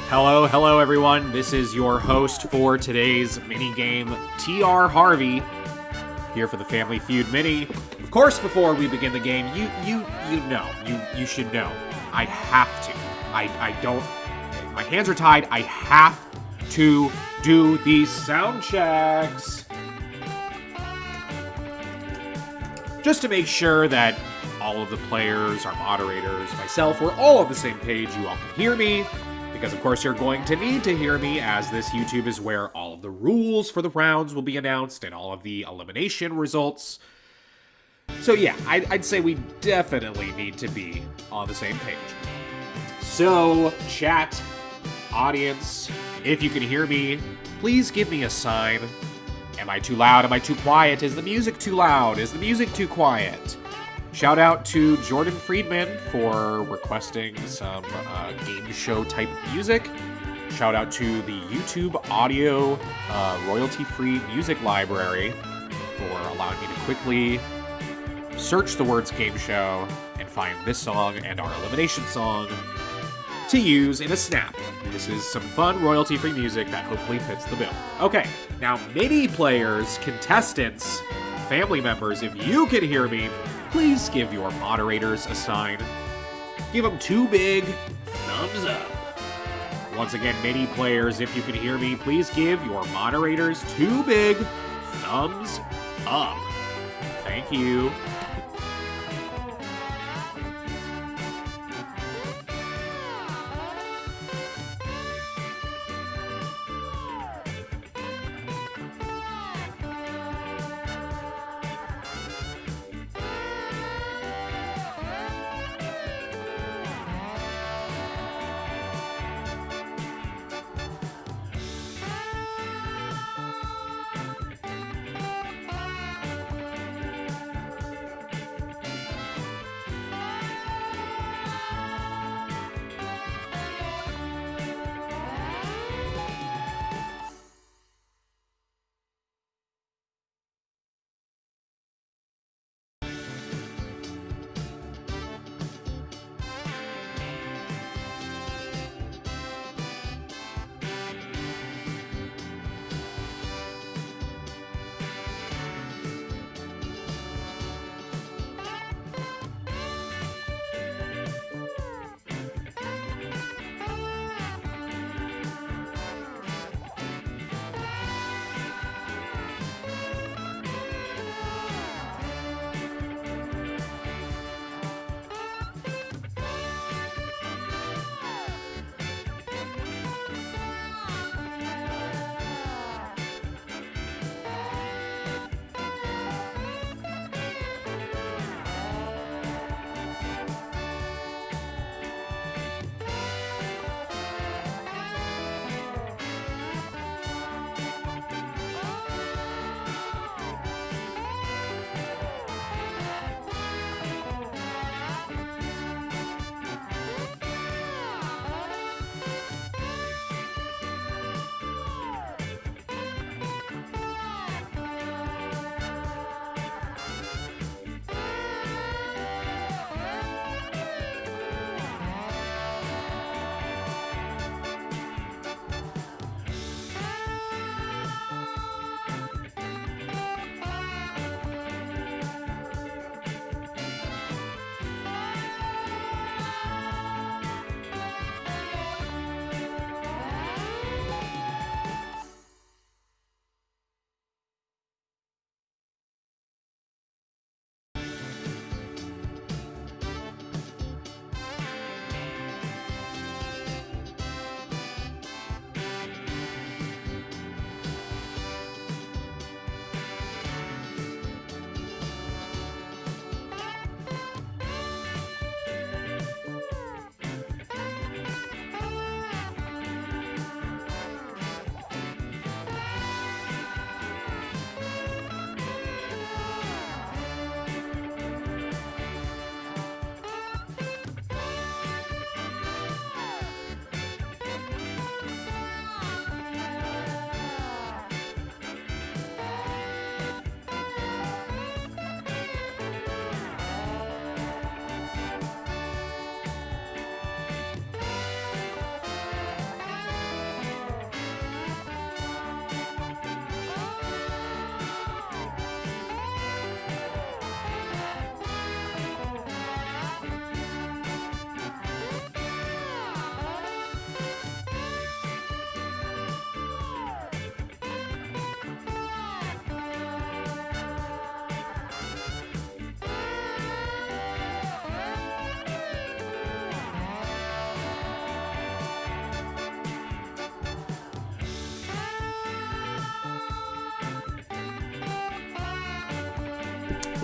Hello everyone. This is your host for today's minigame, TR Harvey, here for the Family Feud mini. Of course, before we begin the game, you should know, I have to. I don't, my hands are tied. I have to do these sound checks. Just to make sure that all of the players, our moderators, myself, we're all on the same page. You all can hear me. Because, of course, you're going to need to hear me, as this YouTube is where all of the rules for the rounds will be announced and all of the elimination results. So, yeah, I'd say we definitely need to be on the same page. So, chat, audience, if you can hear me, please give me a sign. Am I too loud? Am I too quiet? Is the music too loud? Is the music too quiet? Shout out to Jordan Friedman for requesting some game show type music. Shout out to the YouTube audio royalty-free music library for allowing me to quickly search the words game show and find this song and our elimination song to use in a snap. This is some fun royalty-free music that hopefully fits the bill. Okay, now mini players, contestants, family members, if you can hear me, please give your moderators a sign. Give them two big thumbs up. Once again, mini players, if you can hear me, please give your moderators two big thumbs up. Thank you.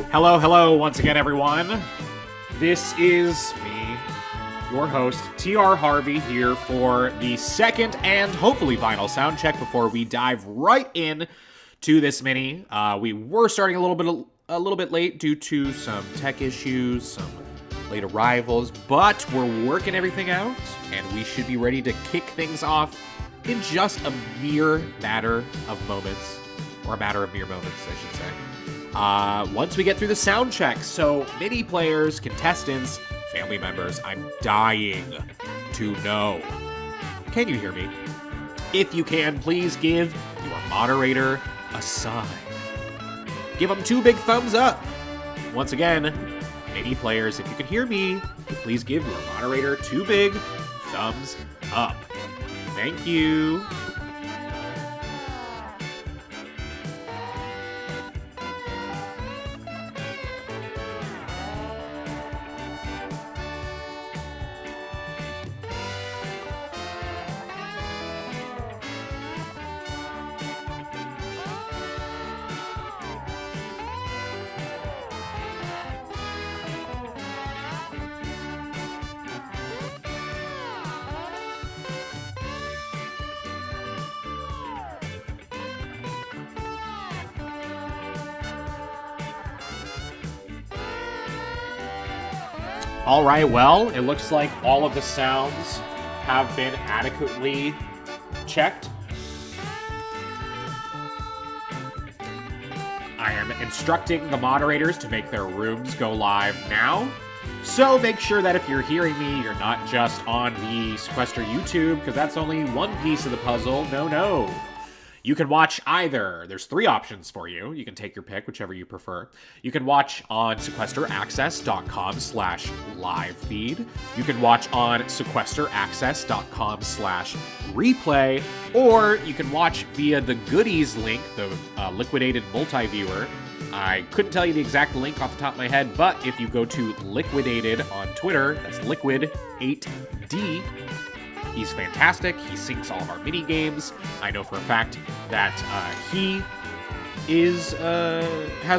Hello, once again, everyone. This is me, your host, TR Harvey, here for the second and hopefully final sound check before we dive right in to this mini. We were starting a little bit late due to some tech issues, some late arrivals, but we're working everything out, and we should be ready to kick things off in just a mere matter of moments, or a matter of mere moments, I should say. Once we get through the sound check. So, mini players, contestants, family members, I'm dying to know. Can you hear me? If you can, please give your moderator a sign. Give them 2 big thumbs up. Once again, mini players, if you can hear me, please give your moderator 2 big thumbs up. Thank you. All right, well, it looks like all of the sounds have been adequately checked. I am instructing the moderators to make their rooms go live now. So make sure that if you're hearing me, you're not just on the Sequester YouTube, because that's only one piece of the puzzle. No. You can watch either. There's 3 options for you. You can take your pick, whichever you prefer. You can watch on sequesteraccess.com/live feed. You can watch on sequesteraccess.com/replay, or you can watch via the goodies link, the liquidated multi-viewer. I couldn't tell you the exact link off the top of my head, but if you go to liquidated on Twitter, that's liquid8d. He's fantastic. He syncs all of our mini games. I know for a fact that he has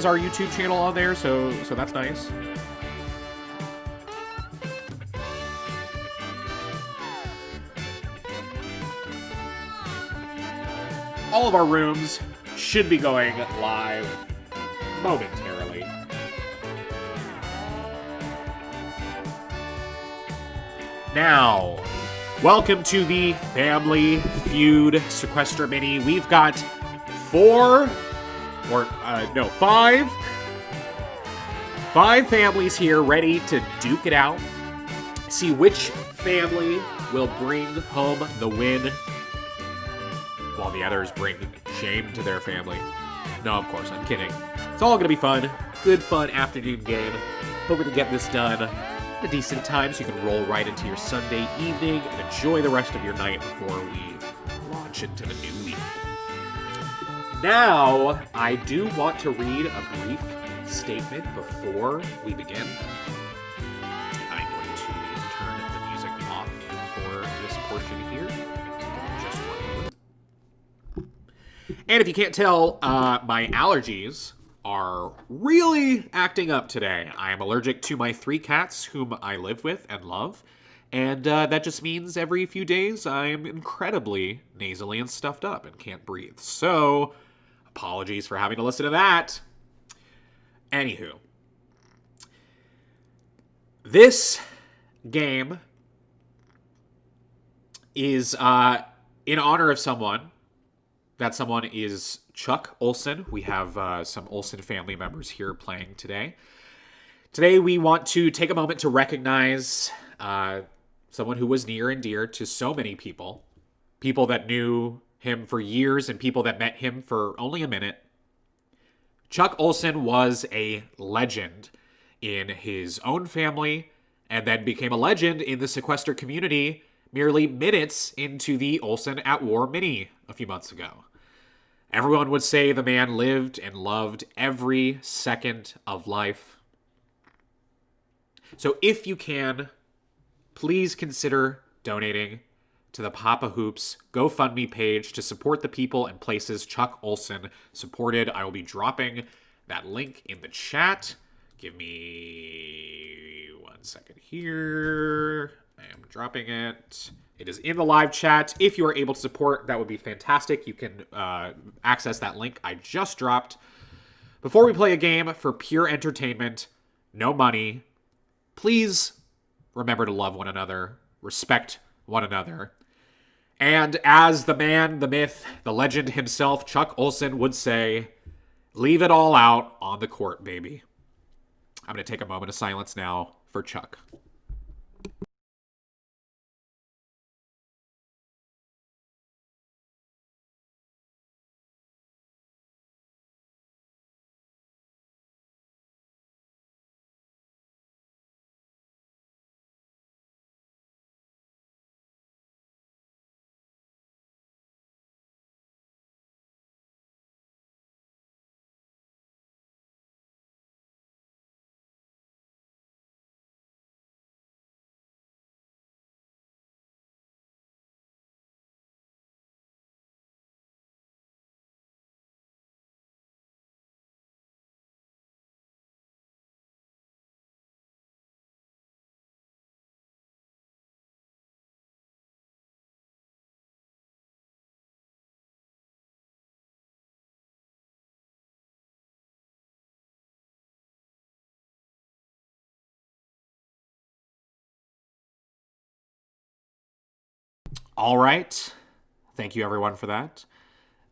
our YouTube channel on there, so that's nice. All of our rooms should be going live momentarily. Now, welcome to the Family Feud Sequester Mini. We've got 5 families here ready to duke it out. See which family will bring home the win, while the others bring shame to their family. No, of course, I'm kidding. It's all gonna be fun. Good fun afternoon game. Hope we can get this done a decent time so you can roll right into your Sunday evening and enjoy the rest of your night before we launch into the new week. Now, I do want to read a brief statement before we begin. I'm going to turn the music off for this portion here. Just 1 moment. And if you can't tell, my allergies are really acting up today. I am allergic to my 3 cats whom I live with and love, and that just means every few days I am incredibly nasally and stuffed up and can't breathe. So, apologies for having to listen to that. Anywho, this game is in honor of someone. That someone is Chuck Olson. We have some Olson family members here playing today. Today we want to take a moment to recognize someone who was near and dear to so many people. People that knew him for years and people that met him for only a minute. Chuck Olson was a legend in his own family and then became a legend in the Sequester community merely minutes into the Olson at War mini a few months ago. Everyone would say the man lived and loved every second of life. So if you can, please consider donating to the Papa Hoops GoFundMe page to support the people and places Chuck Olson supported. I will be dropping that link in the chat. Give me 1 second here. I am dropping it. It is in the live chat. If you are able to support, that would be fantastic. You can access that link I just dropped. Before we play a game for pure entertainment, no money, please remember to love one another, respect one another. And as the man, the myth, the legend himself, Chuck Olson, would say, leave it all out on the court, baby. I'm going to take a moment of silence now for Chuck. All right. Thank you, everyone, for that.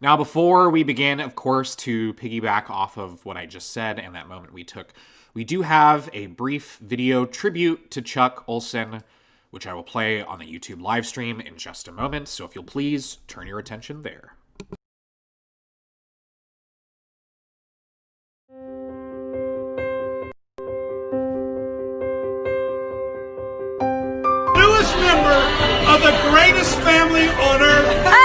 Now, before we begin, of course, to piggyback off of what I just said and that moment we took, we do have a brief video tribute to Chuck Olson, which I will play on the YouTube live stream in just a moment. So if you'll please turn your attention there. Newest member of the greatest family on earth. Hey!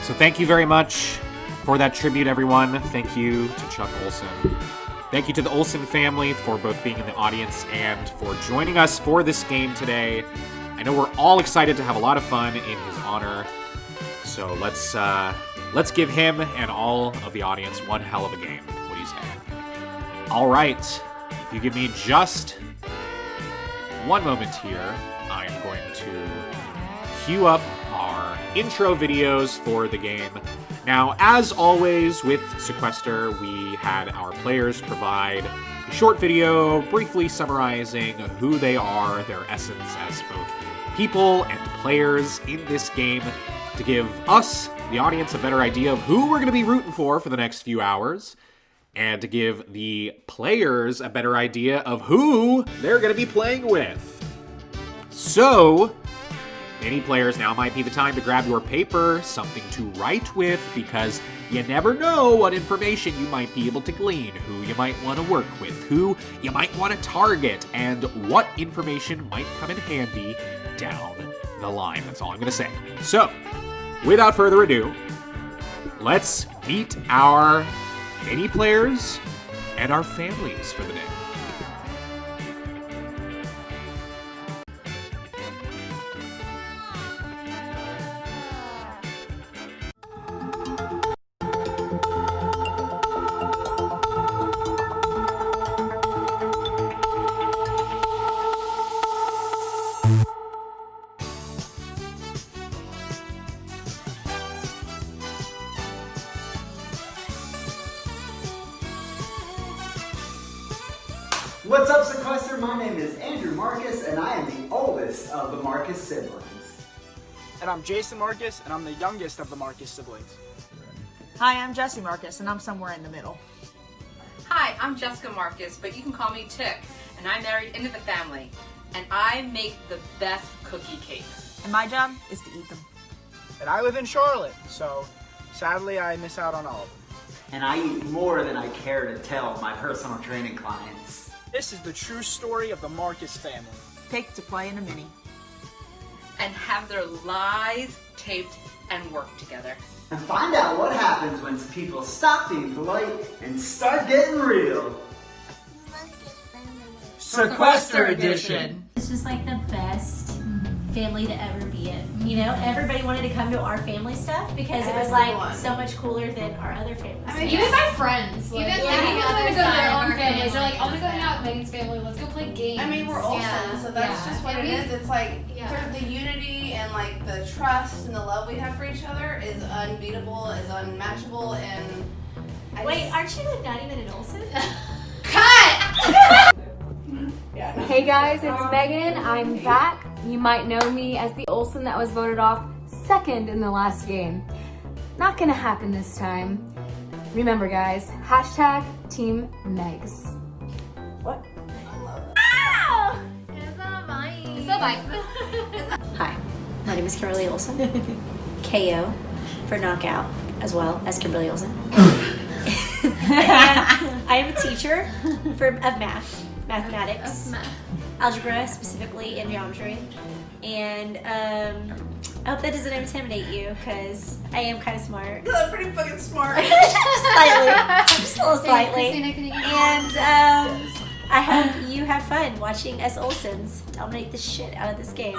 So thank you very much for that tribute, everyone. Thank you to Chuck Olson. Thank you to the Olson family for both being in the audience and for joining us for this game today. I know we're all excited to have a lot of fun in his honor. So let's give him and all of the audience one hell of a game. What do you say? All right. If you give me just one moment here, I am going to queue up our intro videos for the game. Now, as always with Sequester, we had our players provide a short video briefly summarizing who they are, their essence as both people and players in this game, to give us, the audience, a better idea of who we're going to be rooting for the next few hours, and to give the players a better idea of who they're going to be playing with. So, many players, now might be the time to grab your paper, something to write with, because you never know what information you might be able to glean, who you might want to work with, who you might want to target, and what information might come in handy down the line. That's all I'm going to say. So, without further ado, let's meet our mini players and our families for the day. What's up, Sequester? My name is Andrew Marcus, and I am the oldest of the Marcus siblings. And I'm Jason Marcus, and I'm the youngest of the Marcus siblings. Hi, I'm Jesse Marcus, and I'm somewhere in the middle. Hi, I'm Jessica Marcus, but you can call me Tick, and I'm married into the family, and I make the best cookie cakes. And my job is to eat them. And I live in Charlotte, so sadly I miss out on all of them. And I eat more than I care to tell my personal training clients. This is the true story of the Marcus family. Picked to play in a mini. And have their lies taped and work together. And find out what happens when people stop being polite and start getting real. Sequester Edition. It's just like the best family to ever be in. You know, everybody wanted to come to our family stuff because it was like so much cooler than our other families. I mean, even my friends. Like, even like people want to go to their own families. They're like, family. I'm gonna go hang out with Megan's family. Let's go play games. I mean, we're Olsen, so that's just what it is. It's like sort of the unity and like the trust and the love we have for each other is unbeatable, is unmatchable, and Wait, aren't you like not even an Olsen? cut! Hey guys, it's Megan. I'm back. You might know me as the Olsen that was voted off second in the last game. Not gonna happen this time. Remember guys, hashtag Team Megs. What? It's not mine. It's not mine. Hi, my name is Kimberly Olsen. KO for knockout, as well as Kimberly Olsen. And I am a teacher of mathematics, algebra specifically, and geometry. And I hope that doesn't intimidate you, because I am kind of smart. I'm pretty fucking smart. Just a little slightly. And I hope you have fun watching us Olsens dominate the shit out of this game.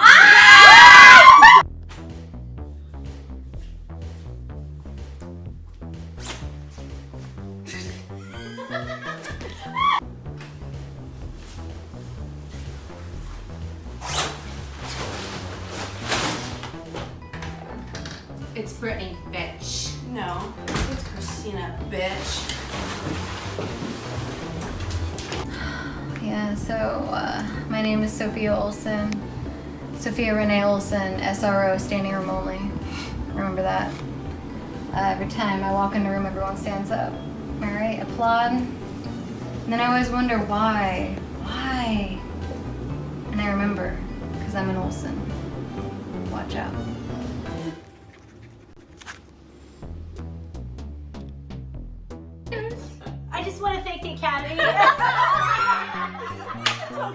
It's Brittany, bitch. No, it's Christina, bitch. Yeah, so my name is Sophia Olsen. Sophia Renee Olsen, SRO, standing room only. Remember that. Every time I walk in the room, everyone stands up. All right, applaud. And then I always wonder why? Why? And I remember, because I'm an Olsen. Watch out. I just want to thank the Academy.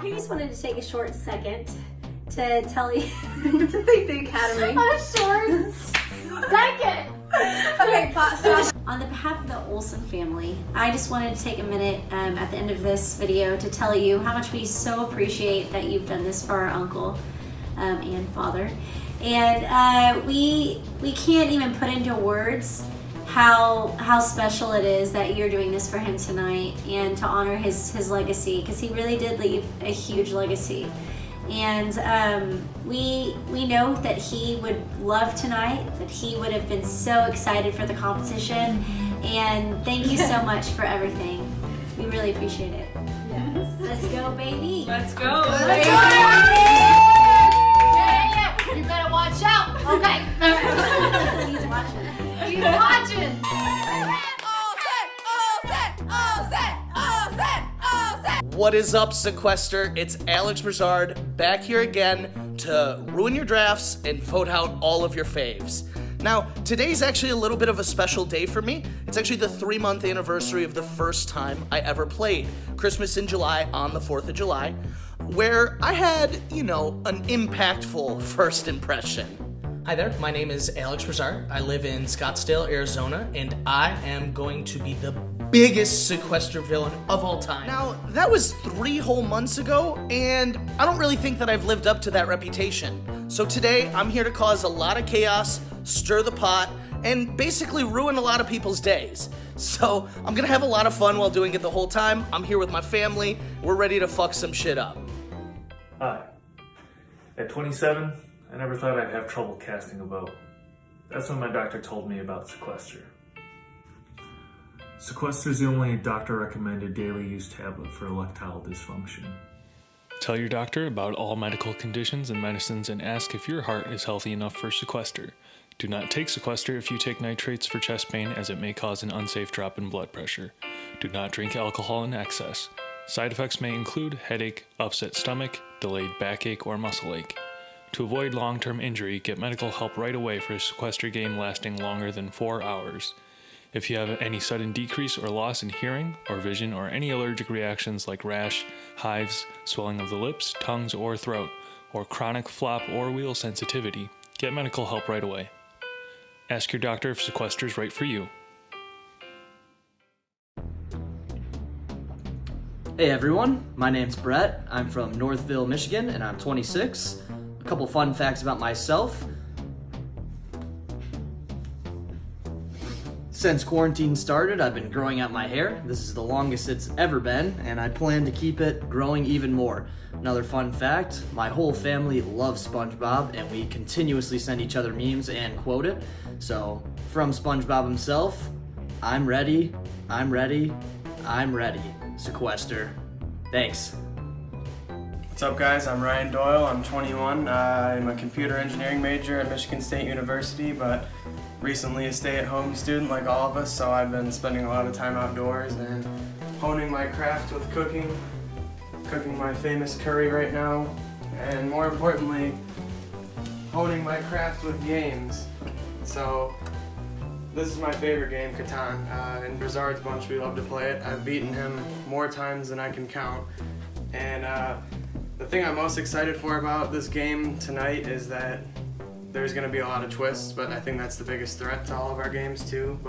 We just wanted to take a short second to tell you to thank the Academy. A short second. Okay, stop. On the behalf of the Olsen family, I just wanted to take a minute at the end of this video to tell you how much we so appreciate that you've done this for our uncle and father. And we can't even put into words how special it is that you're doing this for him tonight and to honor his legacy, because he really did leave a huge legacy. And we know that he would love tonight, that he would have been so excited for the competition. And thank you so much for everything. We really appreciate it. Yes. Let's go, baby. Let's go! Let's go! Yeah. You better watch out. Okay. He's watching. He's watching. What is up, Sequester? It's Alex Broussard back here again to ruin your drafts and vote out all of your faves. Now, today's actually a little bit of a special day for me. It's actually the 3-month anniversary of the first time I ever played Christmas in July on the 4th of July, where I had, you know, an impactful first impression. Hi there, my name is Alex Broussard. I live in Scottsdale, Arizona, and I am going to be the biggest Sequester villain of all time. Now, that was 3 whole months ago, and I don't really think that I've lived up to that reputation. So today, I'm here to cause a lot of chaos, stir the pot, and basically ruin a lot of people's days. So I'm gonna have a lot of fun while doing it the whole time. I'm here with my family. We're ready to fuck some shit up. Hi. At 27, I never thought I'd have trouble casting a vote. That's when my doctor told me about Sequester. Sequester is the only doctor-recommended daily use tablet for erectile dysfunction. Tell your doctor about all medical conditions and medicines and ask if your heart is healthy enough for Sequester. Do not take Sequester if you take nitrates for chest pain, as it may cause an unsafe drop in blood pressure. Do not drink alcohol in excess. Side effects may include headache, upset stomach, delayed backache, or muscle ache. To avoid long-term injury, get medical help right away for a Sequester game lasting longer than 4 hours. If you have any sudden decrease or loss in hearing or vision or any allergic reactions like rash, hives, swelling of the lips, tongues, or throat, or chronic flop or wheel sensitivity, get medical help right away. Ask your doctor if Sequester is right for you. Hey everyone, my name's Brett. I'm from Northville, Michigan, and I'm 26. A couple fun facts about myself. Since quarantine started, I've been growing out my hair. This is the longest it's ever been, and I plan to keep it growing even more. Another fun fact, my whole family loves SpongeBob, and we continuously send each other memes and quote it. So, from SpongeBob himself, I'm ready, I'm ready, I'm ready. Sequester. Thanks. What's up guys, I'm Ryan Doyle, I'm 21. I'm a computer engineering major at Michigan State University, but recently a stay-at-home student like all of us, so I've been spending a lot of time outdoors and honing my craft with cooking my famous curry right now, and more importantly, honing my craft with games. So this is my favorite game, Catan. In Brizard's bunch, we love to play it. I've beaten him more times than I can count. And the thing I'm most excited for about this game tonight is that there's going to be a lot of twists, but I think that's the biggest threat to all of our games too.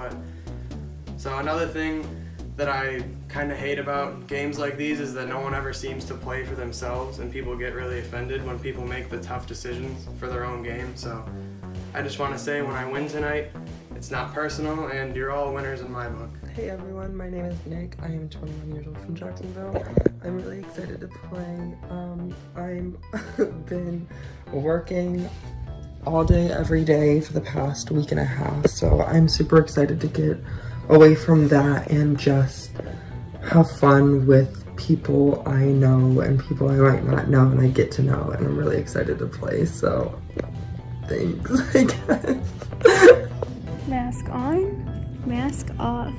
So another thing that I kind of hate about games like these is that no one ever seems to play for themselves, and people get really offended when people make the tough decisions for their own game. So I just want to say, when I win tonight, it's not personal, and you're all winners in my book. Hey everyone, my name is Nick. I am 21 years old from Jacksonville. I'm really excited to play. I've been working all day, every day for the past week and a half, so I'm super excited to get away from that and just have fun with people I know and people I might not know and I get to know, and I'm really excited to play, so thanks, I guess. Mask on, mask off.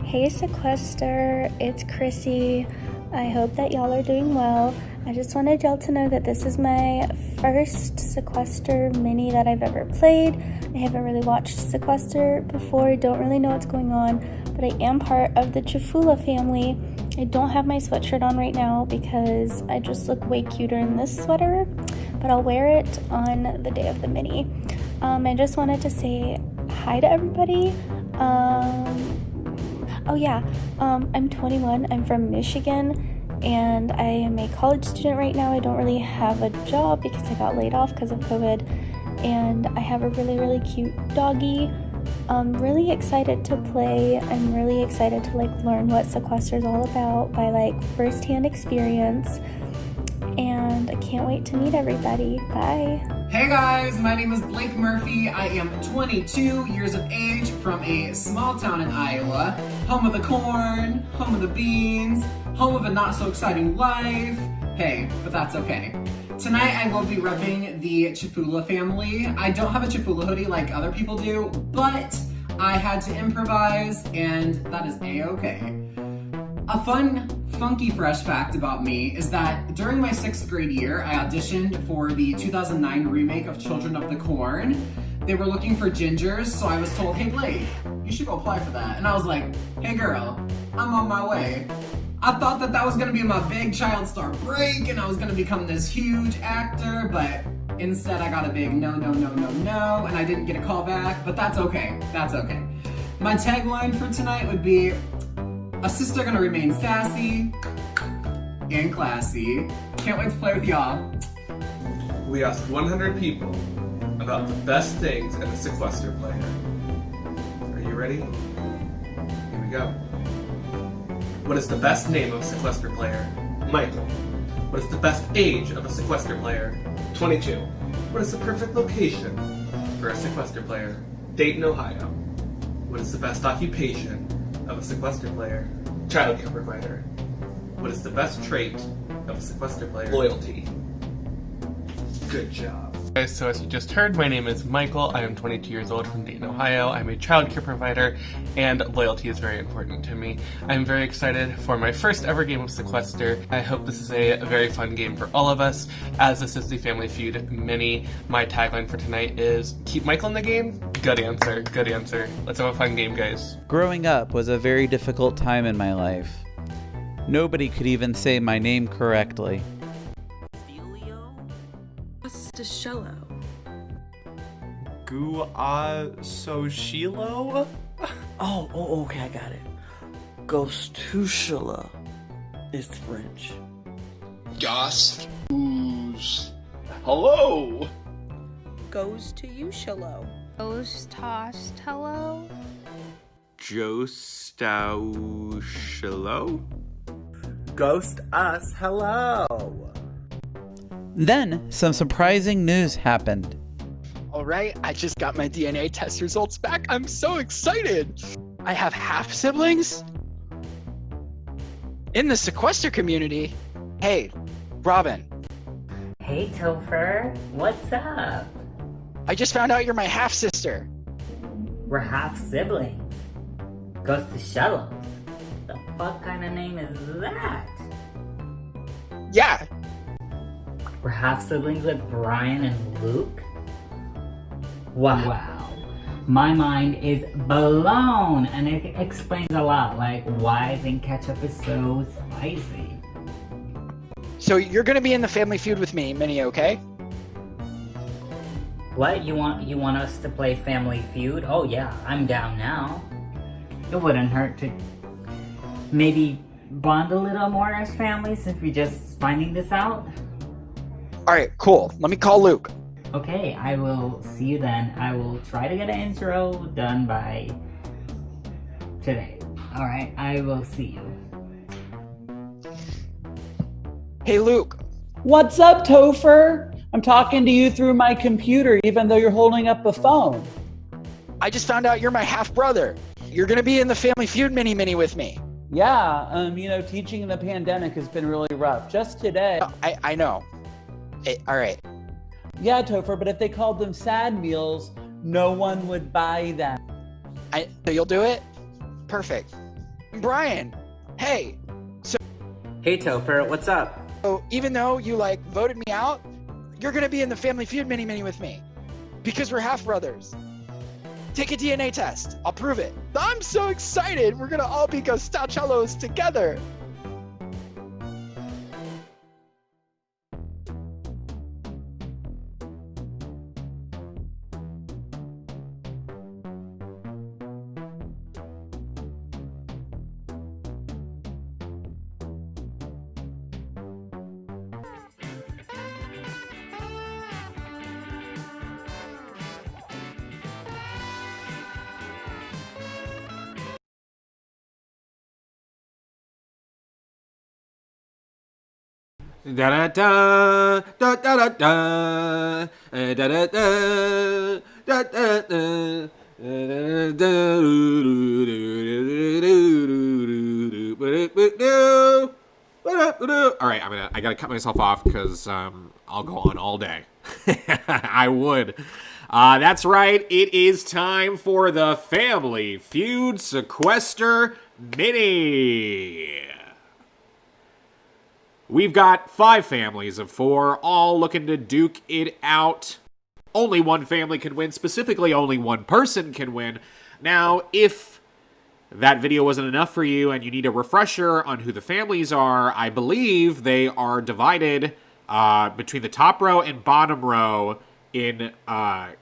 Hey Sequester, it's Chrissy. I hope that y'all are doing well. I just wanted y'all to know that this is my first Sequester mini that I've ever played. I haven't really watched Sequester before, don't really know what's going on, but I am part of the Chifula family. I don't have my sweatshirt on right now because I just look way cuter in this sweater, but I'll wear it on the day of the mini. I just wanted to say hi to everybody. I'm 21, I'm from Michigan, and I am a college student right now. I don't really have a job because I got laid off because of COVID, and I have a really, really cute doggy. I'm really excited to play. I'm really excited to learn what Sequester is all about by first-hand experience, and I can't wait to meet everybody. Bye. Hey guys, my name is Blake Murphy. I am 22 years of age from a small town in Iowa, home of the corn, home of the beans, home of a not so exciting life. Hey, but that's okay. Tonight I will be repping the Chifula family. I don't have a Chifula hoodie like other people do, but I had to improvise, and that is a-okay. A fun, funky, fresh fact about me is that during my 6th grade year, I auditioned for the 2009 remake of Children of the Corn. They were looking for gingers, so I was told, hey Blake, you should go apply for that. And I was like, hey girl, I'm on my way. I thought that was gonna be my big child star break and I was gonna become this huge actor, but instead I got a big no, and I didn't get a call back, but that's okay, that's okay. My tagline for tonight would be, a sister gonna remain sassy and classy. Can't wait to play with y'all. We asked 100 people about the best things in a Sequester player. Are you ready? Here we go. What is the best name of a Sequester player? Michael. What is the best age of a Sequester player? 22. What is the perfect location for a Sequester player? Dayton, Ohio. What is the best occupation of a sequester player? Childcare provider. What is the best trait of a sequester player? Loyalty. Good job. Guys, so as you just heard, my name is Michael. I am 22 years old from Dayton, Ohio. I'm a childcare provider, and loyalty is very important to me. I'm very excited for my first ever game of Sequester. I hope this is a very fun game for all of us, as this is the Family Feud mini. My tagline for tonight is, keep Michael in the game? Good answer, good answer. Let's have a fun game, guys. Growing up was a very difficult time in my life. Nobody could even say my name correctly. Shello. Soshilo? Oh, okay, I got it. Gostouchala is French. Goss. Hello. Goes to you, Shello. Goes tossed hello. Jostoushilo? Ghost us hello. Then, some surprising news happened. Alright, I just got my DNA test results back. I'm so excited! I have half siblings? In the Sequester community? Hey, Robin. Hey, Topher. What's up? I just found out you're my half sister. We're half siblings. Goes to Shellos. The fuck kind of name is that? Yeah. We're half siblings with Brian and Luke? Wow. My mind is blown, and it explains a lot, like why I think ketchup is so spicy. So you're gonna be in the Family Feud with me, Minnie, okay? What? You want us to play Family Feud? Oh yeah, I'm down now. It wouldn't hurt to maybe bond a little more as family since we're just finding this out. Alright, cool. Let me call Luke. Okay, I will see you then. I will try to get an intro done by today. Alright, I will see you. Hey, Luke. What's up, Topher? I'm talking to you through my computer, even though you're holding up a phone. I just found out you're my half brother. You're gonna be in the Family Feud mini with me. Yeah, teaching in the pandemic has been really rough. Just today. I know. Hey, all right. Yeah, Topher, but if they called them sad meals, no one would buy them. So you'll do it? Perfect. Brian, hey. Hey, Topher, what's up? So even though you voted me out, you're gonna be in the Family Feud mini with me because we're half brothers. Take a DNA test. I'll prove it. I'm so excited. We're gonna all be Gostouchalos together. Da da da da da da da da da da da All right, I gotta cut myself off because I'll go on all day. I would. That's right. It is time for the Family Feud Sequester Mini. We've got 5 families of 4, all looking to duke it out. Only one family can win. Specifically, only one person can win. Now, if that video wasn't enough for you and you need a refresher on who the families are, I believe they are divided between the top row and bottom row in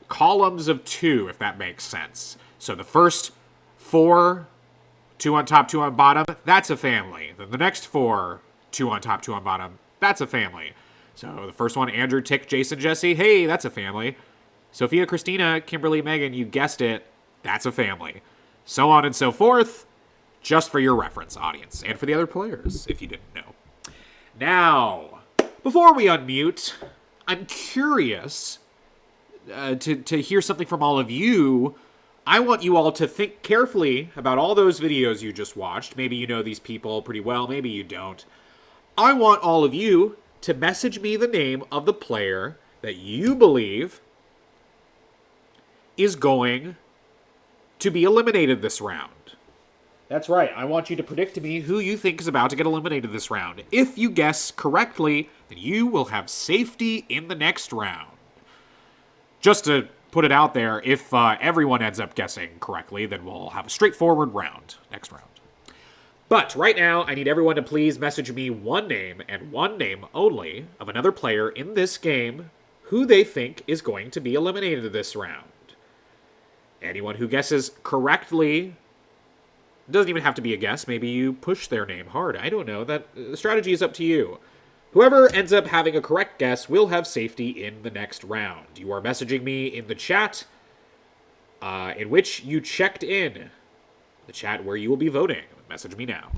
columns of 2, if that makes sense. So the first 4, 2 on top, 2 on bottom, that's a family. Then the next 4, 2 on top, 2 on bottom, that's a family. So the first one, Andrew, Tick, Jason, Jesse, hey, that's a family. Sophia, Christina, Kimberly, Megan, you guessed it, that's a family. So on and so forth, just for your reference, audience, and for the other players, if you didn't know. Now, before we unmute, I'm curious to hear something from all of you. I want you all to think carefully about all those videos you just watched. Maybe you know these people pretty well, maybe you don't. I want all of you to message me the name of the player that you believe is going to be eliminated this round. That's right. I want you to predict to me who you think is about to get eliminated this round. If you guess correctly, then you will have safety in the next round. Just to put it out there, if everyone ends up guessing correctly, then we'll have a straightforward round next round. But right now, I need everyone to please message me one name and one name only of another player in this game who they think is going to be eliminated this round. Anyone who guesses correctly, doesn't even have to be a guess. Maybe you push their name hard. I don't know. The strategy is up to you. Whoever ends up having a correct guess will have safety in the next round. You are messaging me in the chat in which you checked in. The chat where you will be voting. Message me now.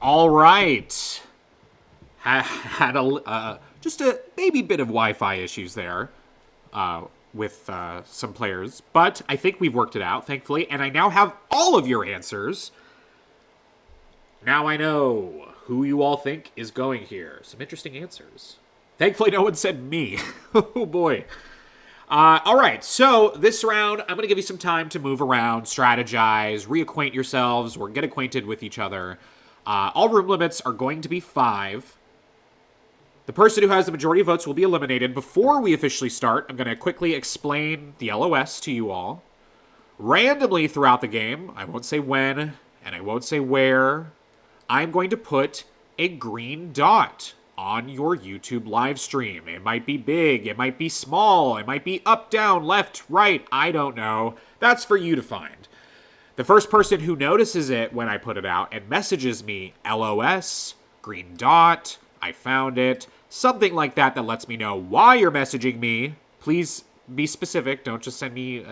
All right. Had just a maybe bit of Wi-Fi issues there with some players, but I think we've worked it out, thankfully, and I now have all of your answers. Now I know who you all think is going here. Some interesting answers. Thankfully, no one said me. Oh, boy. All right, so this round, I'm going to give you some time to move around, strategize, reacquaint yourselves, or get acquainted with each other. All room limits are going to be 5. The person who has the majority of votes will be eliminated. Before we officially start, I'm going to quickly explain the LOS to you all. Randomly throughout the game, I won't say when, and I won't say where, I'm going to put a green dot on your YouTube live stream. It might be big, it might be small, it might be up, down, left, right, I don't know. That's for you to find. The first person who notices it when I put it out and messages me, LOS, green dot, I found it, something like that that lets me know why you're messaging me. Please be specific, don't just send me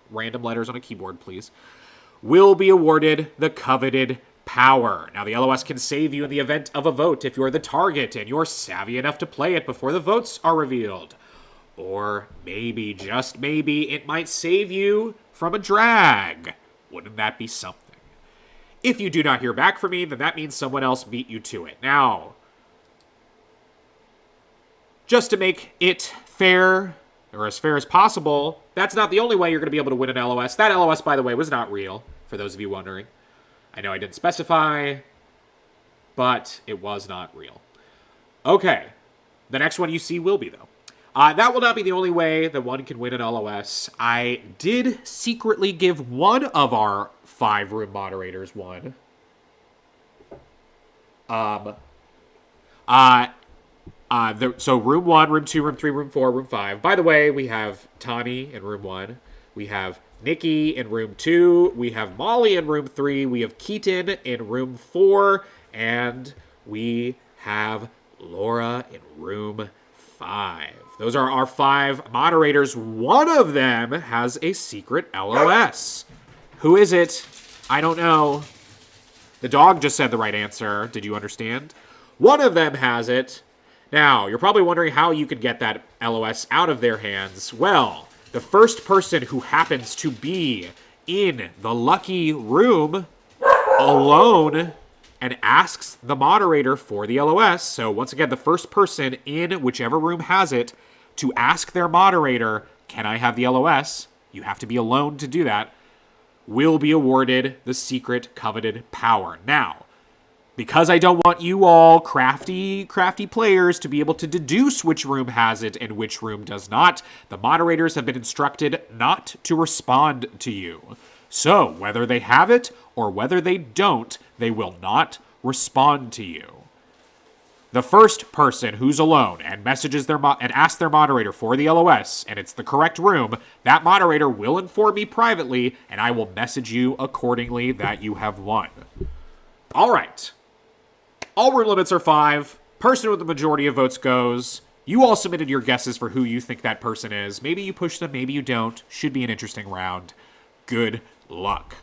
random letters on a keyboard, please. Will be awarded the coveted power. Now, the LOS can save you in the event of a vote if you're the target and you're savvy enough to play it before the votes are revealed. Or maybe, just maybe, it might save you from a drag. Wouldn't that be something? If you do not hear back from me, then that means someone else beat you to it. Now, just to make it fair, or as fair as possible, that's not the only way you're going to be able to win an LOS. That LOS, by the way, was not real, for those of you wondering. I know I didn't specify, but it was not real. Okay, the next one you see will be, though. That will not be the only way that one can win an LOS. I did secretly give one of our 5-room moderators one. So room 1, room 2, room 3, room 4, room 5. By the way, we have Tommy in room 1. We have Nikki in room 2. We have Molly in room 3. We have Keaton in room 4. And we have Laura in room 5. Those are our 5 moderators. One of them has a secret LOS. Who is it? I don't know. The dog just said the right answer. Did you understand? One of them has it. Now, you're probably wondering how you could get that LOS out of their hands. Well, the first person who happens to be in the lucky room alone and asks the moderator for the LOS. So once again, the first person in whichever room has it to ask their moderator, can I have the LOS? You have to be alone to do that. Will be awarded the secret coveted power. Now, because I don't want you all crafty players to be able to deduce which room has it and which room does not, the moderators have been instructed not to respond to you. So, whether they have it or whether they don't, they will not respond to you. The first person who's alone and messages and asks their moderator for the LOS, and it's the correct room, that moderator will inform me privately, and I will message you accordingly that you have won. All right. All room limits are 5. Person with the majority of votes goes. You all submitted your guesses for who you think that person is. Maybe you push them, maybe you don't. Should be an interesting round. Good luck.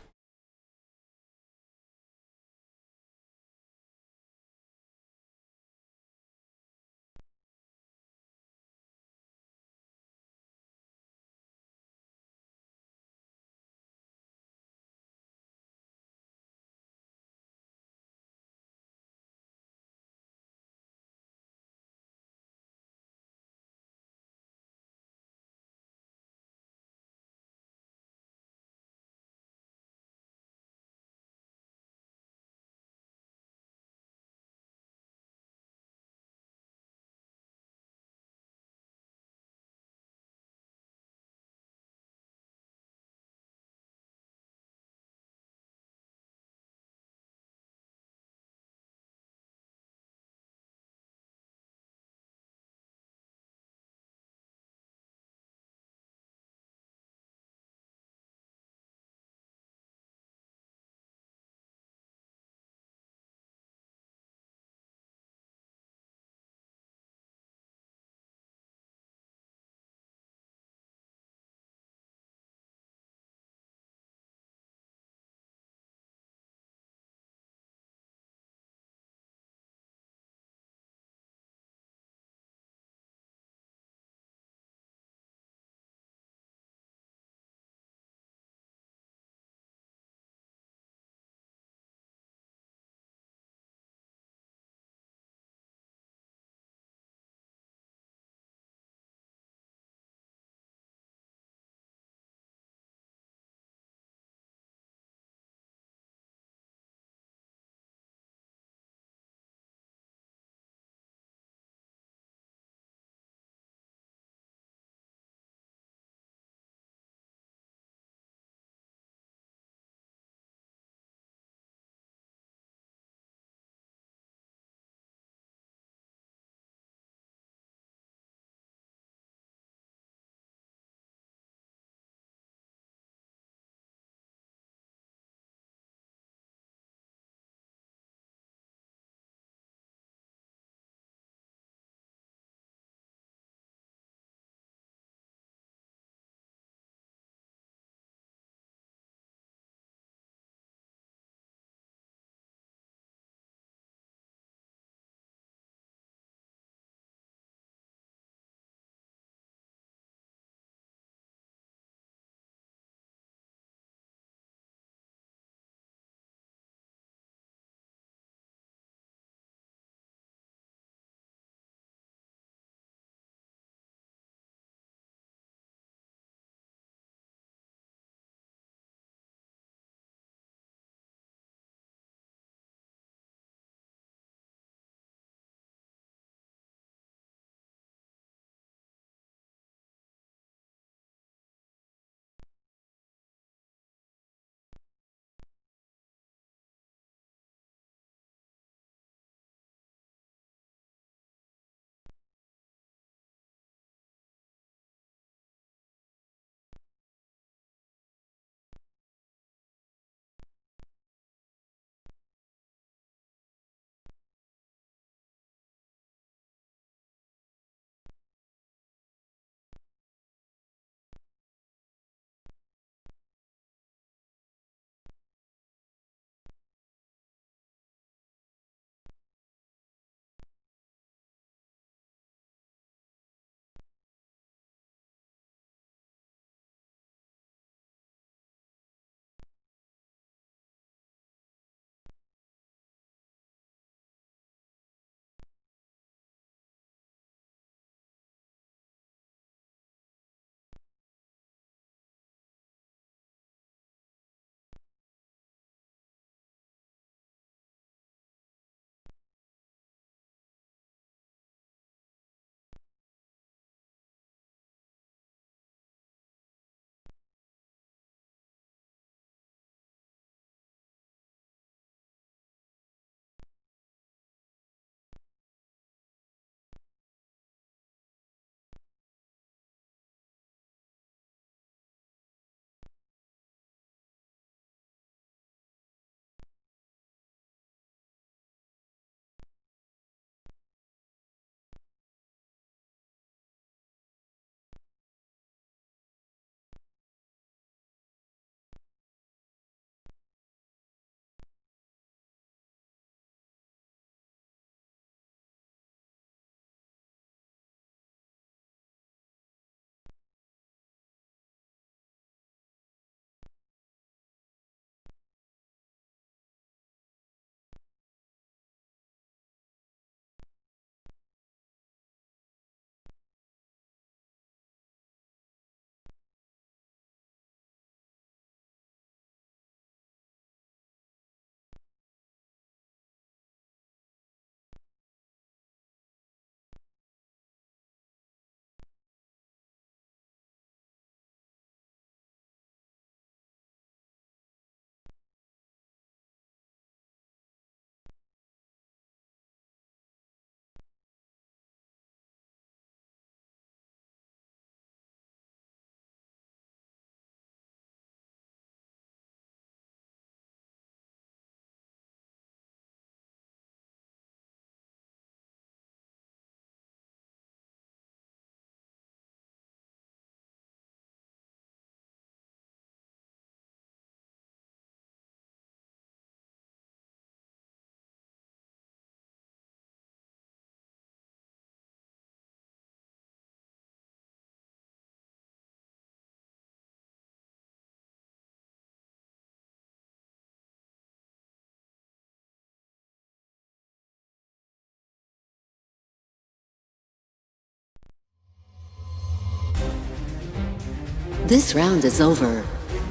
This round is over.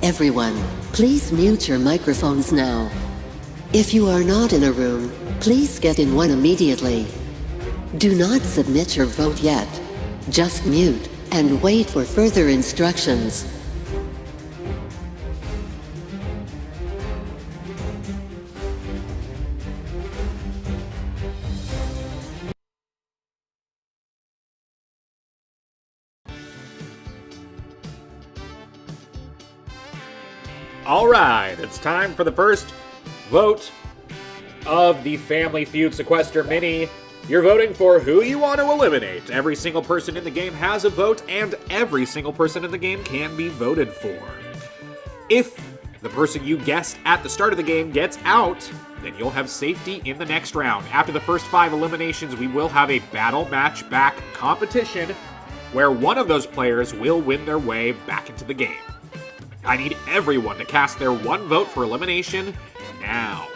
Everyone, please mute your microphones now. If you are not in a room, please get in one immediately. Do not submit your vote yet. Just mute and wait for further instructions. All right, it's time for the first vote of the Family Feud Sequester Mini. You're voting for who you want to eliminate. Every single person in the game has a vote, and every single person in the game can be voted for. If the person you guessed at the start of the game gets out, then you'll have safety in the next round. After the first 5 eliminations, we will have a battle match back competition where one of those players will win their way back into the game. I need everyone to cast their one vote for elimination now.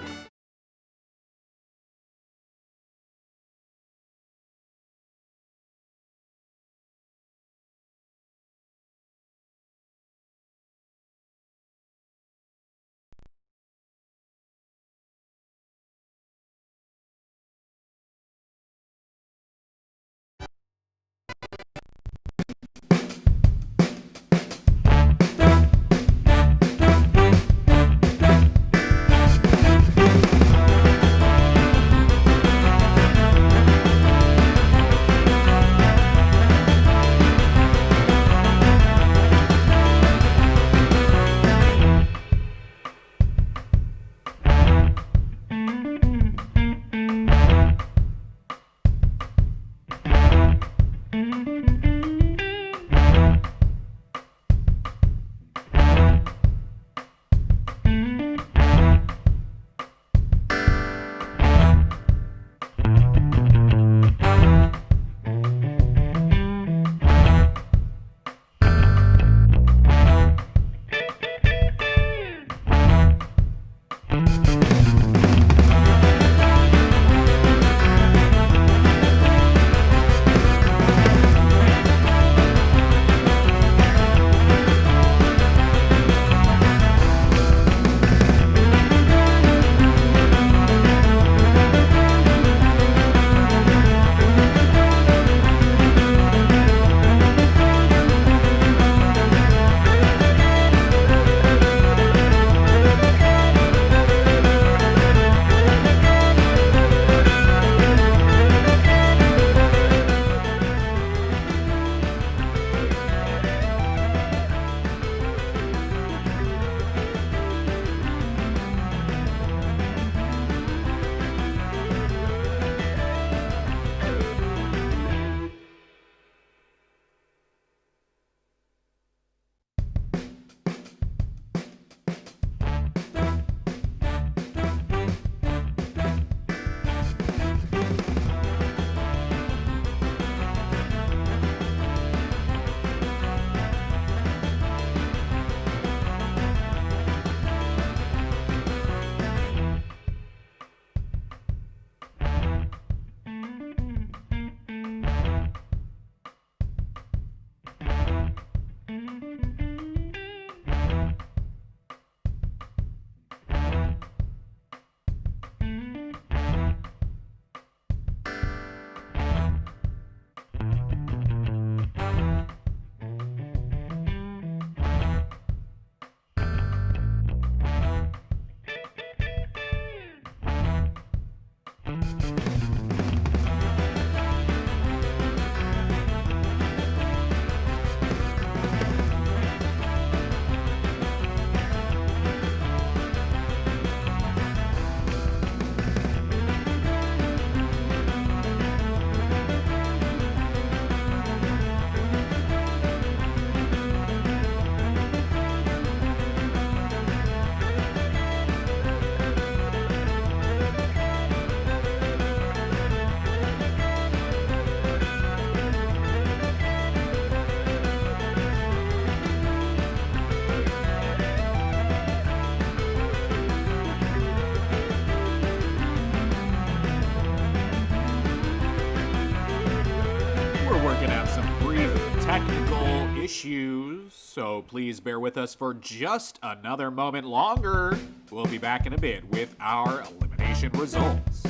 issues, so please bear with us for just another moment longer. We'll be back in a bit with our elimination results.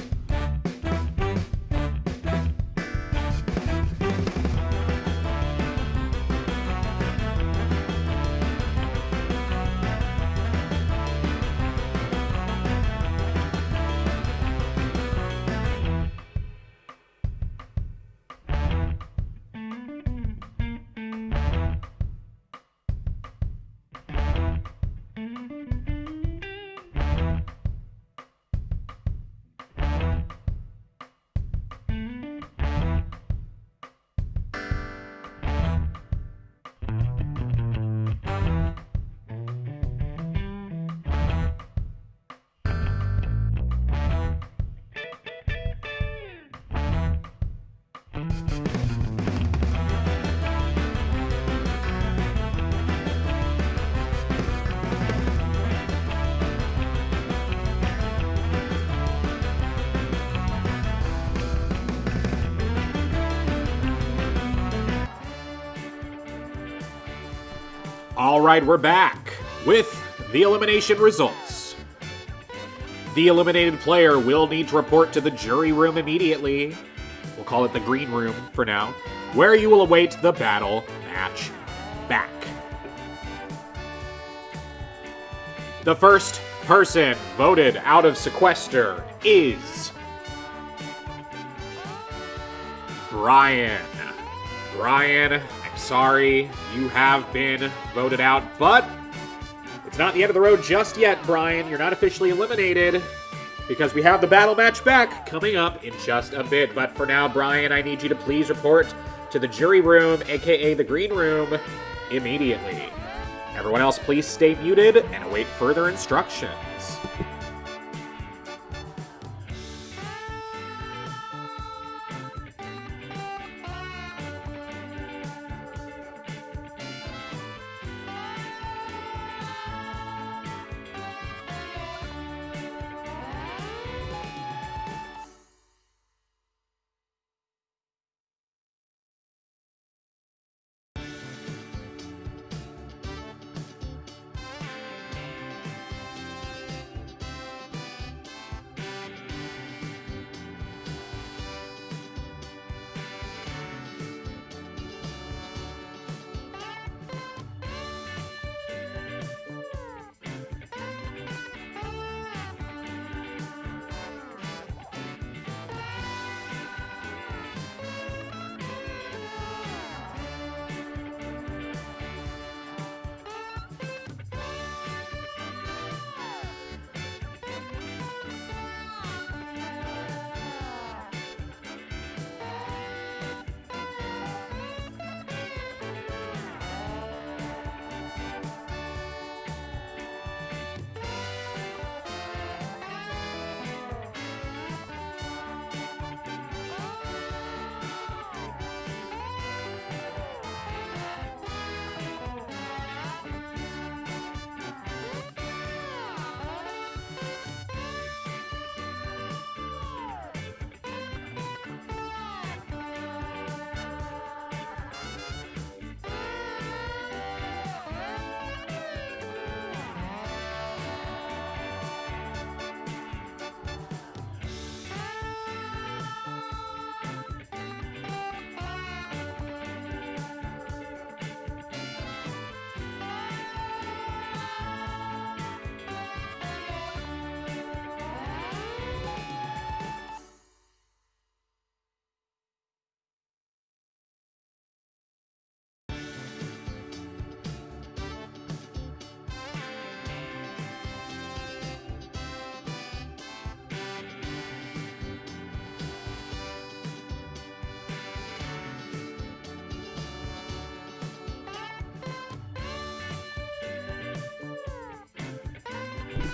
All right, we're back with the elimination results. The eliminated player will need to report to the jury room immediately. We'll call it the green room for now, where you will await the battle match back. The first person voted out of Sequester is Brian. Brian, I'm sorry, you have been voted out, but it's not the end of the road just yet, Brian. You're not officially eliminated because we have the battle match back coming up in just a bit. But for now, Brian, I need you to please report to the jury room, aka the green room, immediately. Everyone else, please stay muted and await further instructions.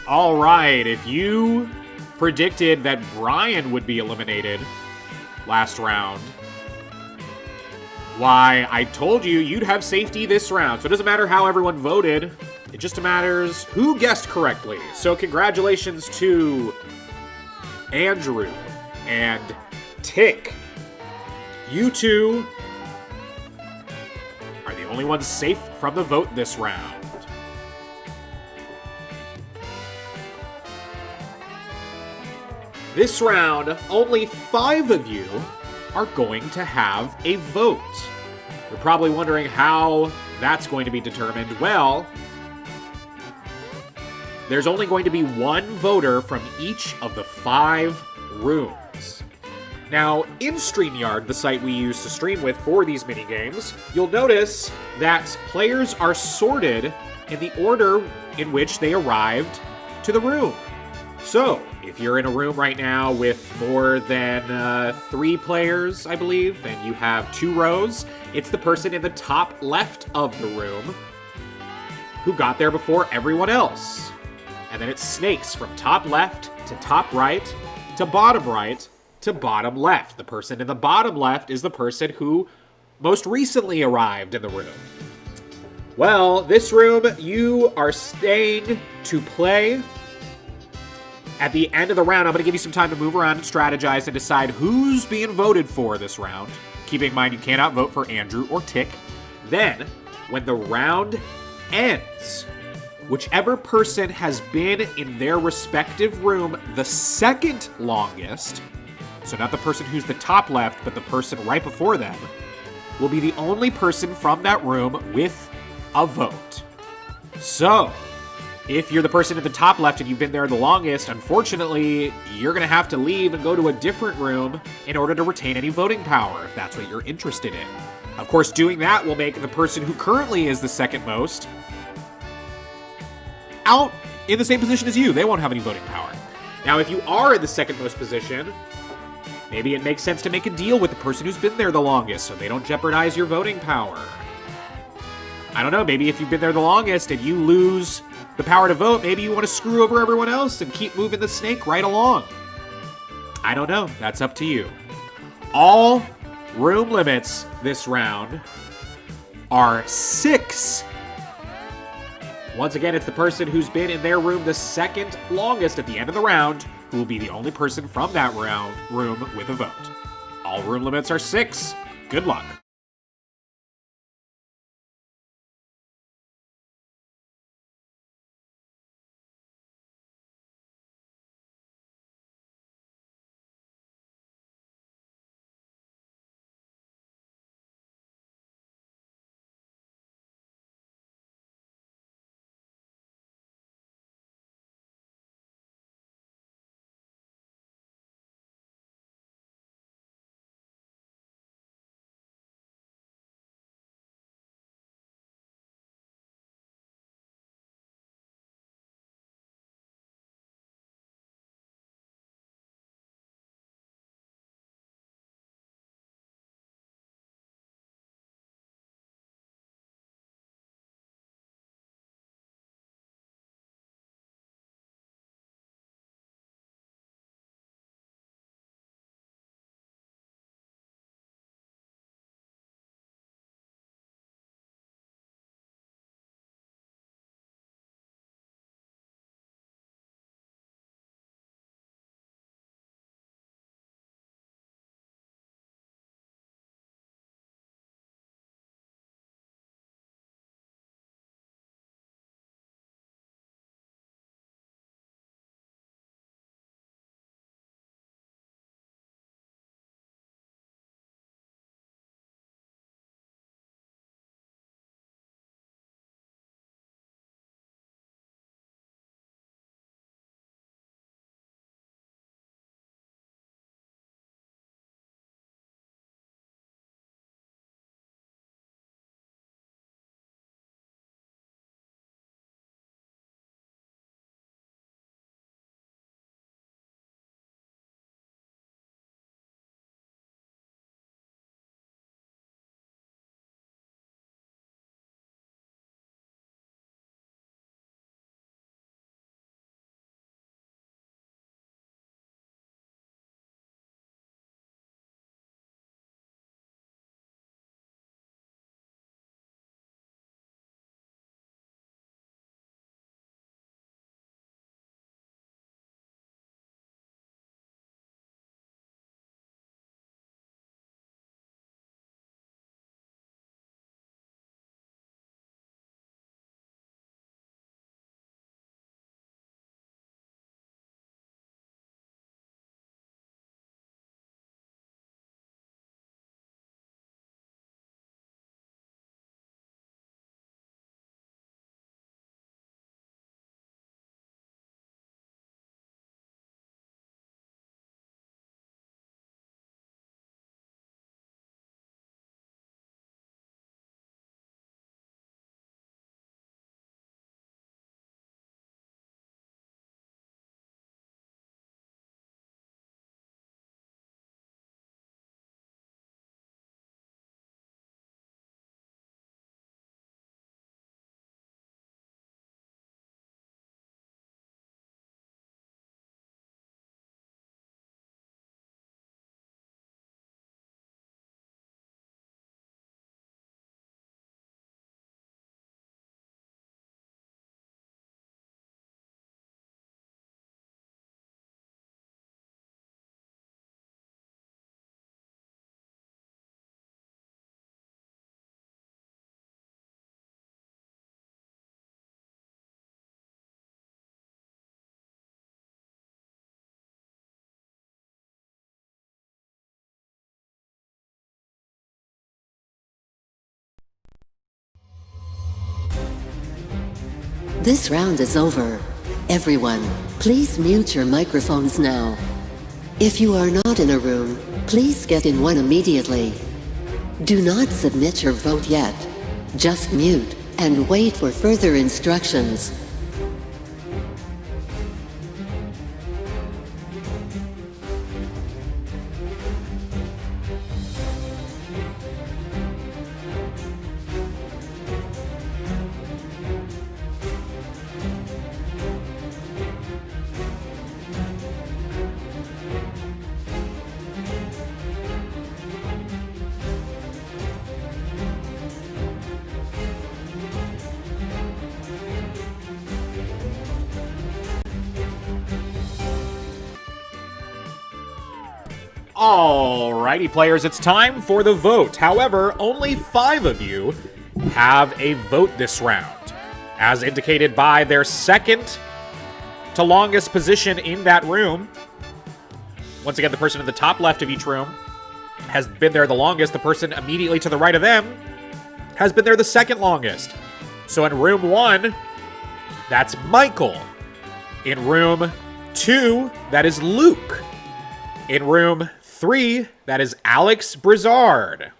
All right, if you predicted that Brian would be eliminated last round, why, I told you you'd have safety this round. So it doesn't matter how everyone voted. It just matters who guessed correctly. So congratulations to Andrew and Tick. You two are the only ones safe from the vote this round. This round, only 5 of you are going to have a vote. You're probably wondering how that's going to be determined. Well, there's only going to be 1 voter from each of the 5 rooms. Now, in StreamYard, the site we use to stream with for these mini-games, you'll notice that players are sorted in the order in which they arrived to the room. So, if you're in a room right now with more than 3 players, I believe, and you have 2 rows, it's the person in the top left of the room who got there before everyone else. And then it snakes from top left to top right to bottom left. The person in the bottom left is the person who most recently arrived in the room. Well, this room, you are staying to play. At the end of the round, I'm going to give you some time to move around and strategize and decide who's being voted for this round. Keeping in mind you cannot vote for Andrew or Tick. Then, when the round ends, whichever person has been in their respective room the second longest, so not the person who's the top left, but the person right before them, will be the only person from that room with a vote. So, if you're the person at the top left and you've been there the longest, unfortunately, you're going to have to leave and go to a different room in order to retain any voting power, if that's what you're interested in. Of course, doing that will make the person who currently is the second most out in the same position as you. They won't have any voting power. Now, if you are in the second most position, maybe it makes sense to make a deal with the person who's been there the longest so they don't jeopardize your voting power. I don't know, maybe if you've been there the longest and you lose the power to vote, maybe you want to screw over everyone else and keep moving the snake right along. I don't know. That's up to you. All room limits this round are 6. Once again, it's the person who's been in their room the second longest at the end of the round who will be the only person from that room with a vote. All room limits are 6. Good luck. This round is over. Everyone, please mute your microphones now. If you are not in a room, please get in one immediately. Do not submit your vote yet. Just mute and wait for further instructions. Alrighty, players, it's time for the vote. However, only 5 of you have a vote this round, as indicated by their second to longest position in that room. Once again, the person in the top left of each room has been there the longest. The person immediately to the right of them has been there the second longest. So in room 1, that's Michael. In room 2, that is Luke. In room 3, that is Alex Brizard.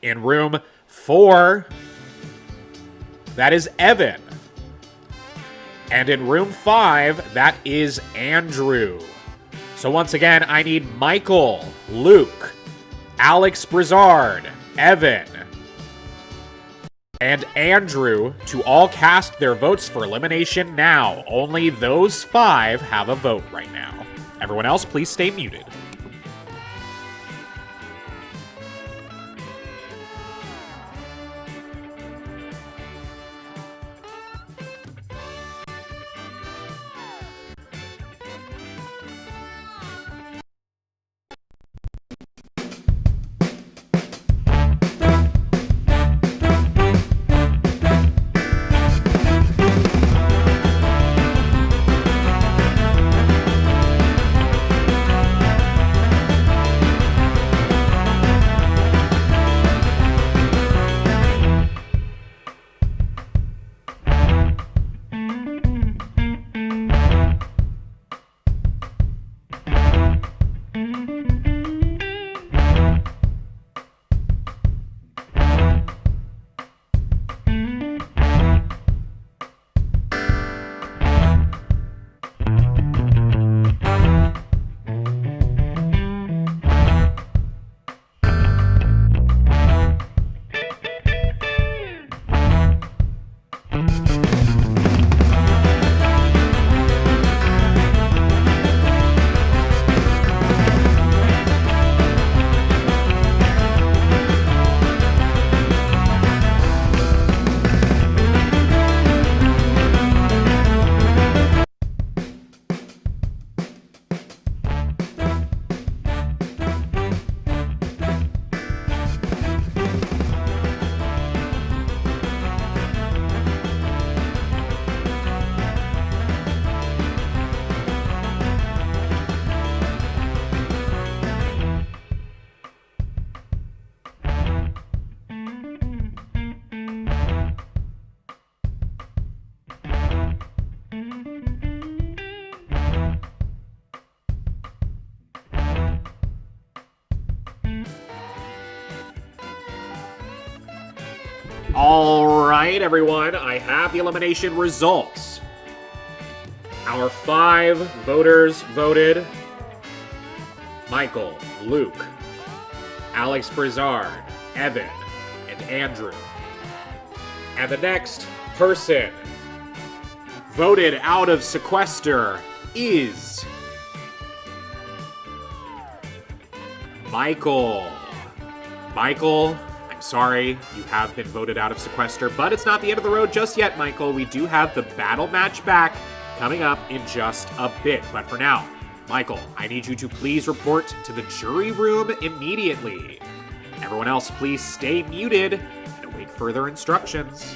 In room 4, that is Evan. And in room 5, that is Andrew. So once again, I need Michael, Luke, Alex Brizard, Evan, and Andrew to all cast their votes for elimination now. Only those 5 have a vote right now. Everyone else, please stay muted. All right, everyone, I have the elimination results. Our 5 voters voted Michael, Luke, Alex Brizard, Evan, and Andrew. And the next person voted out of Sequester is Michael. Michael, I'm sorry, you have been voted out of Sequester, but it's not the end of the road just yet, Michael. We do have the battle match back coming up in just a bit. But for now, Michael, I need you to please report to the jury room immediately. Everyone else, please stay muted and await further instructions.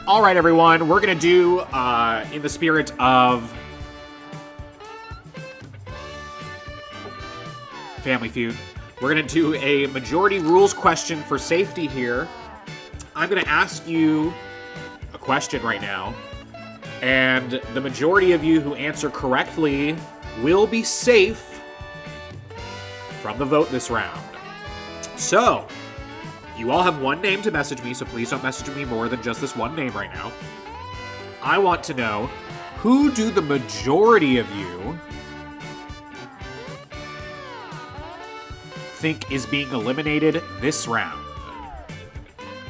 All right, everyone. We're going to do, in the spirit of Family Feud, we're going to do a majority rules question for safety here. I'm going to ask you a question right now, and the majority of you who answer correctly will be safe from the vote this round. So, you all have one name to message me, so please don't message me more than just this one name right now. I want to know, who do the majority of you think is being eliminated this round?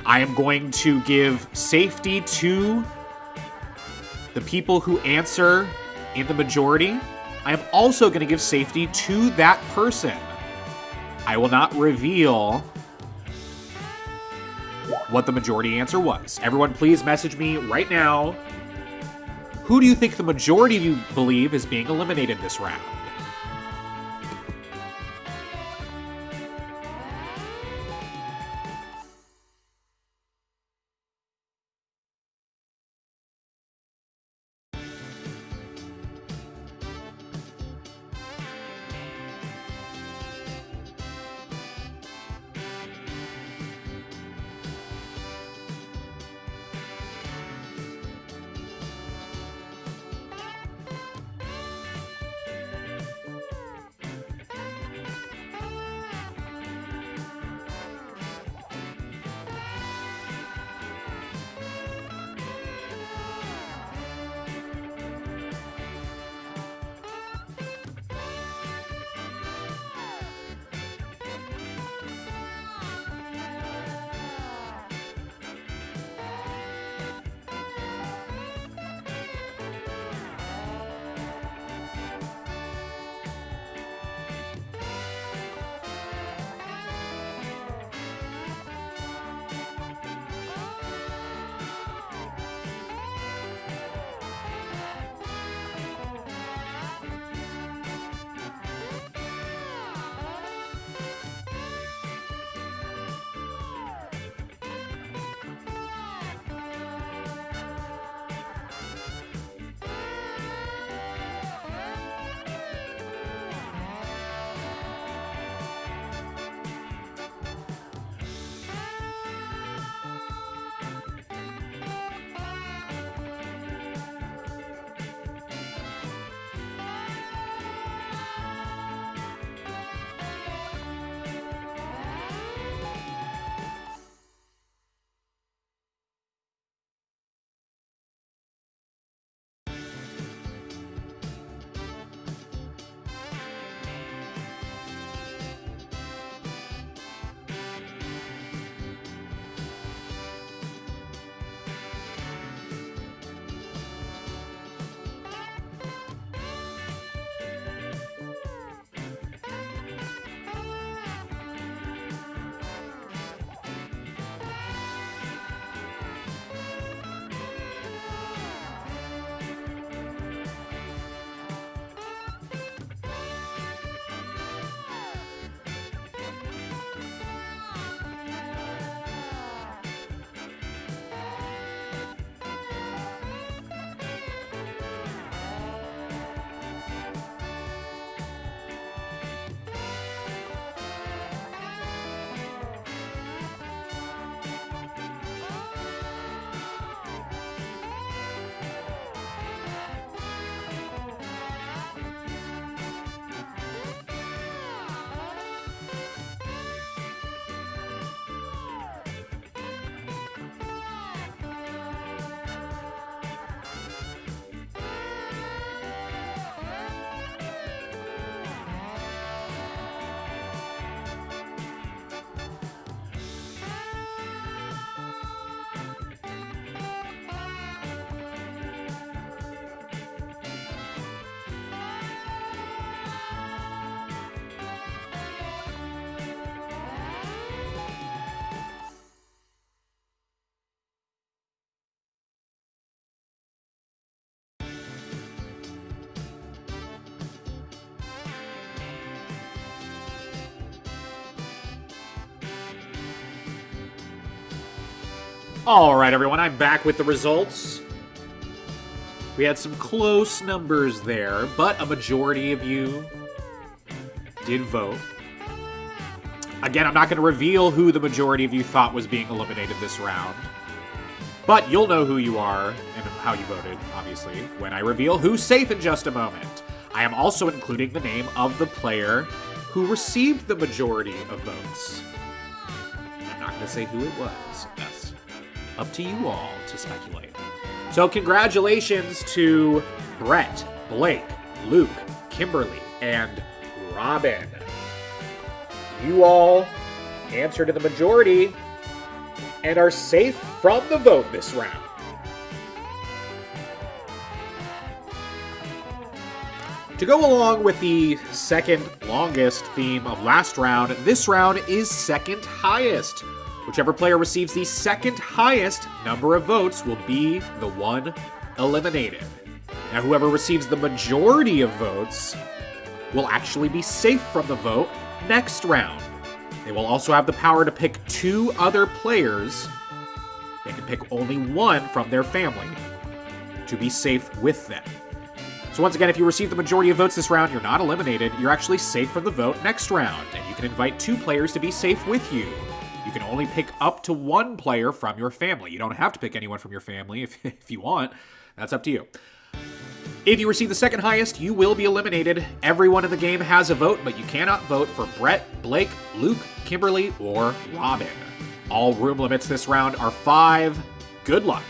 I am going to give safety to the people who answer in the majority. I am also going to give safety to that person. I will not reveal what the majority answer was. Everyone, please message me right now. Who do you think the majority of you believe is being eliminated this round? All right, everyone, I'm back with the results. We had some close numbers there, but a majority of you did vote. Again, I'm not going to reveal who the majority of you thought was being eliminated this round, but you'll know who you are and how you voted, obviously, when I reveal who's safe in just a moment. I am also including the name of the player who received the majority of votes. I'm not going to say who it was. That's up to you all to speculate. So congratulations to Brett, Blake, Luke, Kimberly, and Robin. You all answered in the majority and are safe from the vote this round. To go along with the second longest theme of last round, this round is second highest. Whichever player receives the second highest number of votes will be the one eliminated. Now, whoever receives the majority of votes will actually be safe from the vote next round. They will also have the power to pick 2 other players. They can pick only one from their family to be safe with them. So once again, if you receive the majority of votes this round, you're not eliminated. You're actually safe from the vote next round, and you can invite 2 players to be safe with you. You can only pick up to 1 player from your family. You don't have to pick anyone from your family if you want. That's up to you. If you receive the second highest, you will be eliminated. Everyone in the game has a vote, but you cannot vote for Brett, Blake, Luke, Kimberly, or Robin. All room limits this round are 5. Good luck.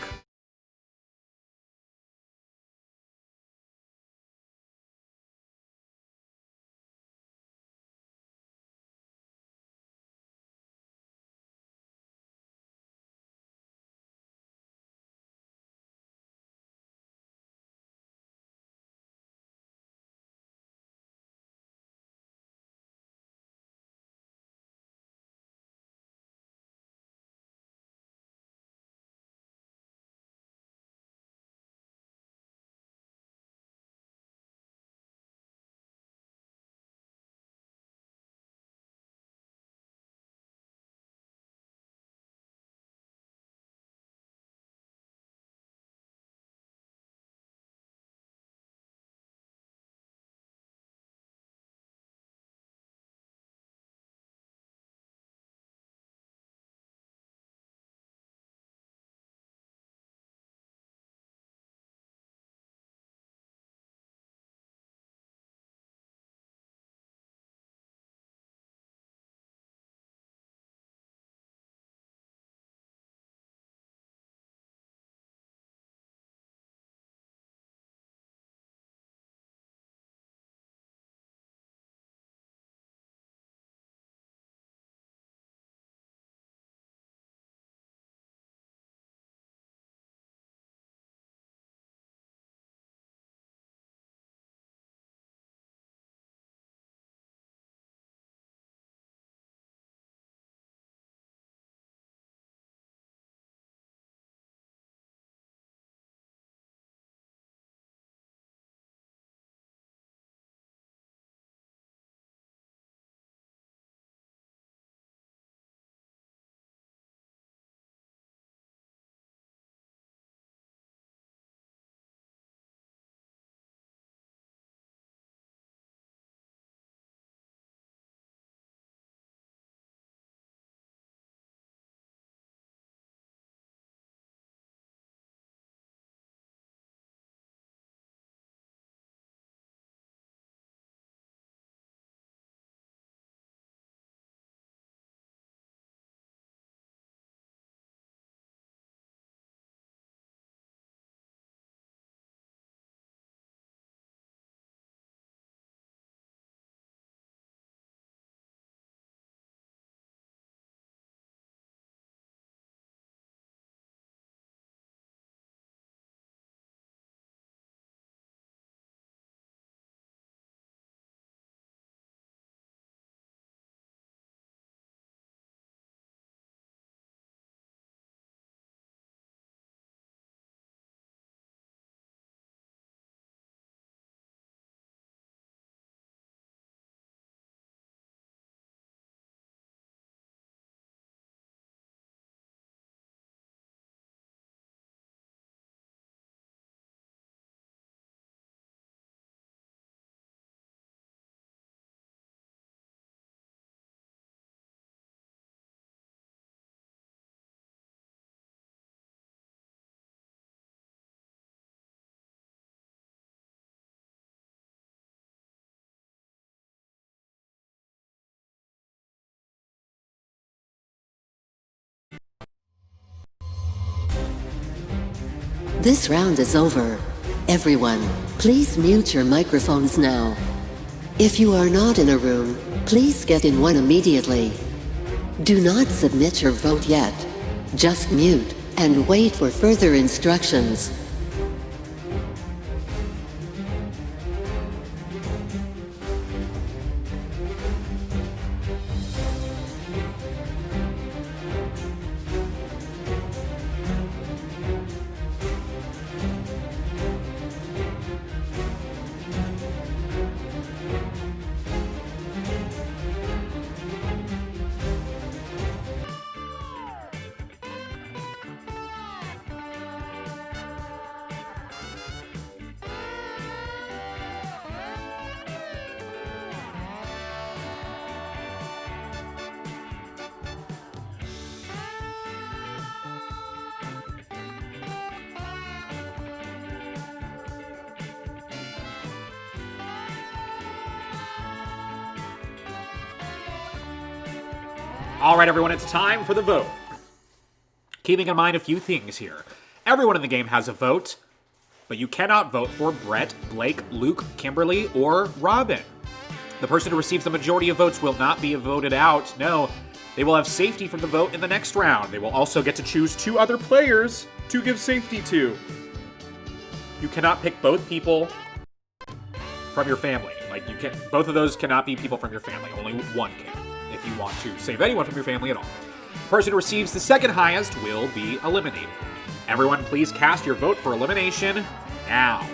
This round is over. Everyone, please mute your microphones now. If you are not in a room, please get in one immediately. Do not submit your vote yet. Just mute and wait for further instructions. All right, everyone, it's time for the vote. Keeping in mind a few things here. Everyone in the game has a vote, but you cannot vote for Brett, Blake, Luke, Kimberly, or Robin. The person who receives the majority of votes will not be voted out. No, they will have safety from the vote in the next round. They will also get to choose 2 other players to give safety to. You cannot pick both people from your family. Both of those cannot be people from your family. Only one can, if you want to save anyone from your family at all. The person who receives the second highest will be eliminated. Everyone, please cast your vote for elimination now.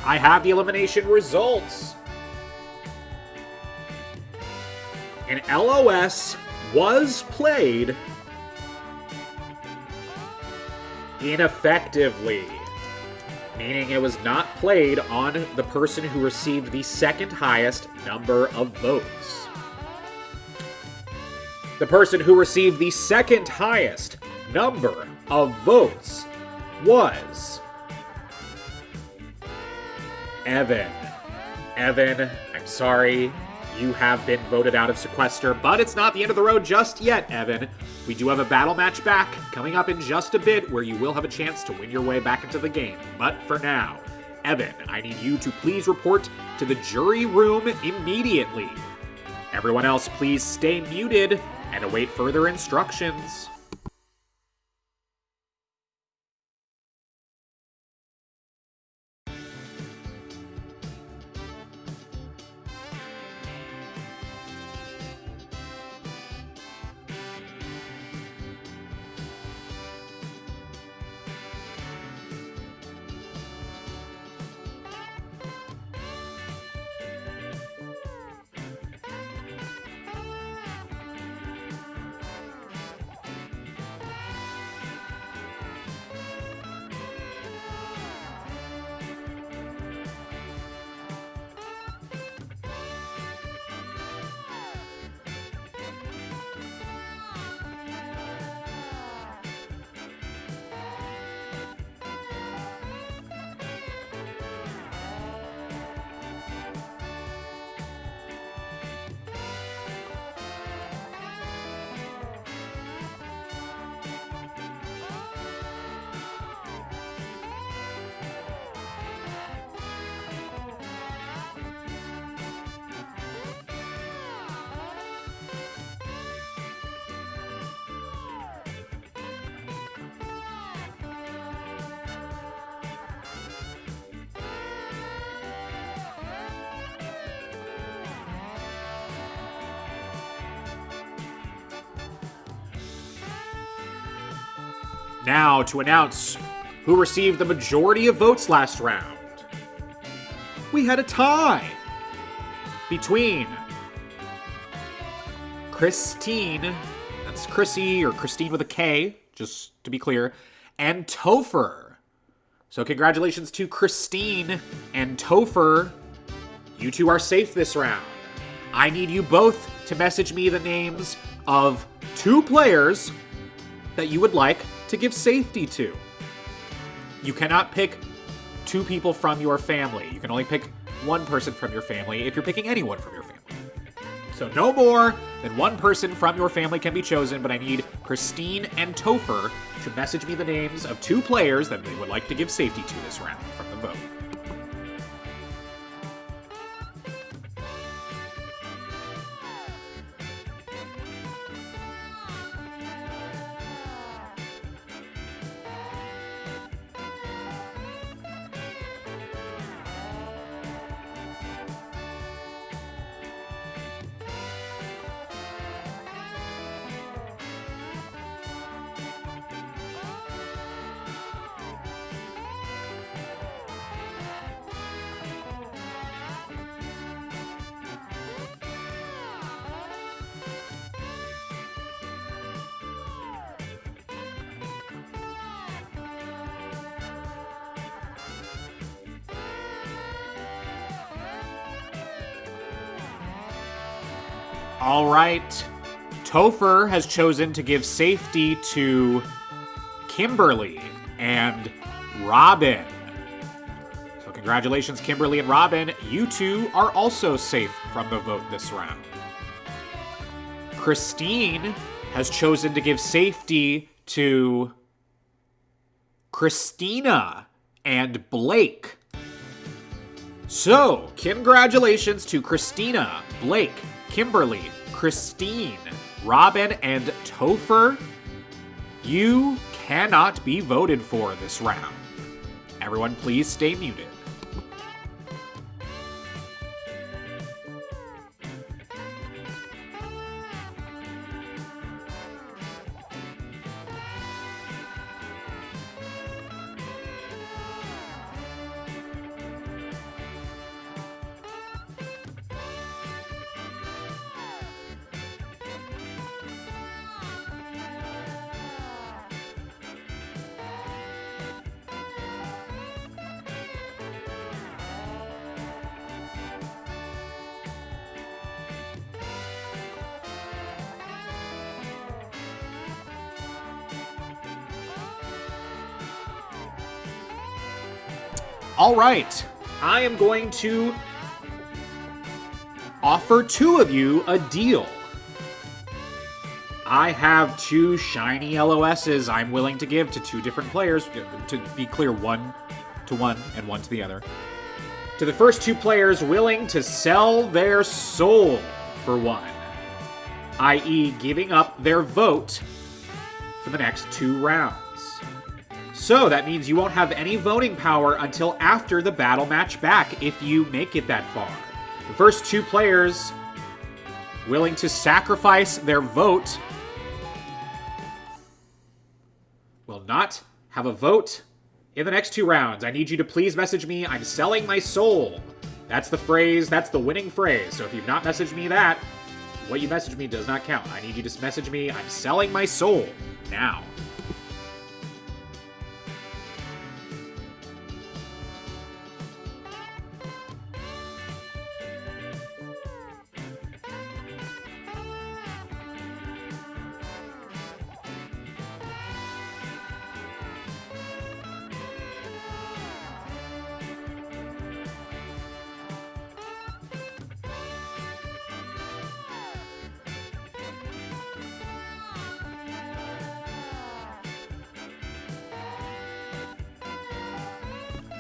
I have the elimination results. And LOS was played ineffectively, meaning it was not played on the person who received the second highest number of votes. The person who received the second highest number of votes was Evan. Evan, I'm sorry, you have been voted out of Sequester, but it's not the end of the road just yet, Evan. We do have a battle match back coming up in just a bit where you will have a chance to win your way back into the game. But for now, Evan, I need you to please report to the jury room immediately. Everyone else, please stay muted and await further instructions. Now, to announce who received the majority of votes last round. We had a tie between Christine, that's Chrissy or Christine with a K, just to be clear, and Topher. So congratulations to Christine and Topher. You two are safe this round. I need you both to message me the names of 2 players that you would like to give safety to. You cannot pick 2 people from your family. You can only pick 1 person from your family if you're picking anyone from your family. So no more than 1 person from your family can be chosen, but I need Christine and Topher to message me the names of 2 players that they would like to give safety to this round from the vote. All right. Topher has chosen to give safety to Kimberly and Robin. So congratulations, Kimberly and Robin. You two are also safe from the vote this round. Christine has chosen to give safety to Christina and Blake. So, congratulations to Christina, Blake, Kimberly, Christine, Robin, and Topher. You cannot be voted for this round. Everyone, please stay muted. All right. I am going to offer two of you a deal. I have two shiny LOSs I'm willing to give to two different players. To be clear, one to one and one to the other. To the first two players willing to sell their soul for one, i.e. giving up their vote for the next 2 rounds. So that means you won't have any voting power until after the battle match back if you make it that far. The first two players willing to sacrifice their vote will not have a vote in the next 2 rounds. I need you to please message me, I'm selling my soul. That's the phrase, that's the winning phrase. So if you've not messaged me that, what you messaged me does not count. I need you to message me, I'm selling my soul now.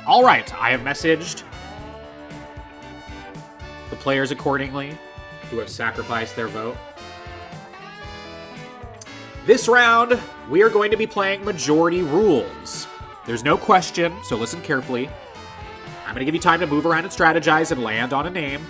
All right, I have messaged the players accordingly who have sacrificed their vote. This round, we are going to be playing majority rules. There's no question, so listen carefully. I'm going to give you time to move around and strategize and land on a name.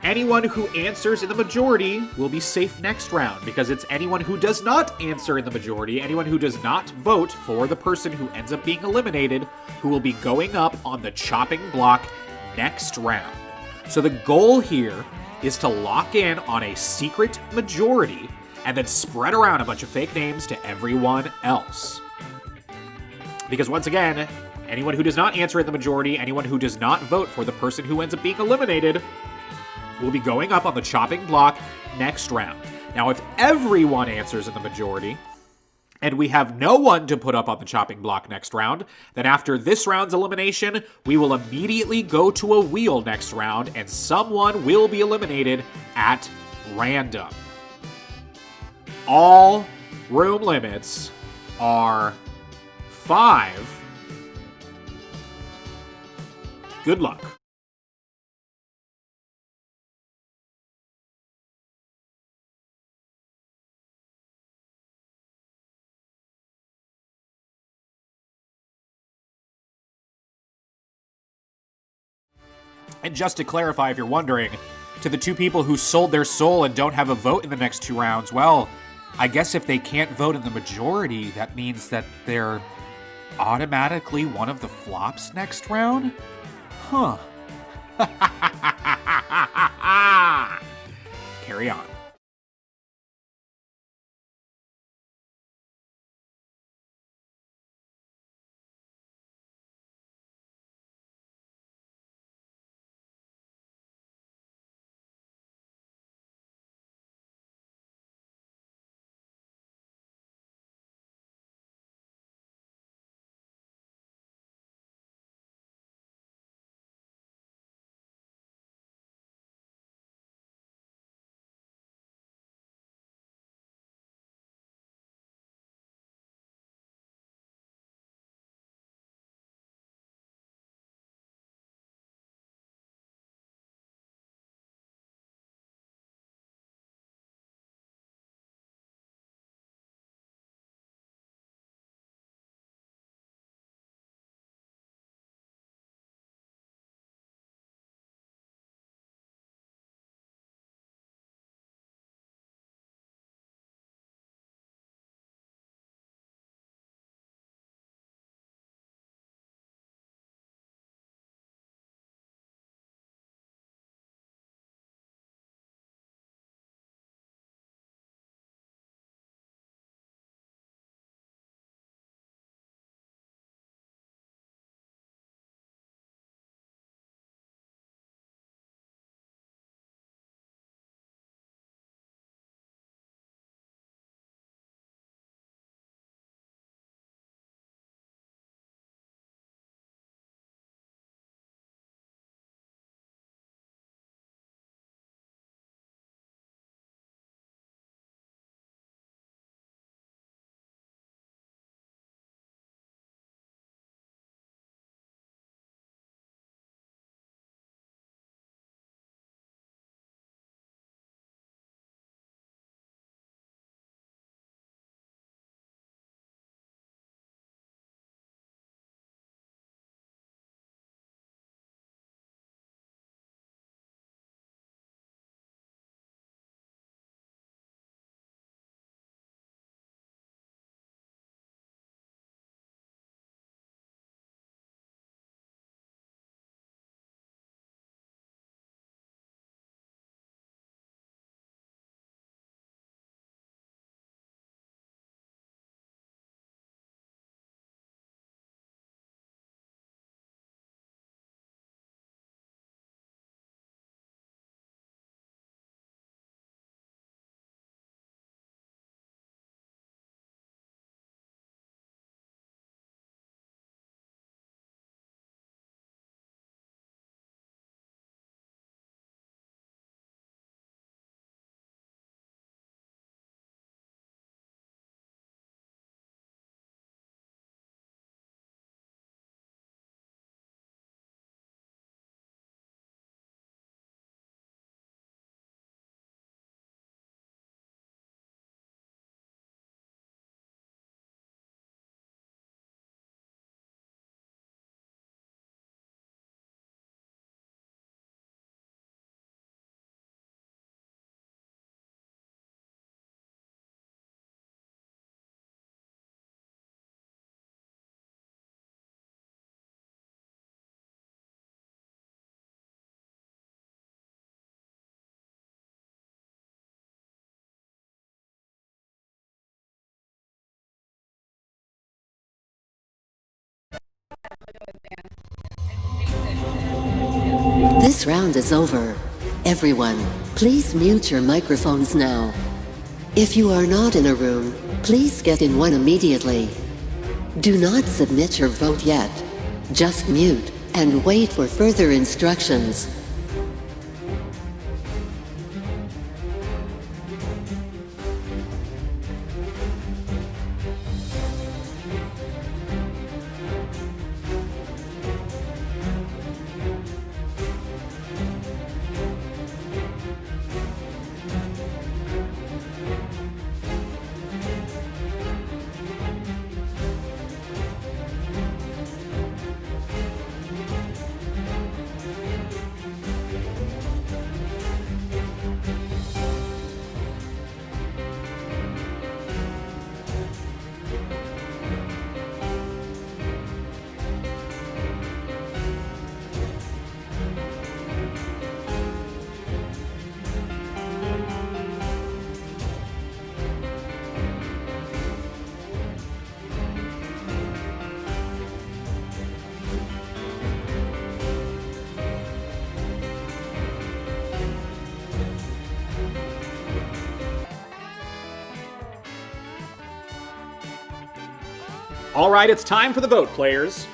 Anyone who answers in the majority will be safe next round, because it's anyone who does not answer in the majority, anyone who does not vote for the person who ends up being eliminated, who will be going up on the chopping block next round. So the goal here is to lock in on a secret majority and then spread around a bunch of fake names to everyone else. Because once again, anyone who does not answer in the majority, anyone who does not vote for the person who ends up being eliminated, will be going up on the chopping block next round. Now, if everyone answers in the majority, and we have no one to put up on the chopping block next round, then after this round's elimination, we will immediately go to a wheel next round, and someone will be eliminated at random. All room limits are 5. Good luck. And just to clarify, if you're wondering, to the two people who sold their soul and don't have a vote in the next 2 rounds, well, I guess if they can't vote in the majority, that means that they're automatically one of the flops next round? Huh. Carry on. This round is over. Everyone, please mute your microphones now. If you are not in a room, please get in one immediately. Do not submit your vote yet. Just mute and wait for further instructions. All right, it's time for the vote, players.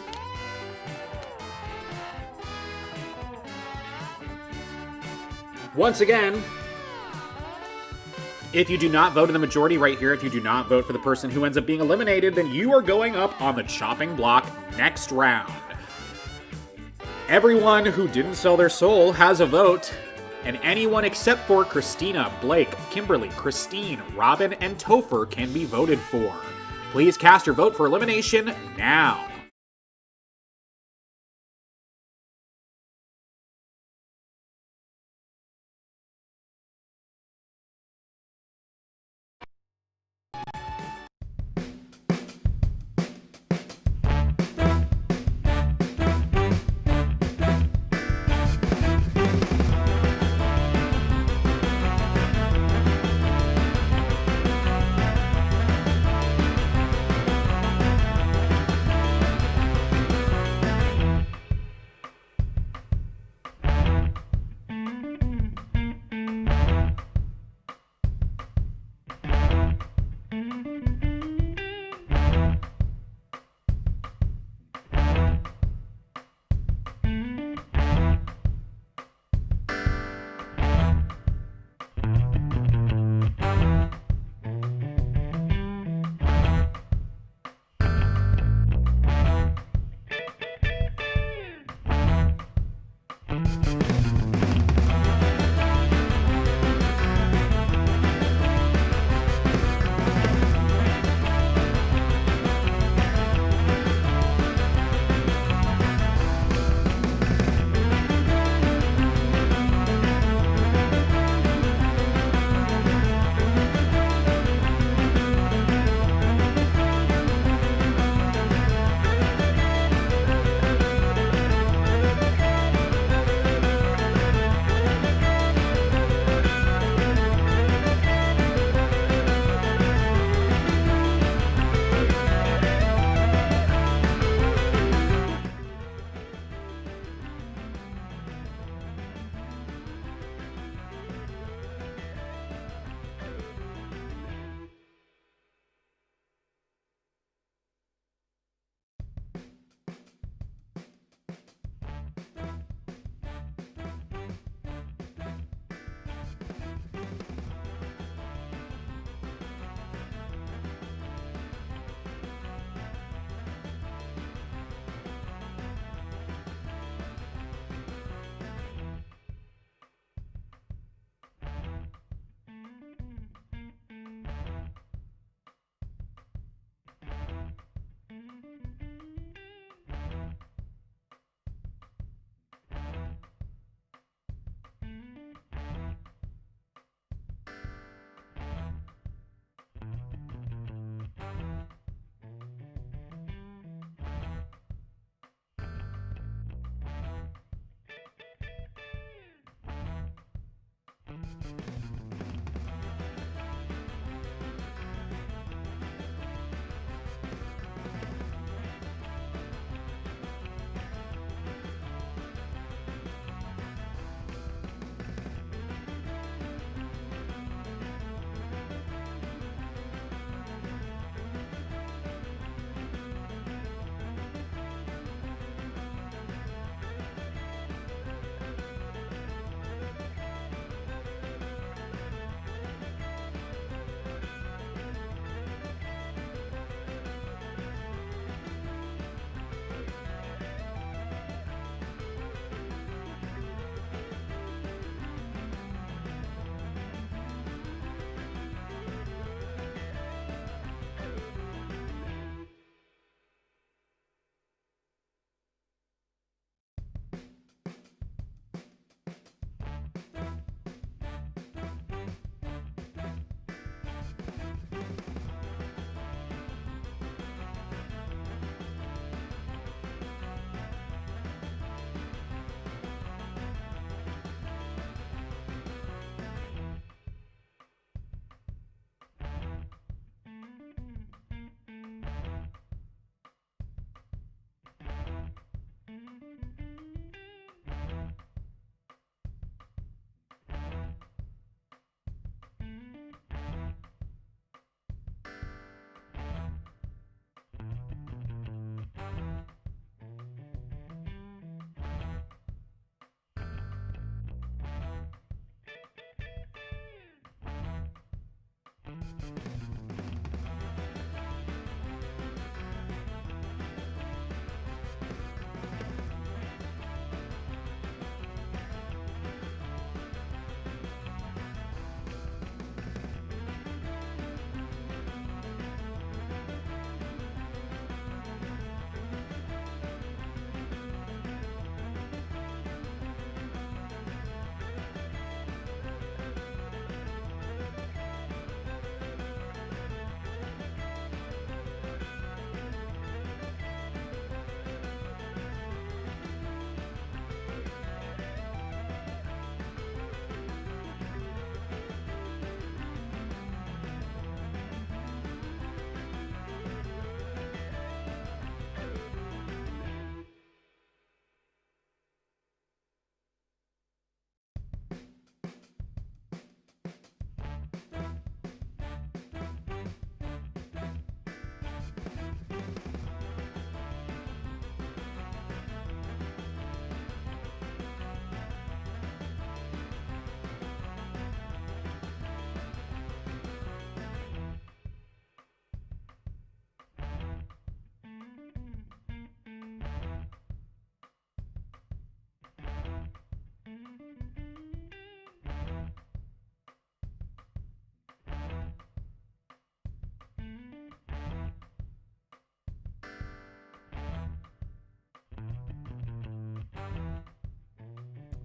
Once again, if you do not vote in the majority right here, if you do not vote for the person who ends up being eliminated, then you are going up on the chopping block next round. Everyone who didn't sell their soul has a vote, and anyone except for Christina, Blake, Kimberly, Christine, Robin, and Topher can be voted for. Please cast your vote for elimination now.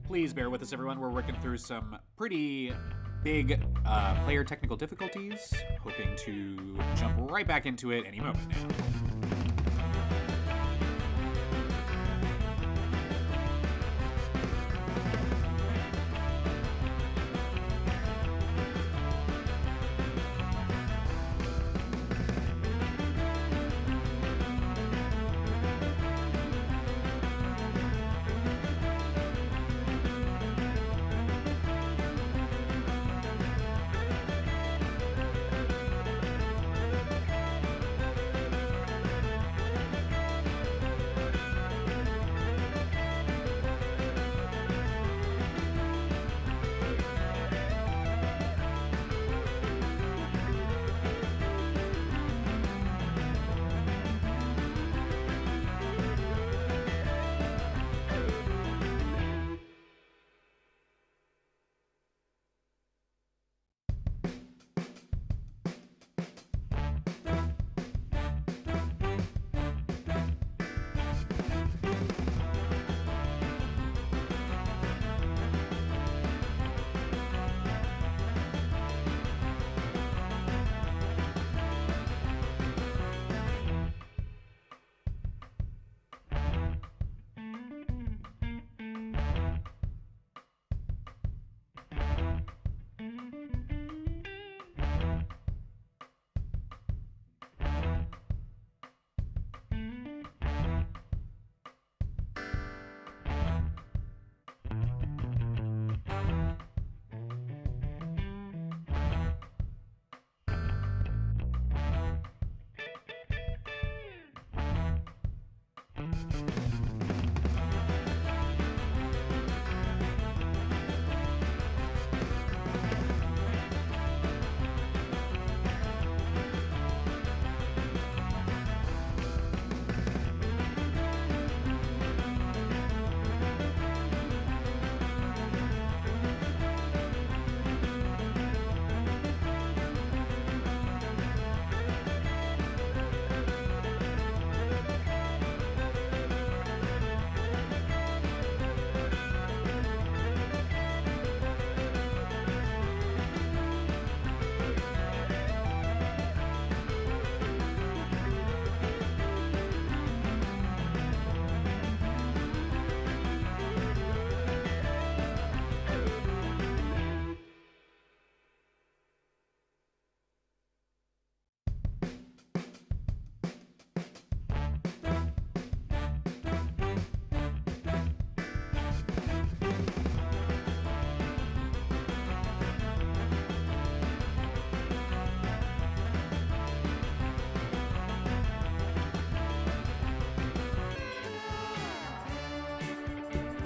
Please bear with us, everyone. We're working through some pretty big player technical difficulties, hoping to jump right back into it any moment now.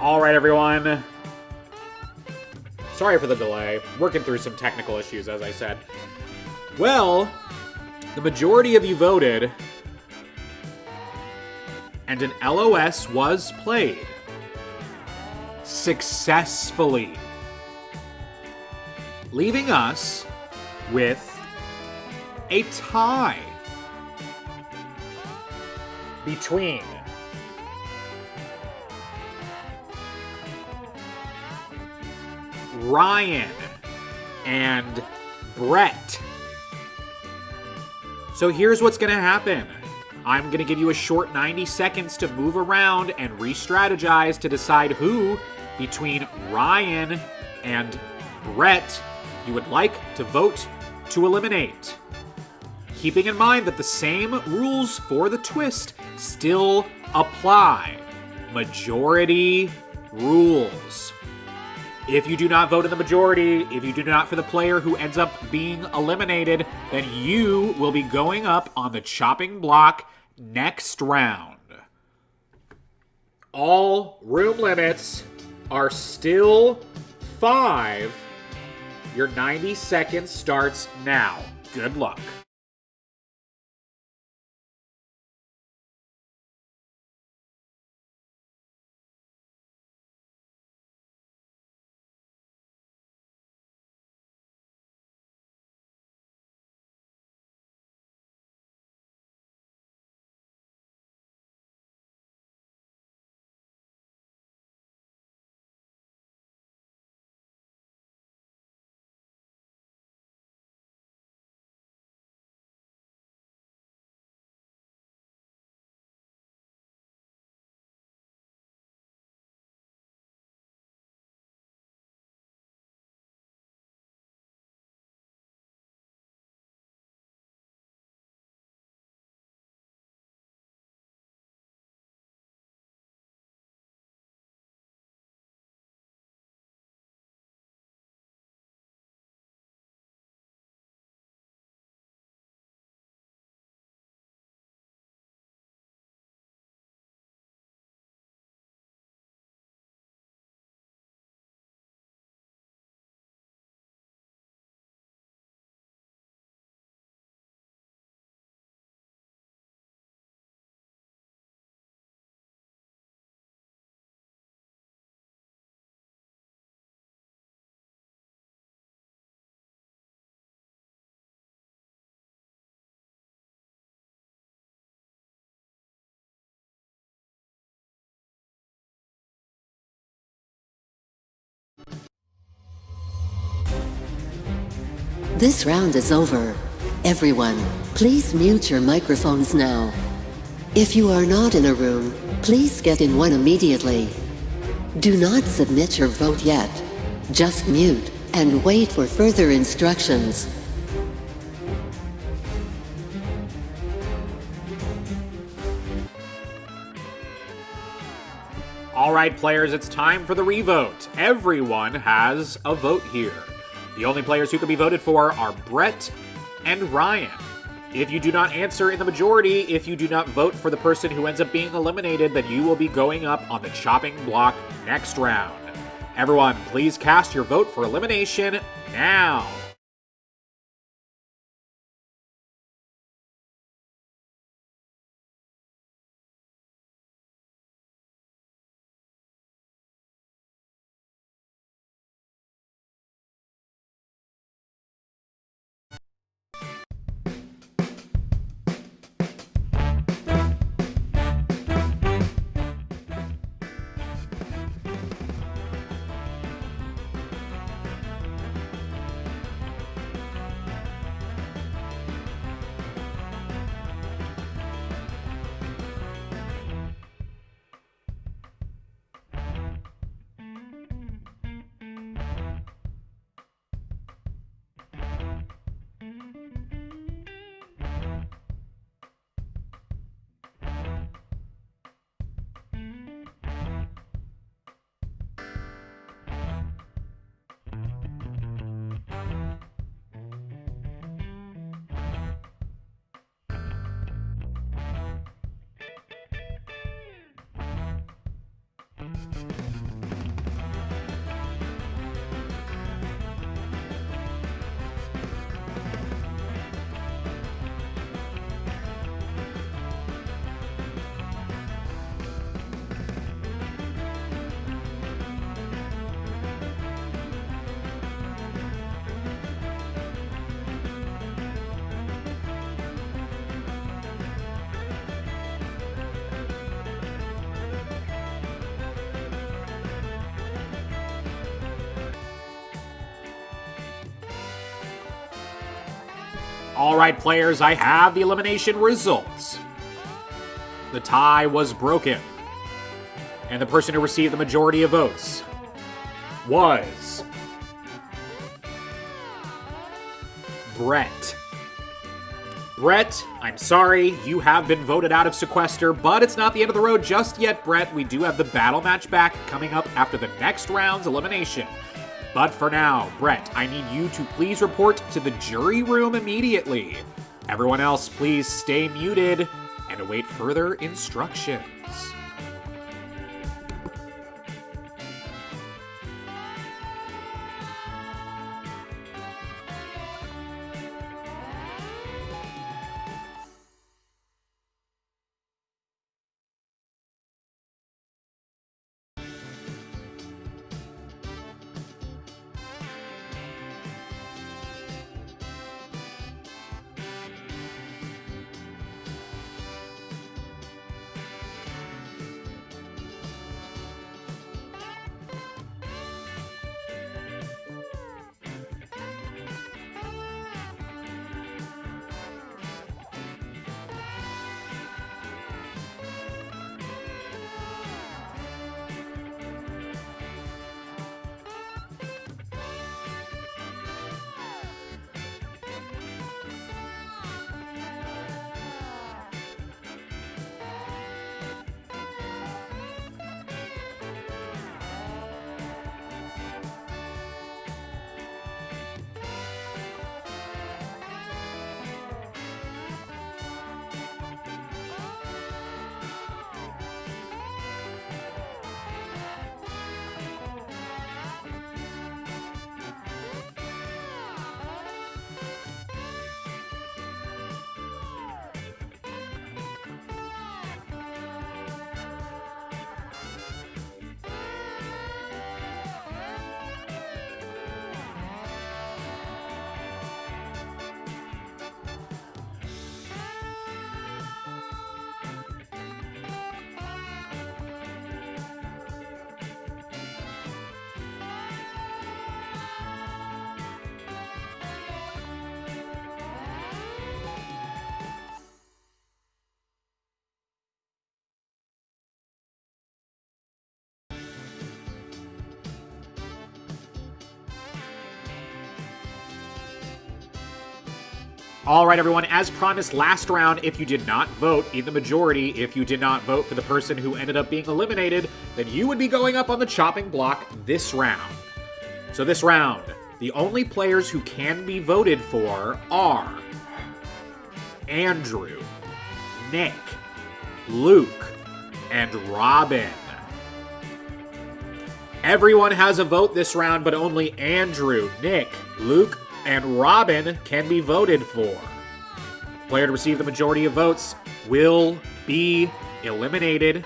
All right, everyone. Sorry for the delay. Working through some technical issues, as I said. Well, the majority of you voted, and an LOS was played successfully, leaving us with a tie between Ryan and Brett. So here's what's going to happen. I'm going to give you a short 90 seconds to move around and re-strategize to decide who between Ryan and Brett you would like to vote to eliminate. Keeping in mind that the same rules for the twist still apply. Majority rules. If you do not vote in the majority, if you do not for the player who ends up being eliminated, then you will be going up on the chopping block next round. All room limits are still 5. Your 90 seconds starts now. Good luck. This round is over. Everyone, please mute your microphones now. If you are not in a room, please get in one immediately. Do not submit your vote yet. Just mute and wait for further instructions. All right, players, it's time for the revote. Everyone has a vote here. The only players who can be voted for are Brett and Ryan. If you do not answer in the majority, if you do not vote for the person who ends up being eliminated, then you will be going up on the chopping block next round. Everyone, please cast your vote for elimination now. All right, players, I have the elimination results. The tie was broken, and the person who received the majority of votes was Brett. Brett, I'm sorry, you have been voted out of Sequester, but it's not the end of the road just yet, Brett. We do have the battle match back coming up after the next round's elimination. But for now, Brett, I need you to please report to the jury room immediately. Everyone else, please stay muted and await further instructions. All right, everyone, as promised last round, if you did not vote in the majority, if you did not vote for the person who ended up being eliminated, then you would be going up on the chopping block this round. So this round, the only players who can be voted for are Andrew, Nick, Luke, and Robin. Everyone has a vote this round, but only Andrew, Nick, Luke, and Robin can be voted for. The player to receive the majority of votes will be eliminated.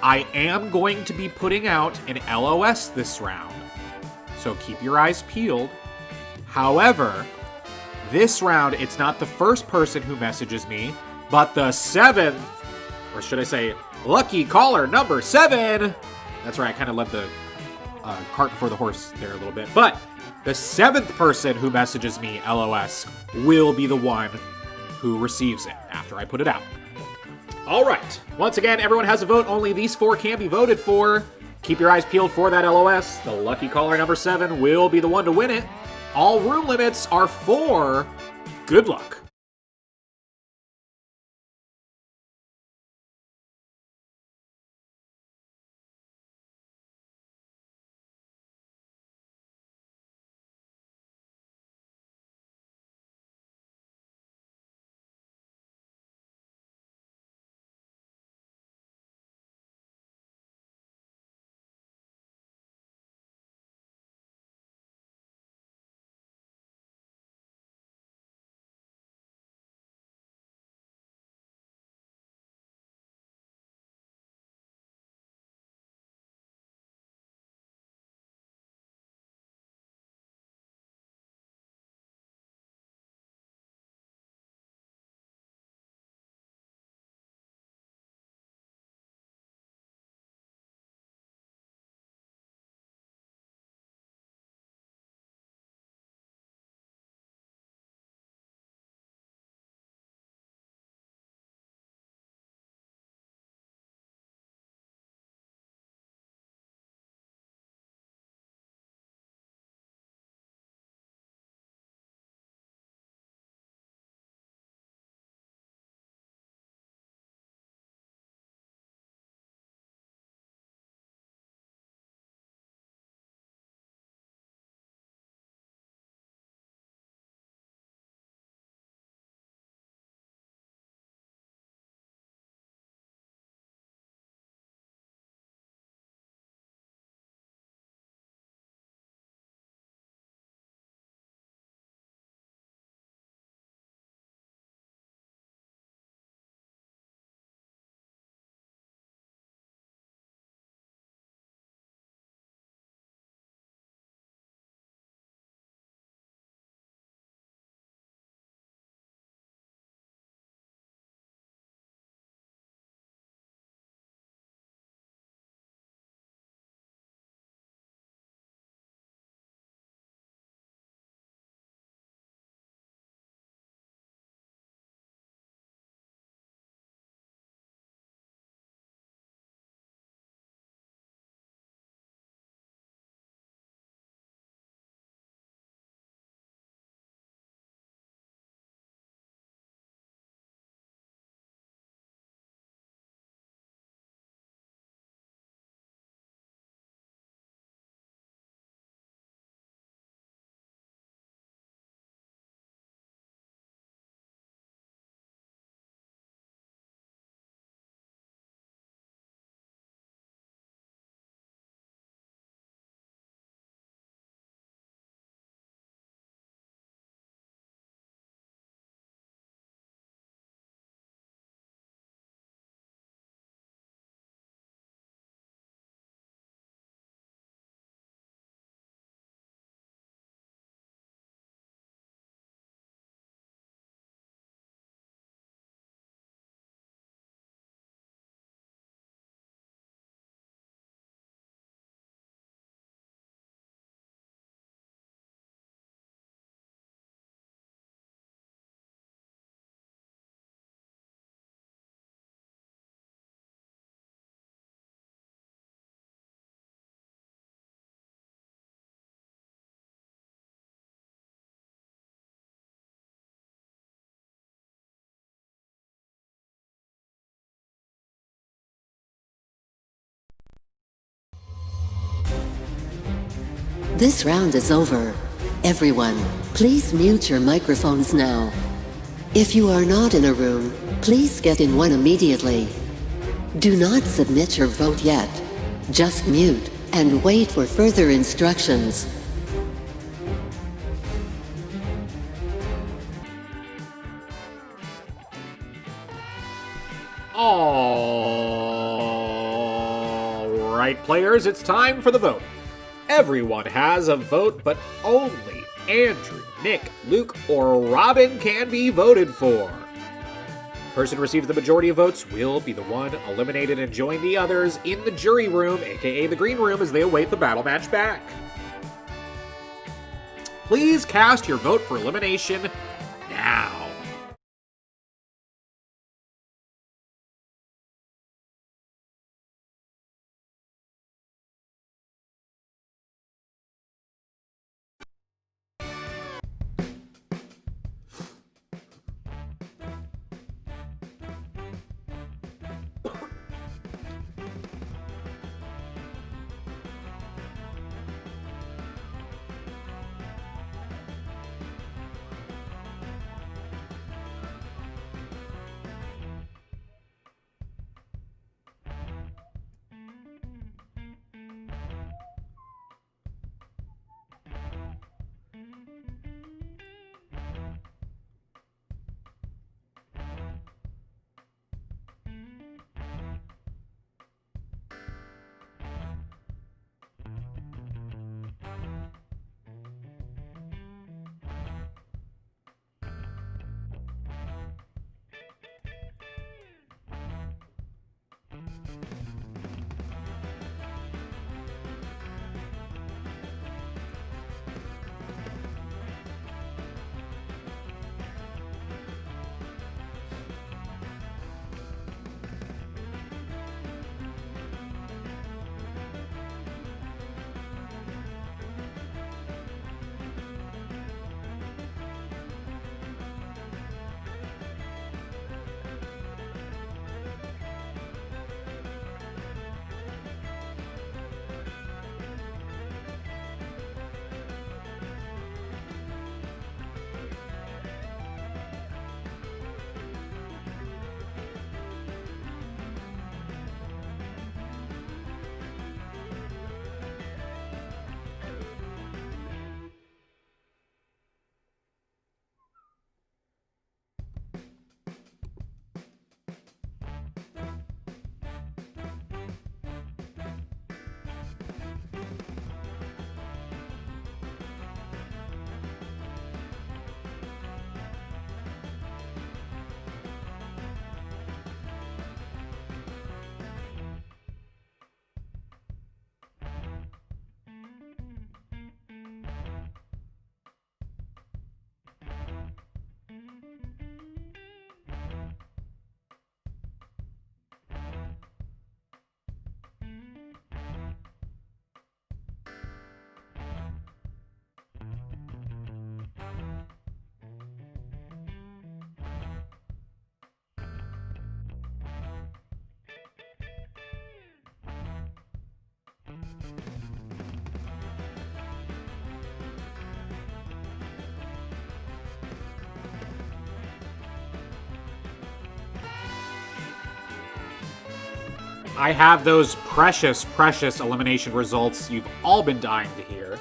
I am going to be putting out an LOS this round, so keep your eyes peeled. However, this round, it's not the first person who messages me, but the seventh, or should I say, lucky caller number 7. That's right, I kind of led the cart before the horse there a little bit, but the 7th person who messages me LOS will be the one who receives it after I put it out. All right. Once again, everyone has a vote. Only these 4 can be voted for. Keep your eyes peeled for that LOS. The lucky caller number 7 will be the one to win it. All room limits are 4. Good luck. This round is over. Everyone, please mute your microphones now. If you are not in a room, please get in one immediately. Do not submit your vote yet. Just mute and wait for further instructions. All right, players, it's time for the vote. Everyone has a vote, but only Andrew, Nick, Luke, or Robin can be voted for. The person who receives the majority of votes will be the one eliminated and join the others in the jury room, aka the green room, as they await the battle match back. Please cast your vote for elimination now. I have those precious, precious elimination results you've all been dying to hear.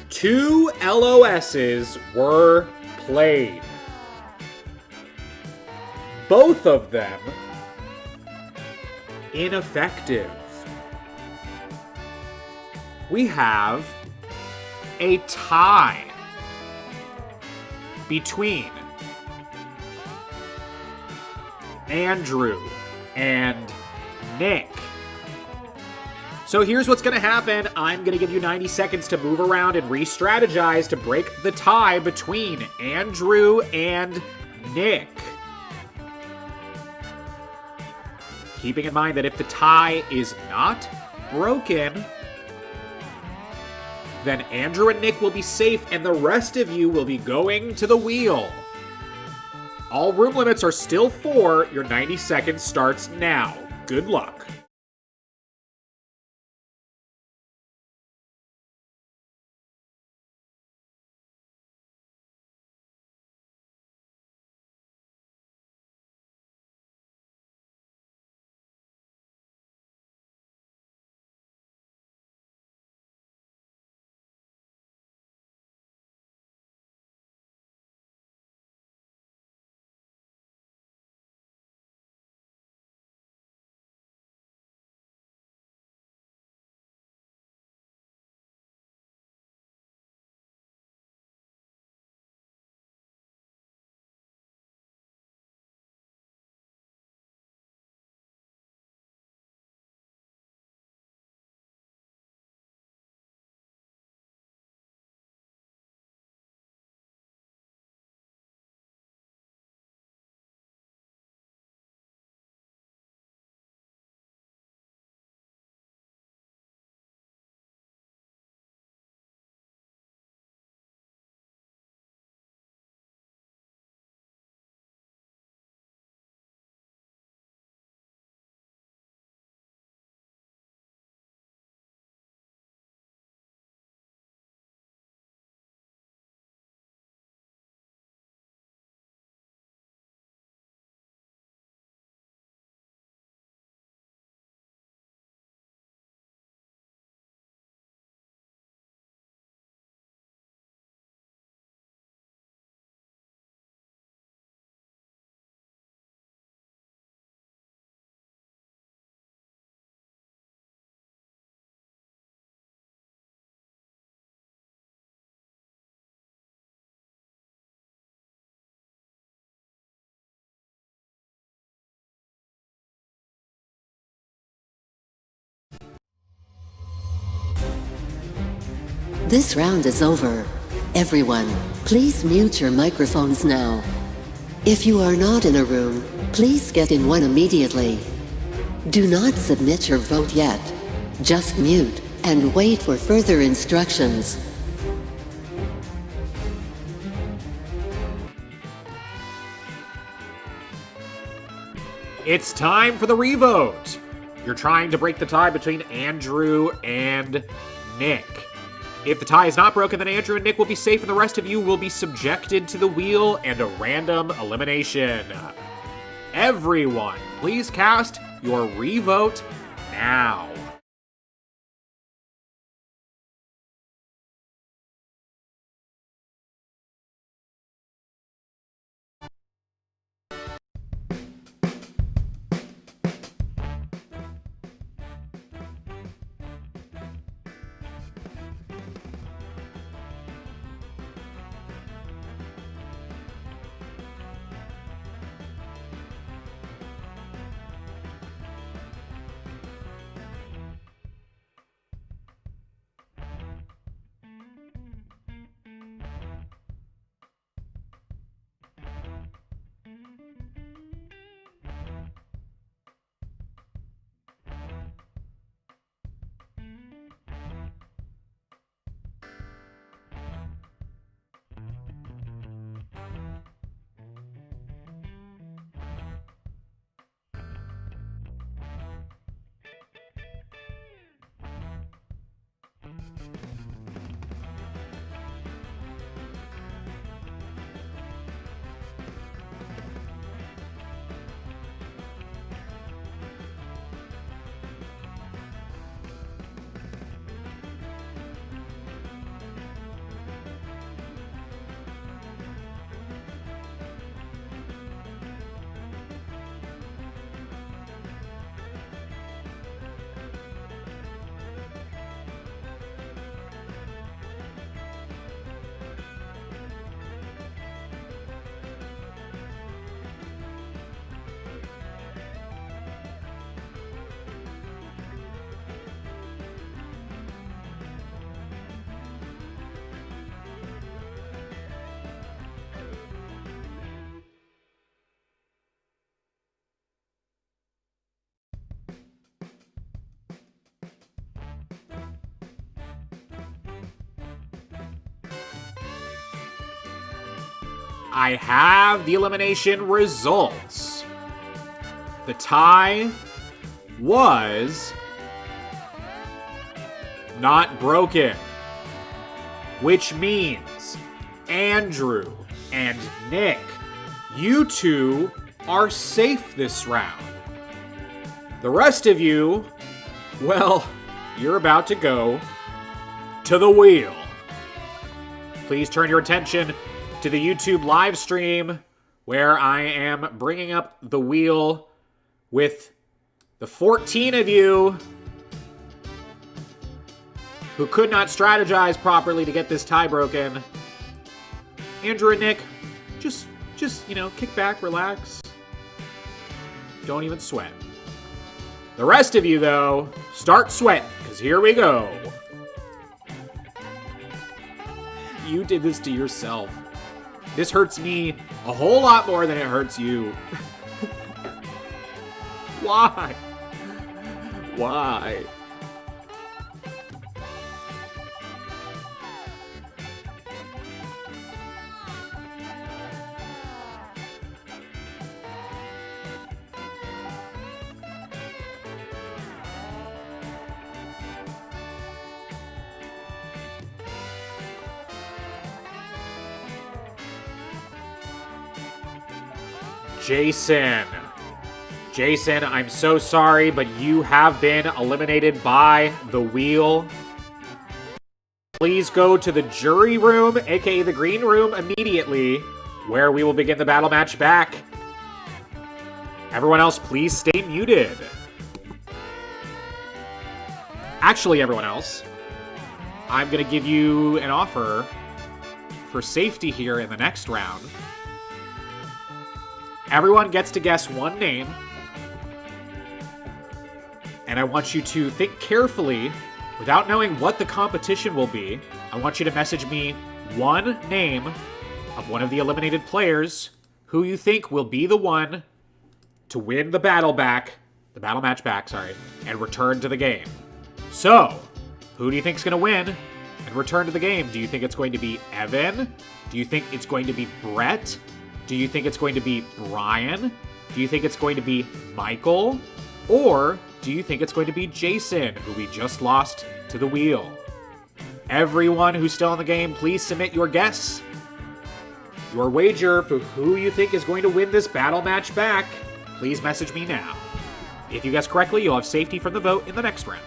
2 LOSs were played. Both of them ineffective. We have a tie between Andrew and Nick. So here's what's going to happen. I'm going to give you 90 seconds to move around and re-strategize to break the tie between Andrew and Nick. Keeping in mind that if the tie is not broken, then Andrew and Nick will be safe and the rest of you will be going to the wheel. All room limits are still 4. Your 90 seconds starts now. Good luck. This round is over. Everyone, please mute your microphones now. If you are not in a room, please get in one immediately. Do not submit your vote yet. Just mute and wait for further instructions. It's time for the revote. You're trying to break the tie between Andrew and Nick. If the tie is not broken, then Andrew and Nick will be safe and the rest of you will be subjected to the wheel and a random elimination. Everyone, please cast your revote now. I have the elimination results. The tie was not broken, which means Andrew and Nick, you two are safe this round. The rest of you, well, you're about to go to the wheel. Please turn your attention to the YouTube live stream where I am bringing up the wheel with the 14 of you who could not strategize properly to get this tie broken. Andrew and Nick, just kick back, relax. Don't even sweat. The rest of you, though, start sweating, because here we go. You did this to yourself. This hurts me a whole lot more than it hurts you. Why? Why? Jason, I'm so sorry, but you have been eliminated by the wheel. Please go to the jury room, aka the green room, immediately, where we will begin the battle match back. Everyone else, please stay muted. Actually, everyone else, I'm going to give you an offer for safety here in the next round. Everyone gets to guess one name, and I want you to think carefully, without knowing what the competition will be, I want you to message me one name of one of the eliminated players who you think will be the one to win the battle match back, and return to the game. So, who do you think is going to win and return to the game? Do you think it's going to be Evan? Do you think it's going to be Brett? Do you think it's going to be Brian? Do you think it's going to be Michael? Or do you think it's going to be Jason, who we just lost to the wheel? Everyone who's still in the game, please submit your guess. Your wager for who you think is going to win this battle match back. Please message me now. If you guess correctly, you'll have safety from the vote in the next round.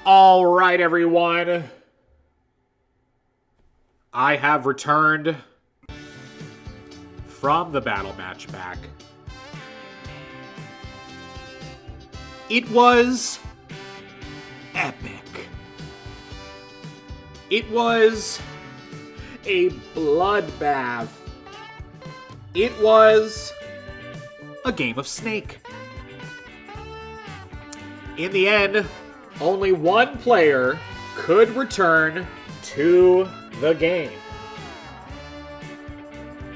All right, everyone. I have returned from the battle match back. It was epic. It was a bloodbath. It was a game of Snake. In the end, only one player could return to the game.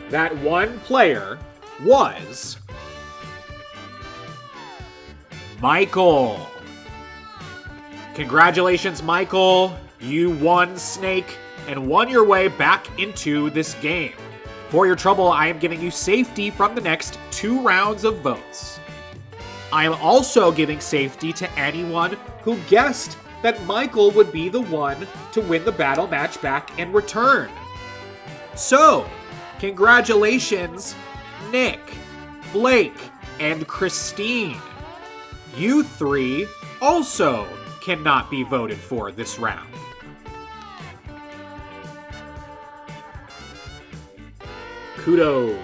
That one player was Michael. Congratulations, Michael. You won Snake and won your way back into this game. For your trouble, I am giving you safety from the next 2 rounds of votes. I am also giving safety to anyone who guessed that Michael would be the one to win the battle match back and return. So, congratulations, Nick, Blake, and Christine. You 3 also cannot be voted for this round. Kudos.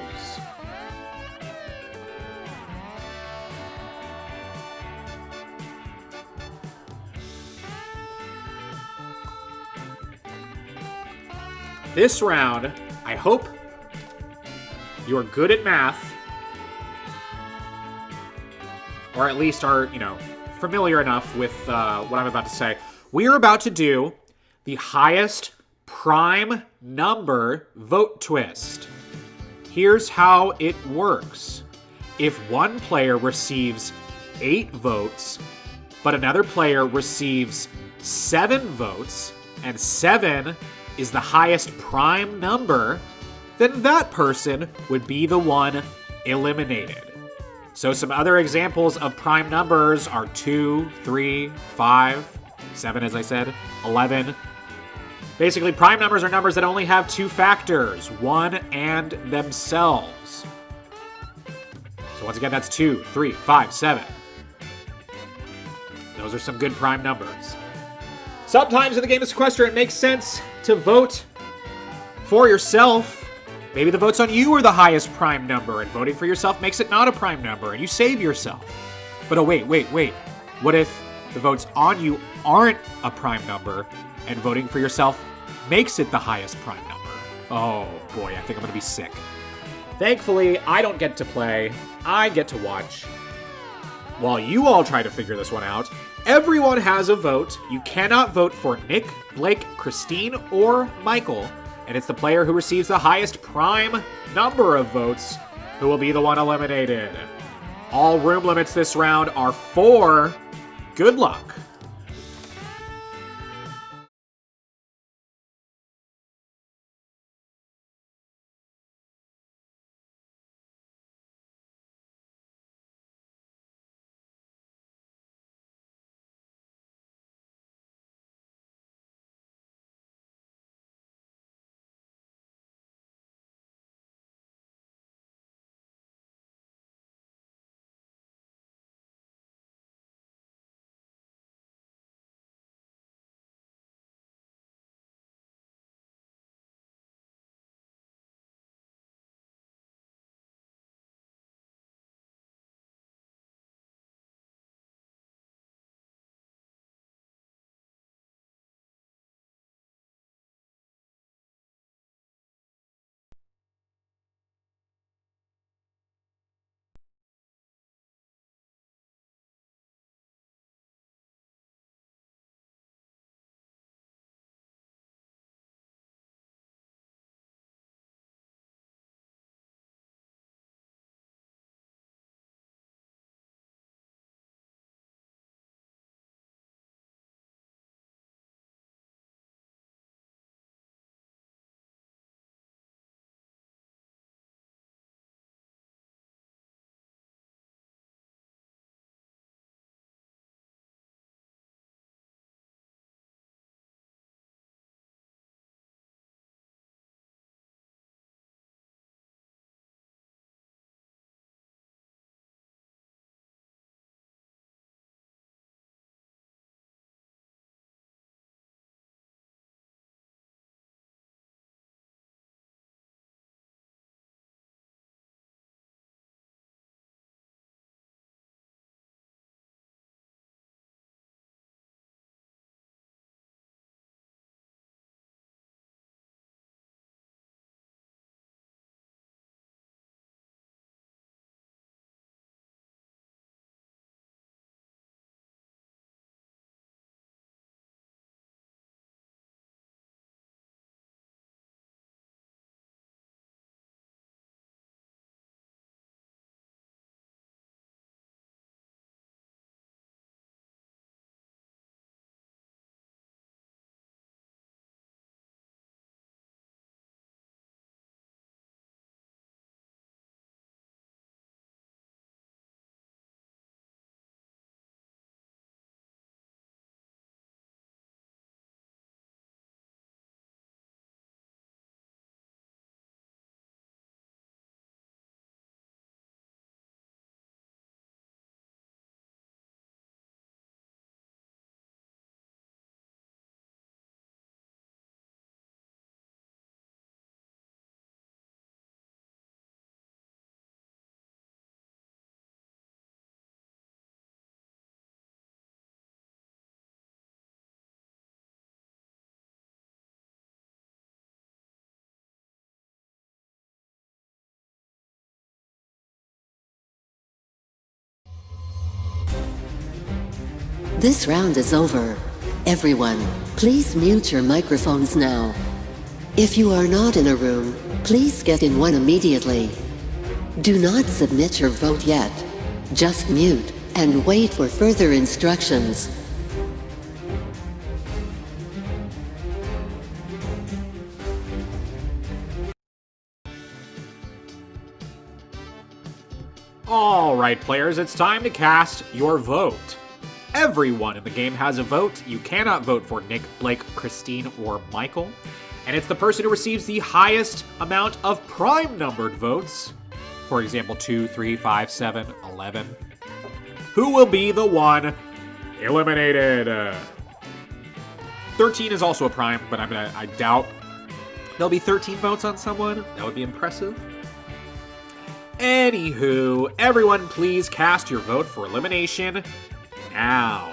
This round, I hope you're good at math, or at least are, familiar enough with what I'm about to say. We are about to do the highest prime number vote twist. Here's how it works. If one player receives 8 votes, but another player receives 7 votes, and 7 is the highest prime number, then that person would be the one eliminated. So some other examples of prime numbers are 2, 3, 5, 7 as I said, 11. Basically, prime numbers are numbers that only have 2 factors, 1 and themselves. So once again, that's 2, 3, 5, 7. Those are some good prime numbers. Sometimes in the game of Sequester, it makes sense to vote for yourself. Maybe the votes on you are the highest prime number, and voting for yourself makes it not a prime number, and you save yourself. But oh, wait. What if the votes on you aren't a prime number, and voting for yourself makes it the highest prime number? Oh boy, I think I'm gonna be sick. Thankfully, I don't get to play. I get to watch. While you all try to figure this one out, everyone has a vote. You cannot vote for Nick, Blake, Christine, or Michael, and it's the player who receives the highest prime number of votes who will be the one eliminated. All room limits this round are 4. Good luck. This round is over. Everyone, please mute your microphones now. If you are not in a room, please get in one immediately. Do not submit your vote yet. Just mute and wait for further instructions. Alright, players, it's time to cast your vote. Everyone in the game has a vote. You cannot vote for Nick, Blake, Christine, or Michael. And it's the person who receives the highest amount of prime-numbered votes, for example, 2, 3, 5, 7, 11, who will be the one eliminated. 13 is also a prime, but I doubt there'll be 13 votes on someone. That would be impressive. Anywho, everyone please cast your vote for elimination now.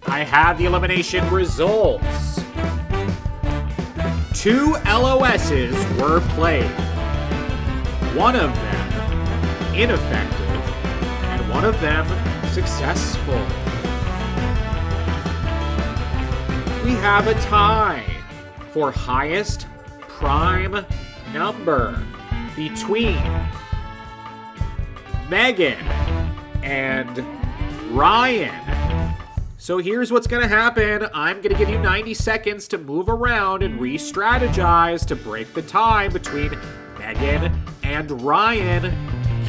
I have the elimination results. 2 LOSs were played. One of them ineffective, and one of them successful. We have a tie for highest prime number between Megan and Ryan. So here's what's gonna happen. I'm gonna give you 90 seconds to move around and re-strategize to break the tie between Megan and Ryan,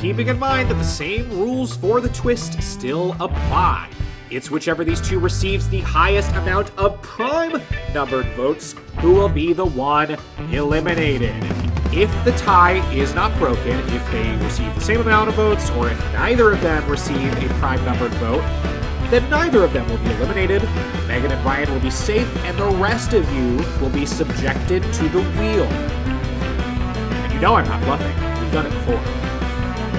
keeping in mind that the same rules for the twist still apply. It's whichever these two receives the highest amount of prime numbered votes who will be the one eliminated. If the tie is not broken, if they receive the same amount of votes, or if neither of them receive a prime numbered vote, then neither of them will be eliminated. Megan and Ryan will be safe, and the rest of you will be subjected to the wheel. And you know I'm not bluffing. We've done it before.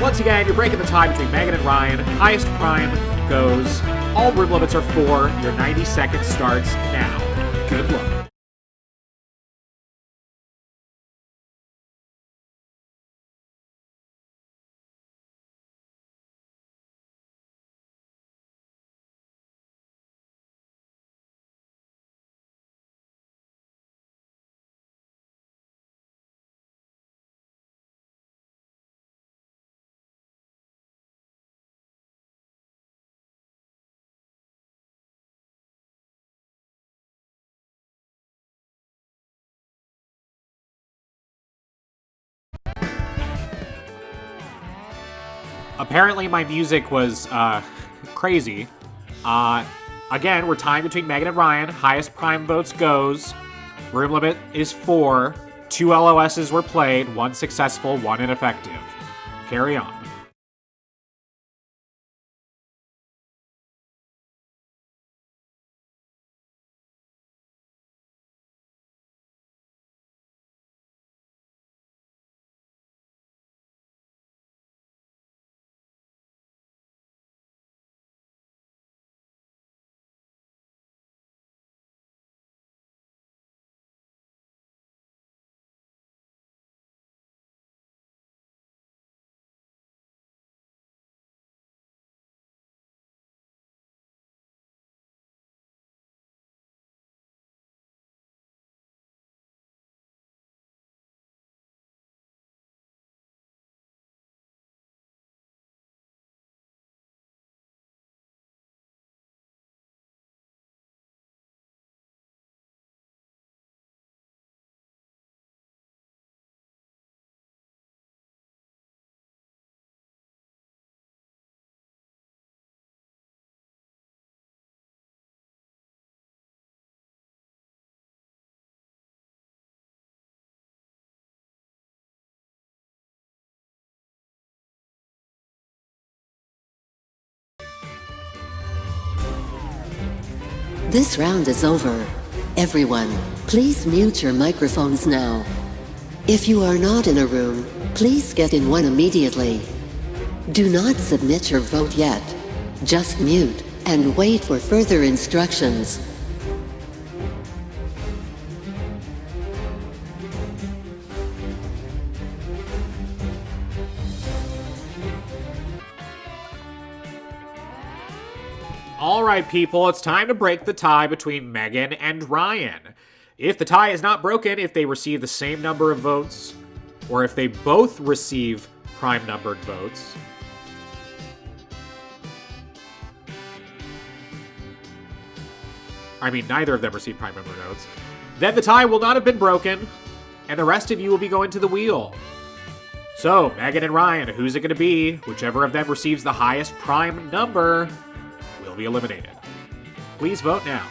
Once again, you're breaking the tie between Megan and Ryan. Highest prime goes. All room limits are 4. Your 90 seconds starts now. Good luck. Apparently my music was crazy. Again, we're tying between Megan and Ryan. Highest prime votes goes. Room limit is 4. 2 LOSs were played. 1 successful, 1 ineffective. Carry on. This round is over. Everyone, please mute your microphones now. If you are not in a room, please get in one immediately. Do not submit your vote yet. Just mute and wait for further instructions. All right, people, it's time to break the tie between Megan and Ryan. If the tie is not broken, if they receive the same number of votes, or if they both receive prime numbered votes, neither of them receive prime numbered votes, then the tie will not have been broken, and the rest of you will be going to the wheel. So, Megan and Ryan, who's it going to be? Whichever of them receives the highest prime number will be eliminated. Please vote now.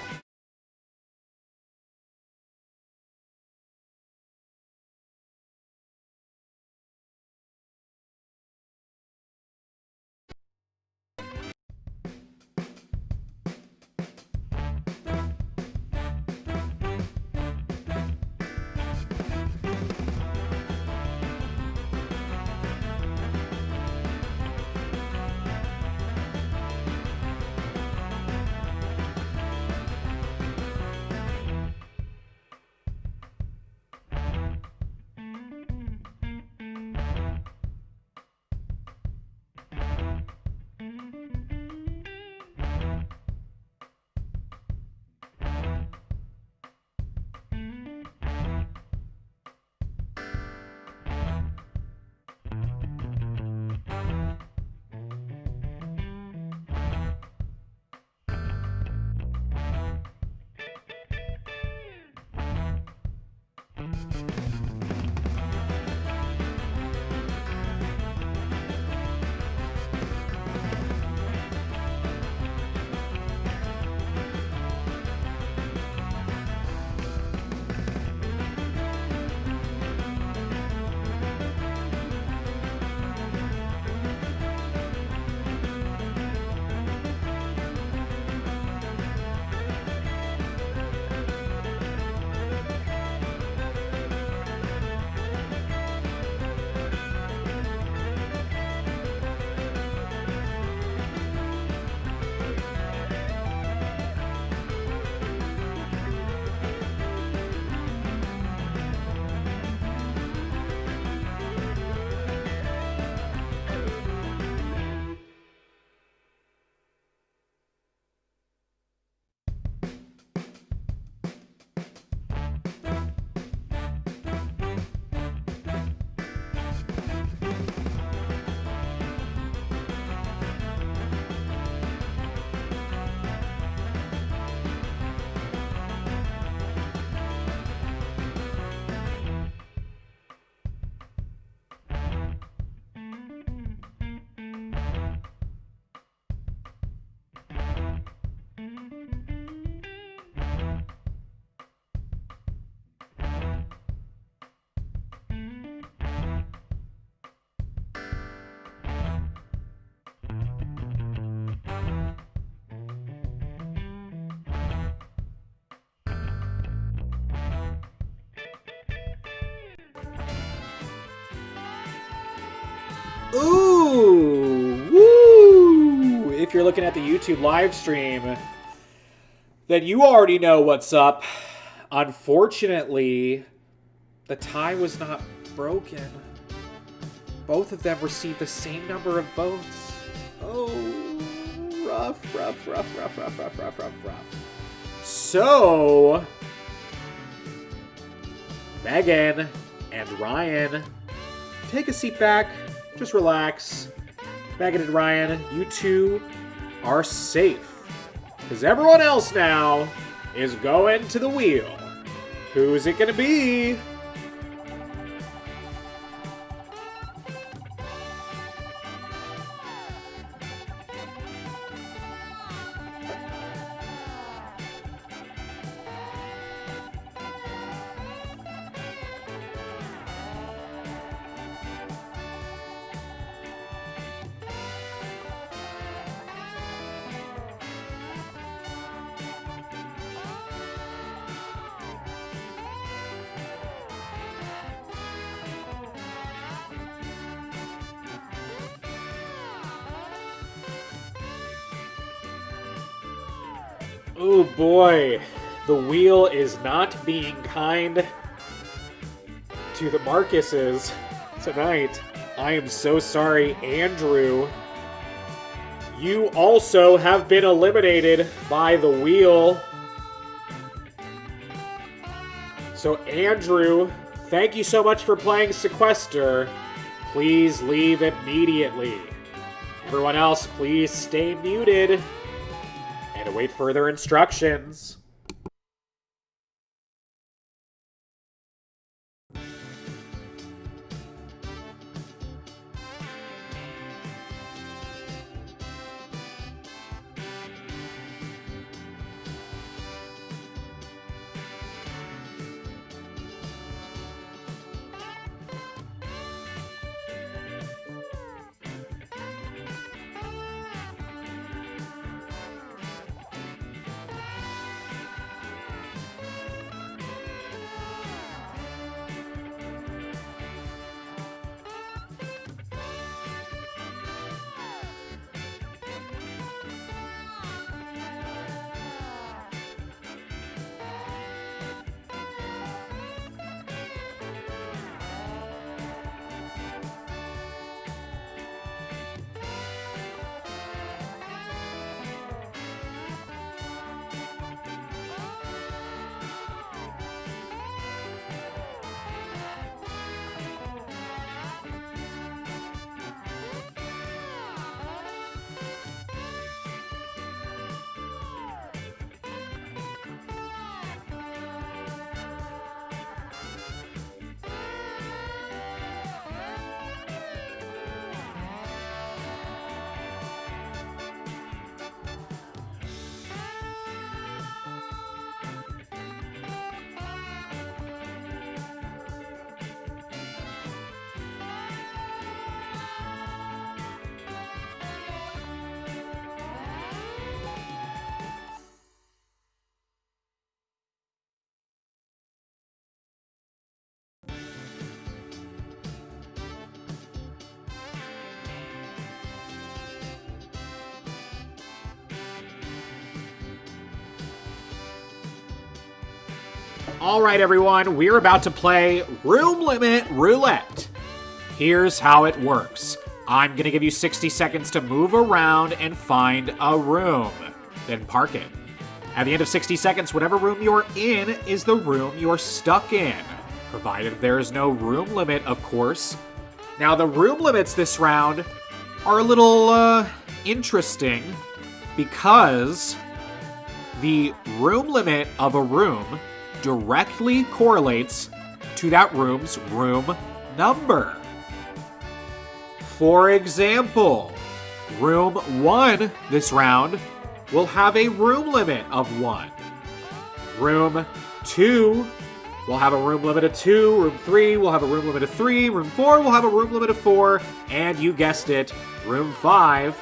Ooh, woo! If you're looking at the YouTube live stream, then you already know what's up. Unfortunately, the tie was not broken. Both of them received the same number of votes. Oh, rough. So, Megan and Ryan, take a seat back. Just relax. Megan and Ryan, you two are safe. Because everyone else now is going to the wheel. Who's it going to be? Oh boy, the wheel is not being kind to the Marcuses tonight. I am so sorry, Andrew. You also have been eliminated by the wheel. So Andrew, thank you so much for playing Sequester. Please leave immediately. Everyone else, please stay muted and await further instructions. All right, everyone, we're about to play Room Limit Roulette. Here's how it works. I'm going to give you 60 seconds to move around and find a room, then park it. At the end of 60 seconds, whatever room you're in is the room you're stuck in, provided there is no room limit, of course. Now, the room limits this round are a little interesting because the room limit of a room directly correlates to that room's room number. For example, room 1 this round will have a room limit of 1. Room 2 will have a room limit of 2. Room 3 will have a room limit of 3. Room 4 will have a room limit of 4. And you guessed it, room 5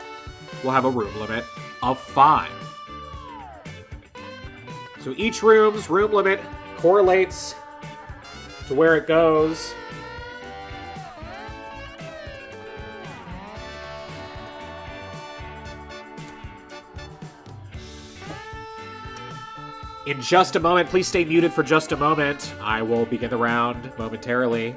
will have a room limit of 5. So each room's room limit correlates to where it goes. In just a moment, please stay muted for just a moment. I will begin the round momentarily.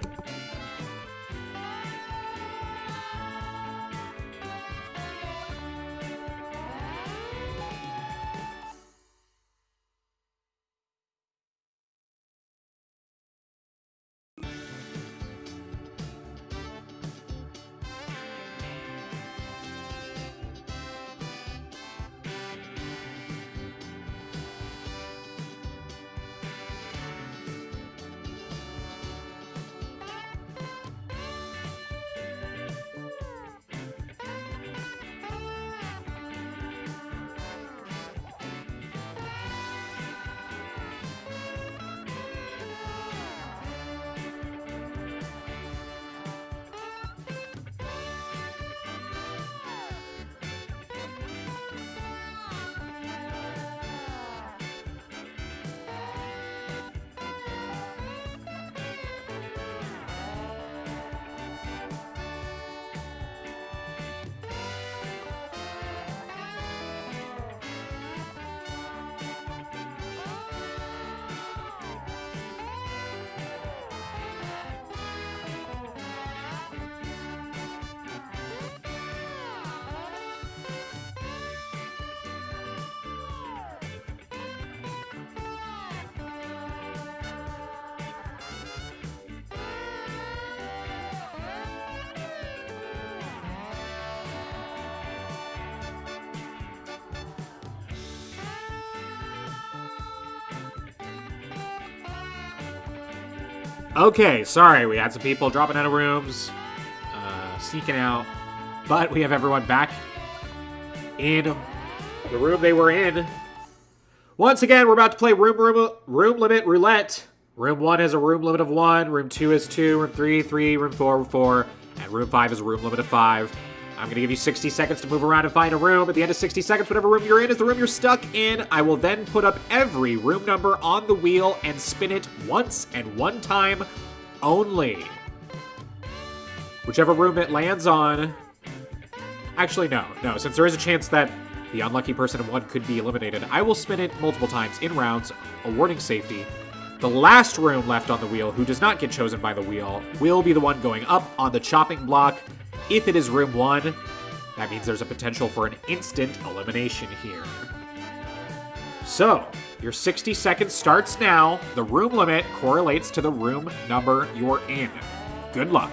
Okay, sorry, we had some people dropping out of rooms, sneaking out, but we have everyone back in the room they were in. Once again, we're about to play room limit roulette. Room 1 has a room limit of 1, room 2 is 2, room 3, 3, room 4, 4, and room 5 is a room limit of 5. I'm going to give you 60 seconds to move around and find a room. At the end of 60 seconds, whatever room you're in is the room you're stuck in. I will then put up every room number on the wheel and spin it once and one time only. Whichever room it lands on... Actually, no. Since there is a chance that the unlucky person in one could be eliminated, I will spin it multiple times in rounds, awarding safety. The last room left on the wheel, who does not get chosen by the wheel, will be the one going up on the chopping block. If it is room 1, that means there's a potential for an instant elimination here. So, your 60 seconds starts now. The room limit correlates to the room number you're in. Good luck.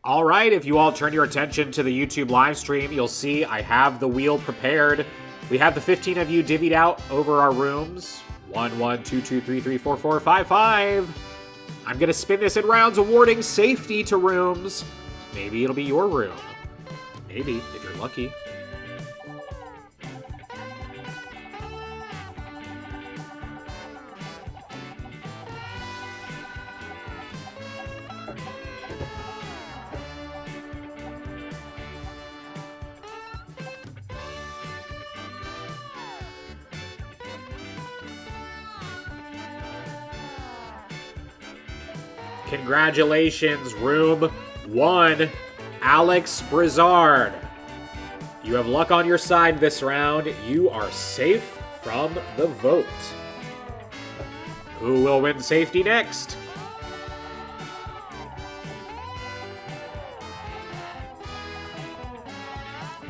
All right, if you all turn your attention to the YouTube live stream, you'll see I have the wheel prepared. We have the 15 of you divvied out over our rooms. 1, 1, 2, 2, 3, 3, 4, 4, 5, 5. I'm gonna spin this in rounds awarding safety to rooms. Maybe it'll be your room. Maybe, if you're lucky. Congratulations, room 1, Alex Brizard. You have luck on your side this round. You are safe from the vote. Who will win safety next?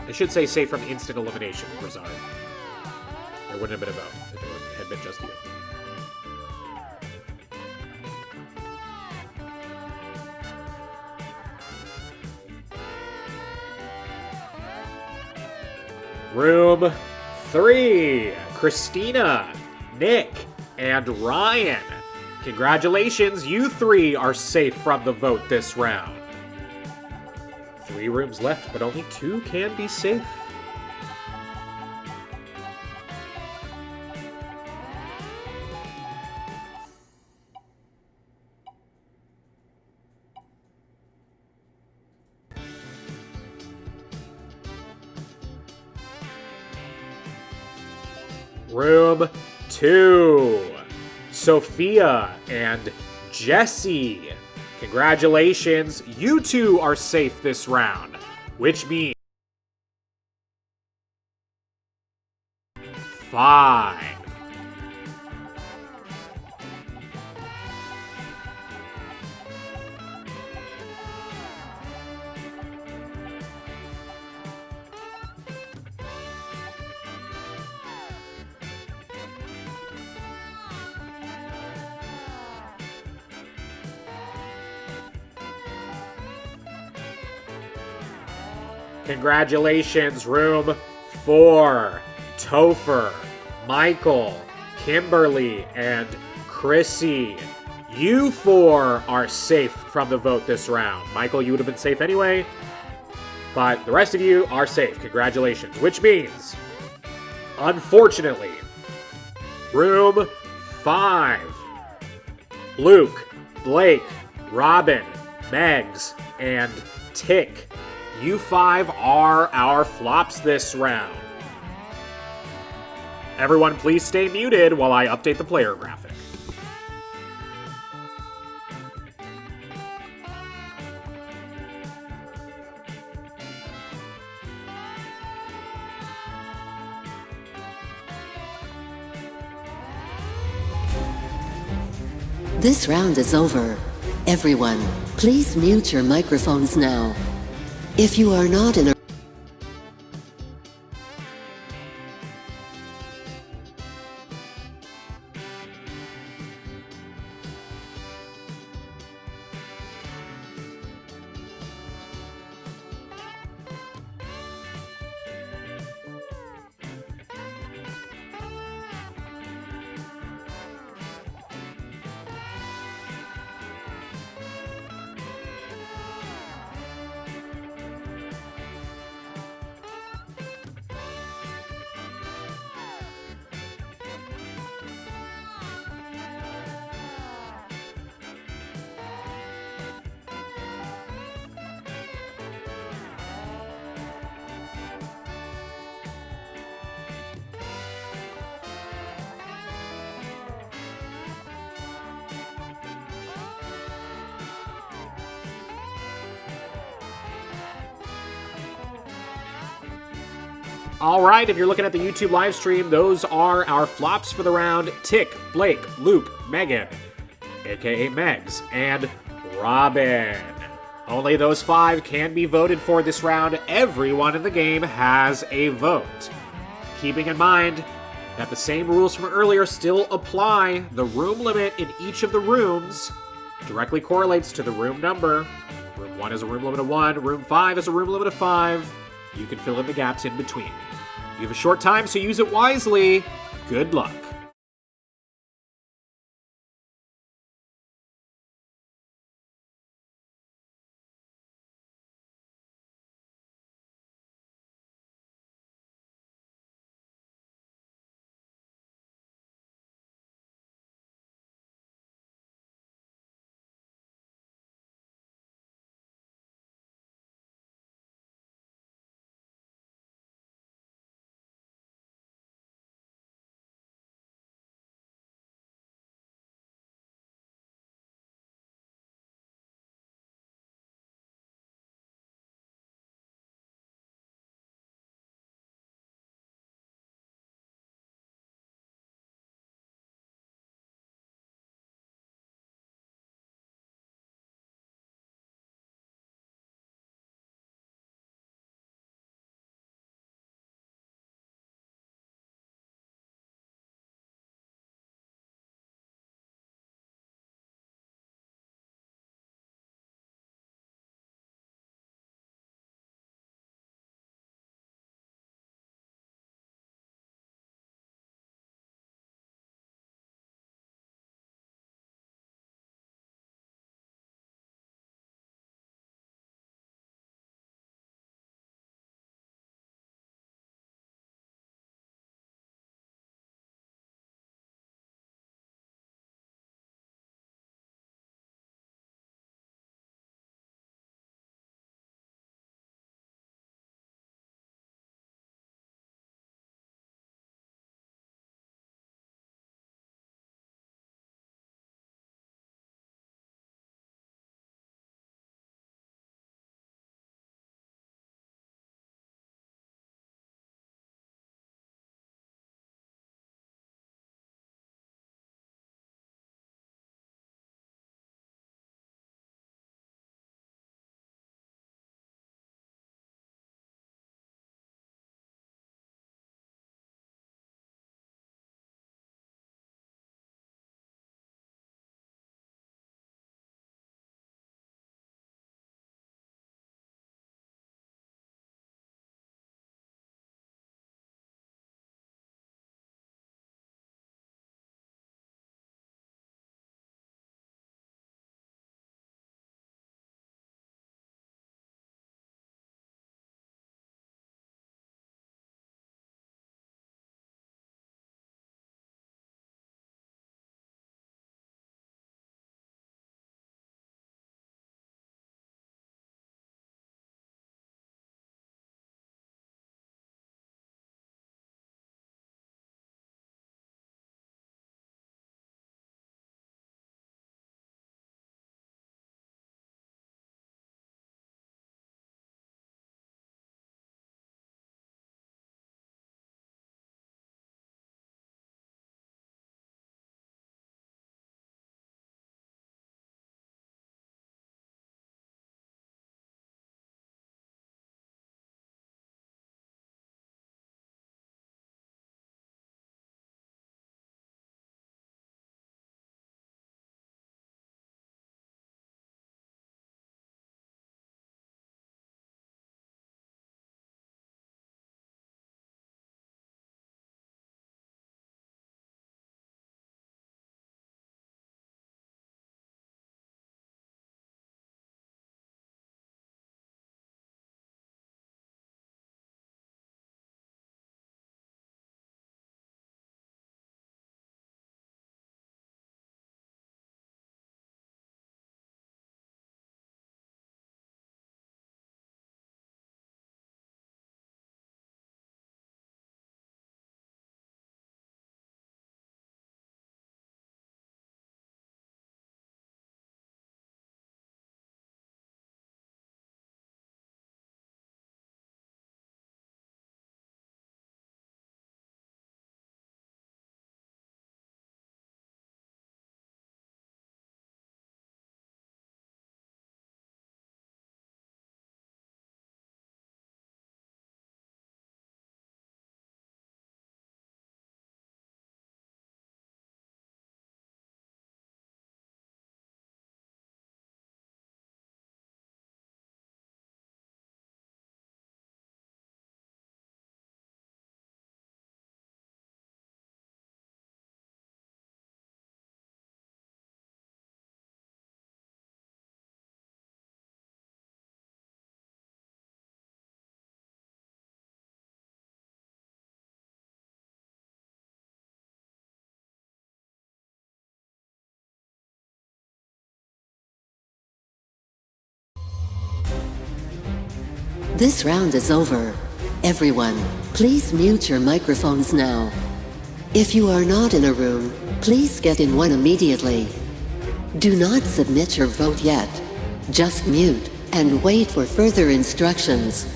I should say safe from instant elimination, Brizard. There wouldn't have been a vote if it had been just you. Room 3, Christina, Nick, and Ryan. Congratulations, you 3 are safe from the vote this round. 3 rooms left, but only 2 can be safe. Room 2, Sophia and Jesse. Congratulations, you 2 are safe this round, which means 5. Congratulations, room 4, Topher, Michael, Kimberly, and Chrissy. You 4 are safe from the vote this round. Michael, you would have been safe anyway, but the rest of you are safe. Congratulations, which means, unfortunately, room 5, Luke, Blake, Robin, Megs, and Tick. You 5 are our flops this round. Everyone, please stay muted while I update the player graphic. This round is over. Everyone, please mute your microphones now. If you are not in a All right, if you're looking at the YouTube live stream, those are our flops for the round. Tick, Blake, Luke, Megan, aka Megs, and Robin. Only those 5 can be voted for this round. Everyone in the game has a vote. Keeping in mind that the same rules from earlier still apply, the room limit in each of the rooms directly correlates to the room number. Room 1 has a room limit of 1. Room 5 has a room limit of 5. You can fill in the gaps in between. You have a short time, so use it wisely. Good luck. This round is over. Everyone, please mute your microphones now. If you are not in a room, please get in one immediately. Do not submit your vote yet. Just mute and wait for further instructions.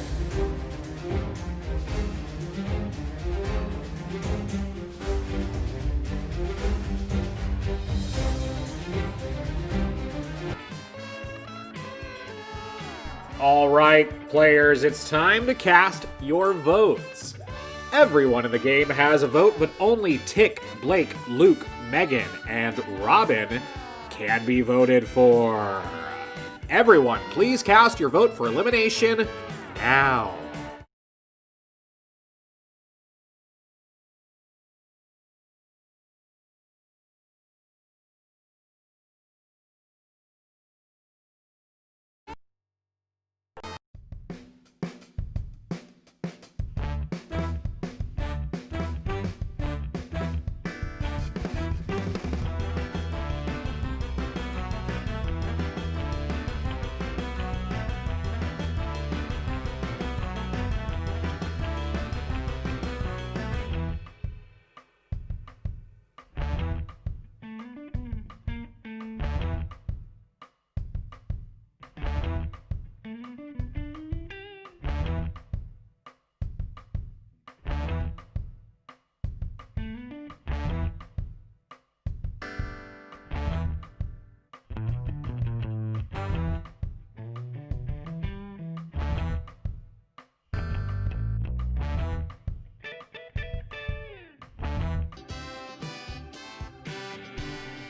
All right, players, it's time to cast your votes. Everyone in the game has a vote, but only Tick, Blake, Luke, Megan, and Robin can be voted for. Everyone, please cast your vote for elimination now.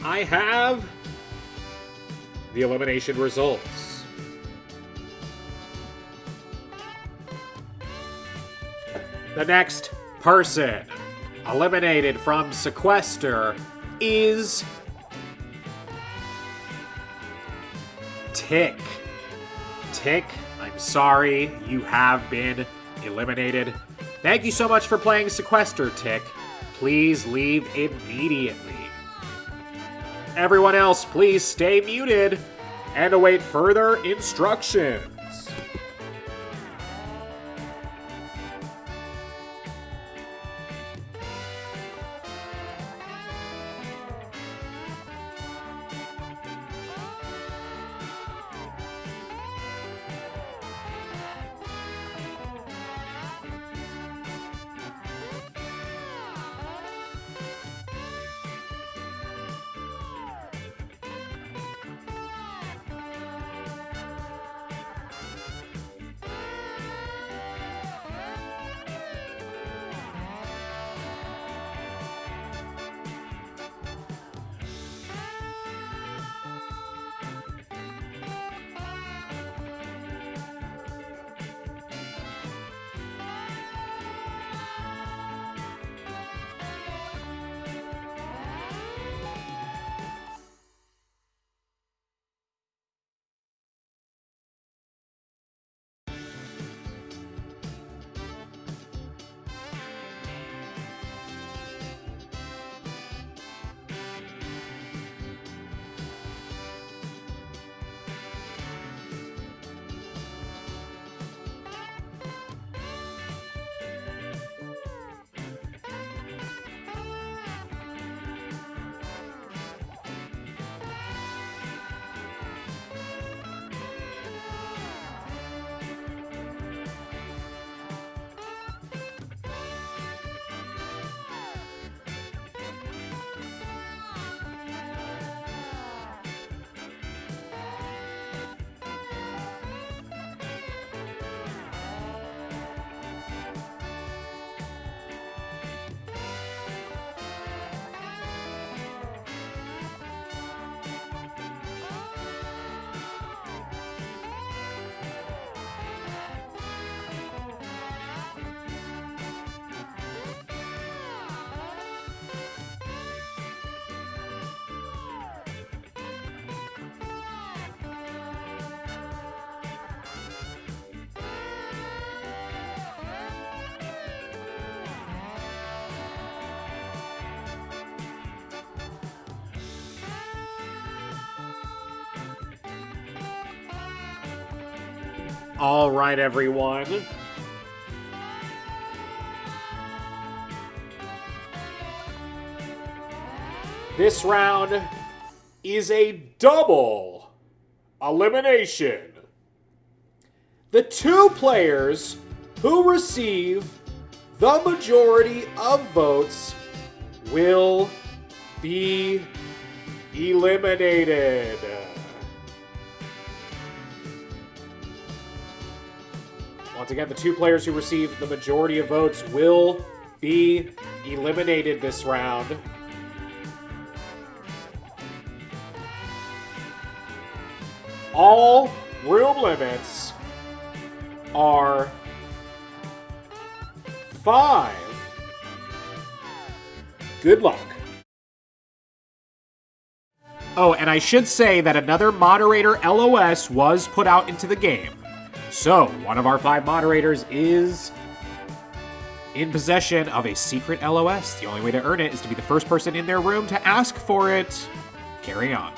I have the elimination results. The next person eliminated from Sequester is Tick. Tick, I'm sorry, you have been eliminated. Thank you so much for playing Sequester, Tick. Please leave immediately. Everyone else, please stay muted and await further instructions. All right, everyone. This round is a double elimination. The two players who receive the majority of votes will be eliminated. Once again, the two players who receive the majority of votes will be eliminated this round. All room limits are 5. Good luck. Oh, and I should say that another moderator LOS was put out into the game. So, one of our 5 moderators is in possession of a secret LOS. The only way to earn it is to be the first person in their room to ask for it. Carry on.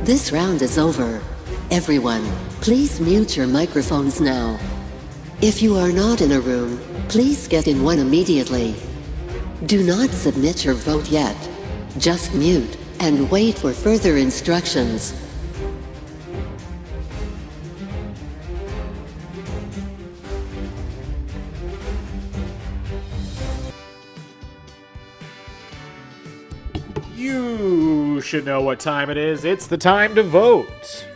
This round is over. Everyone, please mute your microphones now. If you are not in a room, please get in one immediately. Do not submit your vote yet. Just mute and wait for further instructions. You should know what time it is. It's the time to vote.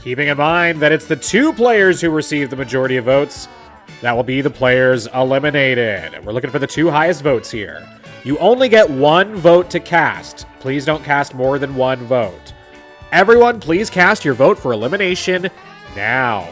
Keeping in mind that it's the two players who receive the majority of votes that will be the players eliminated. We're looking for the two highest votes here. You only get one vote to cast. Please don't cast more than one vote. Everyone, please cast your vote for elimination now.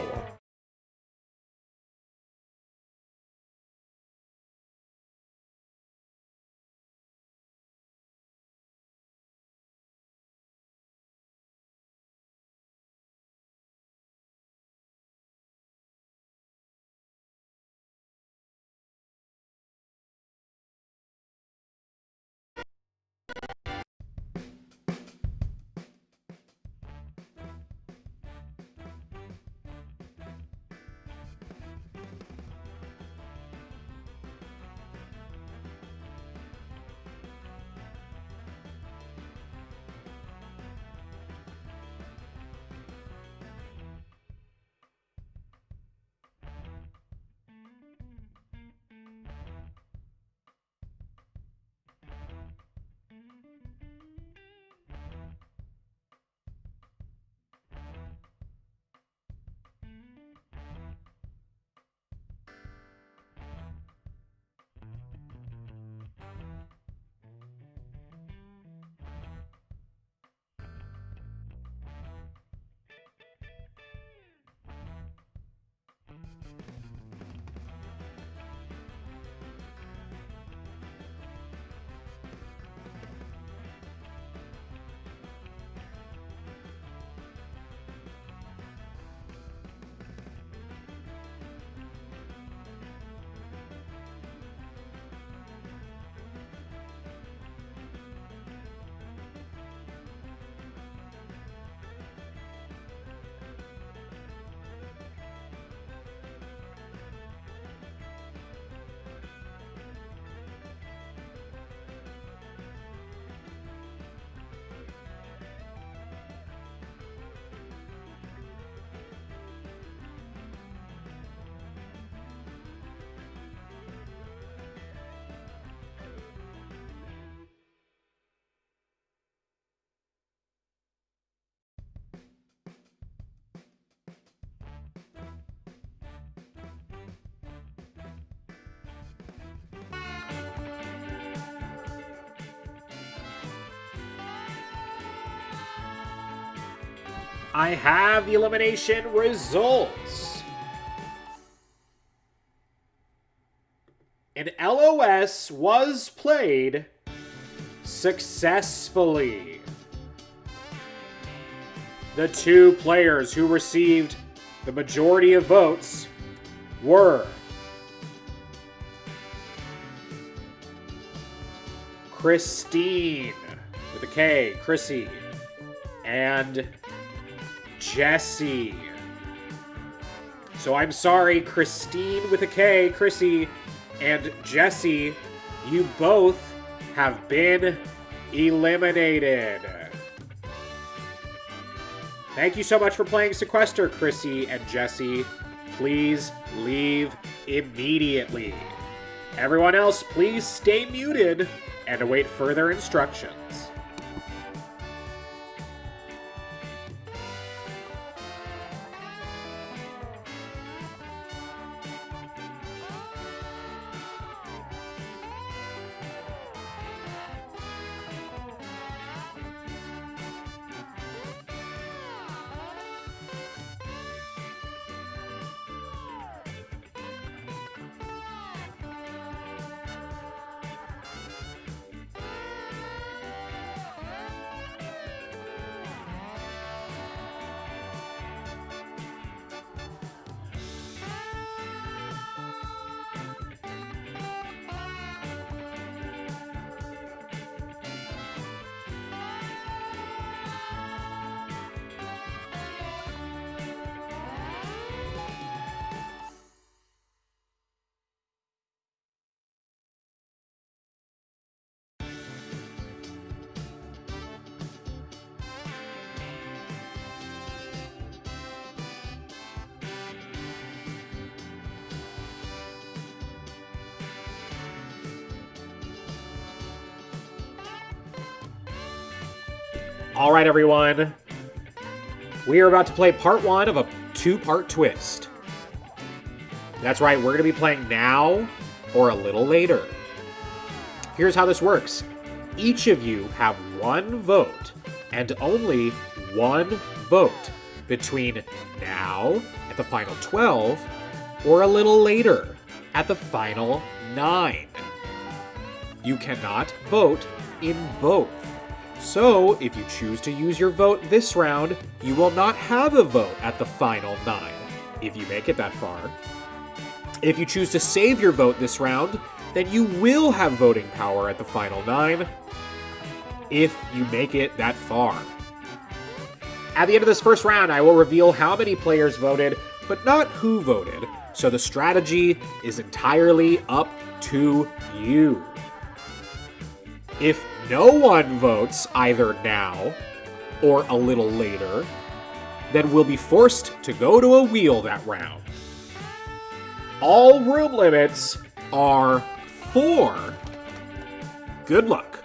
I have the elimination results. And LOS was played successfully. The two players who received the majority of votes were Christine, with a K, Chrissy, and Jesse. So I'm sorry, Christine with a K, Chrissy, and Jesse, you both have been eliminated. Thank you so much for playing Sequester, Chrissy and Jesse. Please leave immediately. Everyone else, please stay muted and await further instructions. All right, everyone. We are about to play part one of a two-part twist. That's right, we're going to be playing now or a little later. Here's how this works. Each of you have one vote, and only one vote, between now at the final 12 or a little later at the final 9. You cannot vote in both. So, if you choose to use your vote this round, you will not have a vote at the final 9, if you make it that far. If you choose to save your vote this round, then you will have voting power at the final 9, if you make it that far. At the end of this first round, I will reveal how many players voted, but not who voted, so the strategy is entirely up to you. If no one votes either now or a little later, then we'll be forced to go to a wheel that round. All room limits are 4. Good luck.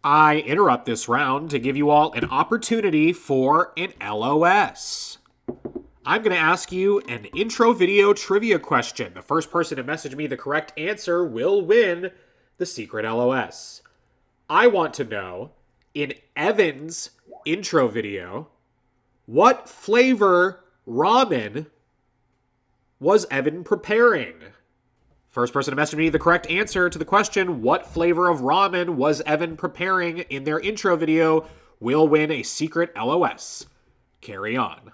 I interrupt this round to give you all an opportunity for an LOS. I'm going to ask you an intro video trivia question. The first person to message me the correct answer will win the secret LOS. I want to know, in Evan's intro video, what flavor ramen was Evan preparing? First person to message me the correct answer to the question, what flavor of ramen was Evan preparing in their intro video, will win a secret LOS. Carry on.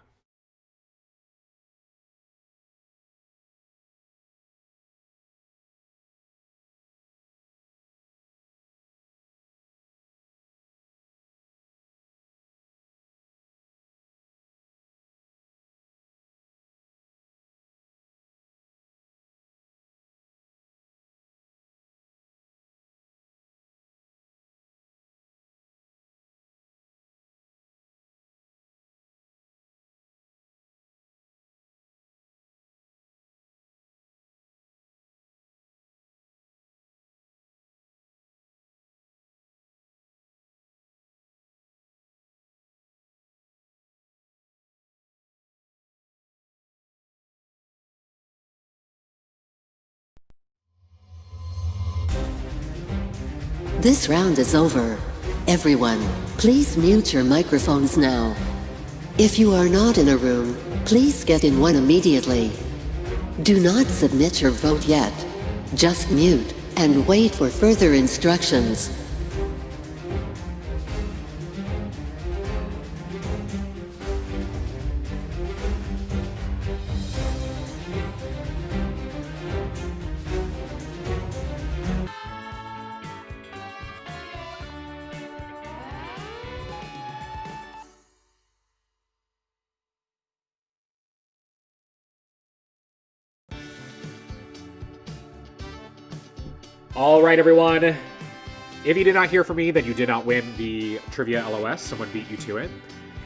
This round is over. Everyone, please mute your microphones now. If you are not in a room, please get in one immediately. Do not submit your vote yet. Just mute and wait for further instructions. All right, everyone. If you did not hear from me, then you did not win the Trivia LOS. Someone beat you to it.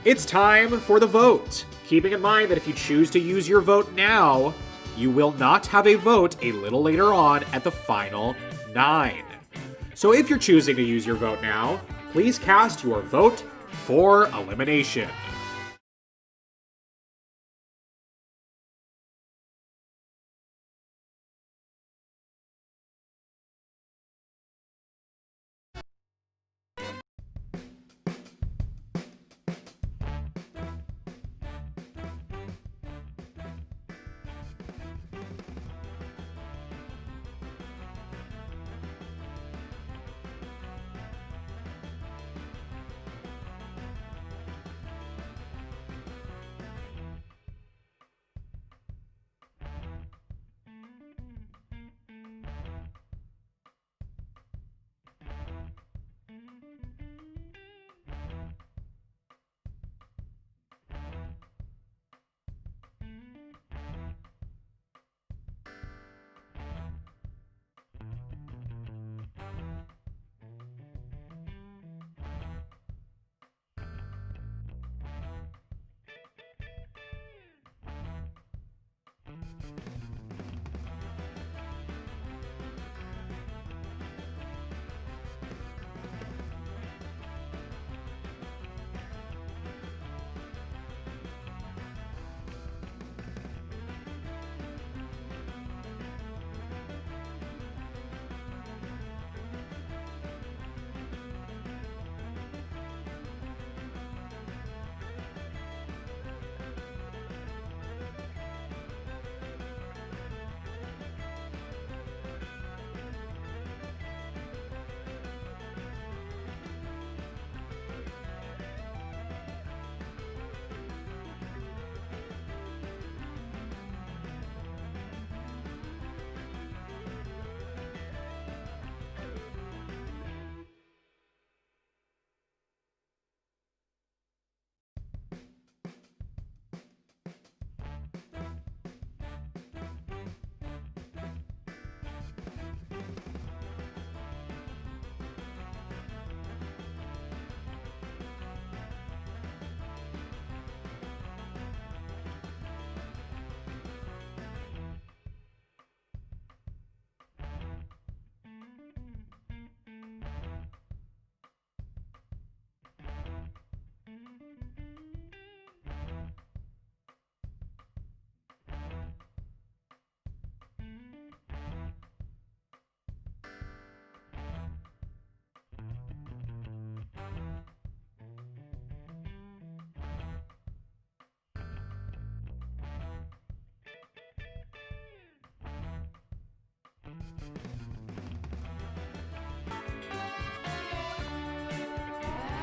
It's time for the vote. Keeping in mind that if you choose to use your vote now, you will not have a vote a little later on at the final 9. So if you're choosing to use your vote now, please cast your vote for elimination.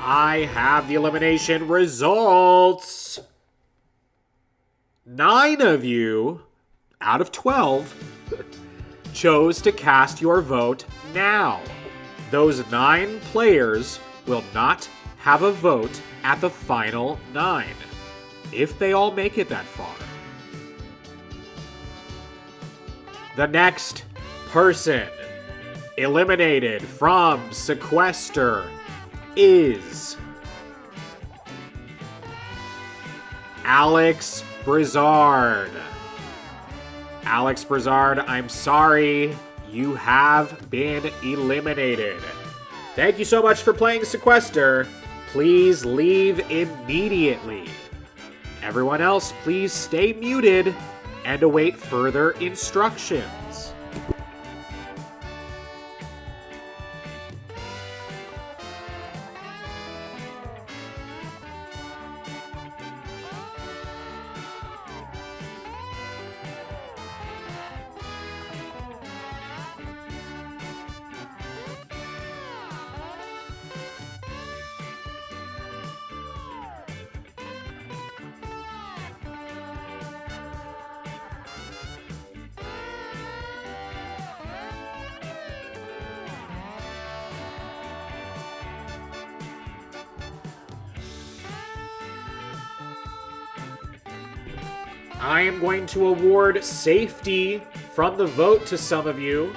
I have the elimination results. 9 of you out of 12 chose to cast your vote now. Those 9 players will not have a vote at the final 9, if they all make it that far. The next person eliminated from Sequester is Alex Brizard. Alex Brizard, I'm sorry, you have been eliminated. Thank you so much for playing Sequester. Please leave immediately. Everyone else, please stay muted and await further instructions. I am going to award safety from the vote to some of you.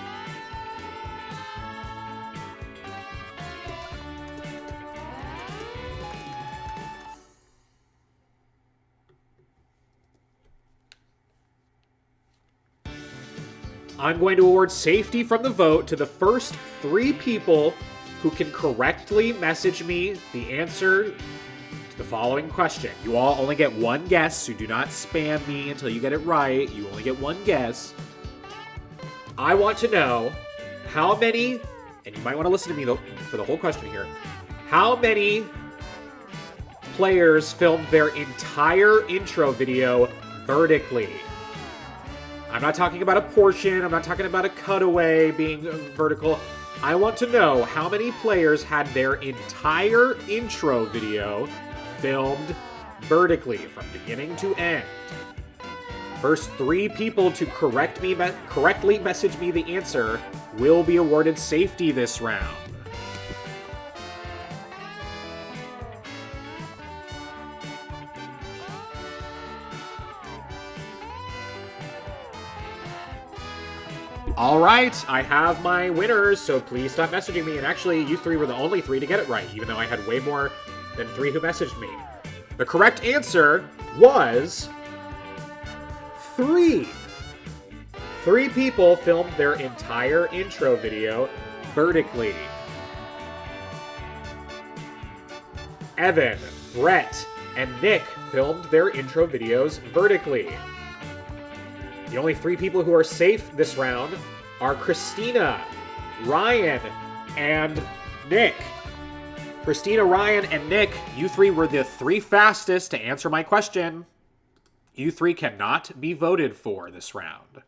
I'm going to award safety from the vote to the first 3 people who can correctly message me the answer to the following question. You all only get 1 guess, so do not spam me until you get it right. You only get 1 guess. I want to know how many, and you might want to listen to me for the whole question here, how many players filmed their entire intro video vertically? I'm not talking about a portion, I'm not talking about a cutaway being vertical. I want to know how many players had their entire intro video filmed vertically from beginning to end. First 3 people to correctly message me the answer will be awarded safety this round. All right, I have my winners, so please stop messaging me. And actually, you 3 were the only 3 to get it right, even though I had way more than 3 who messaged me. The correct answer was 3. 3 people filmed their entire intro video vertically. Evan, Brett, and Nick filmed their intro videos vertically. The only 3 people who are safe this round are Christina, Ryan, and Nick. Christina, Ryan, and Nick, you 3 were the 3 fastest to answer my question. You 3 cannot be voted for this round.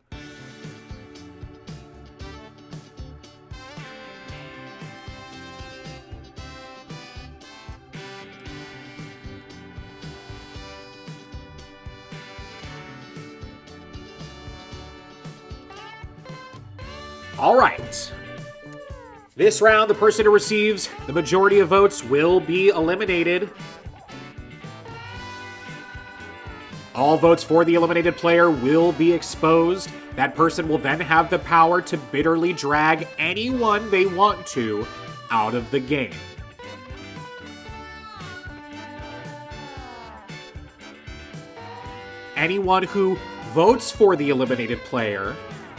All right. This round, the person who receives the majority of votes will be eliminated. All votes for the eliminated player will be exposed. That person will then have the power to bitterly drag anyone they want to out of the game. Anyone who votes for the eliminated player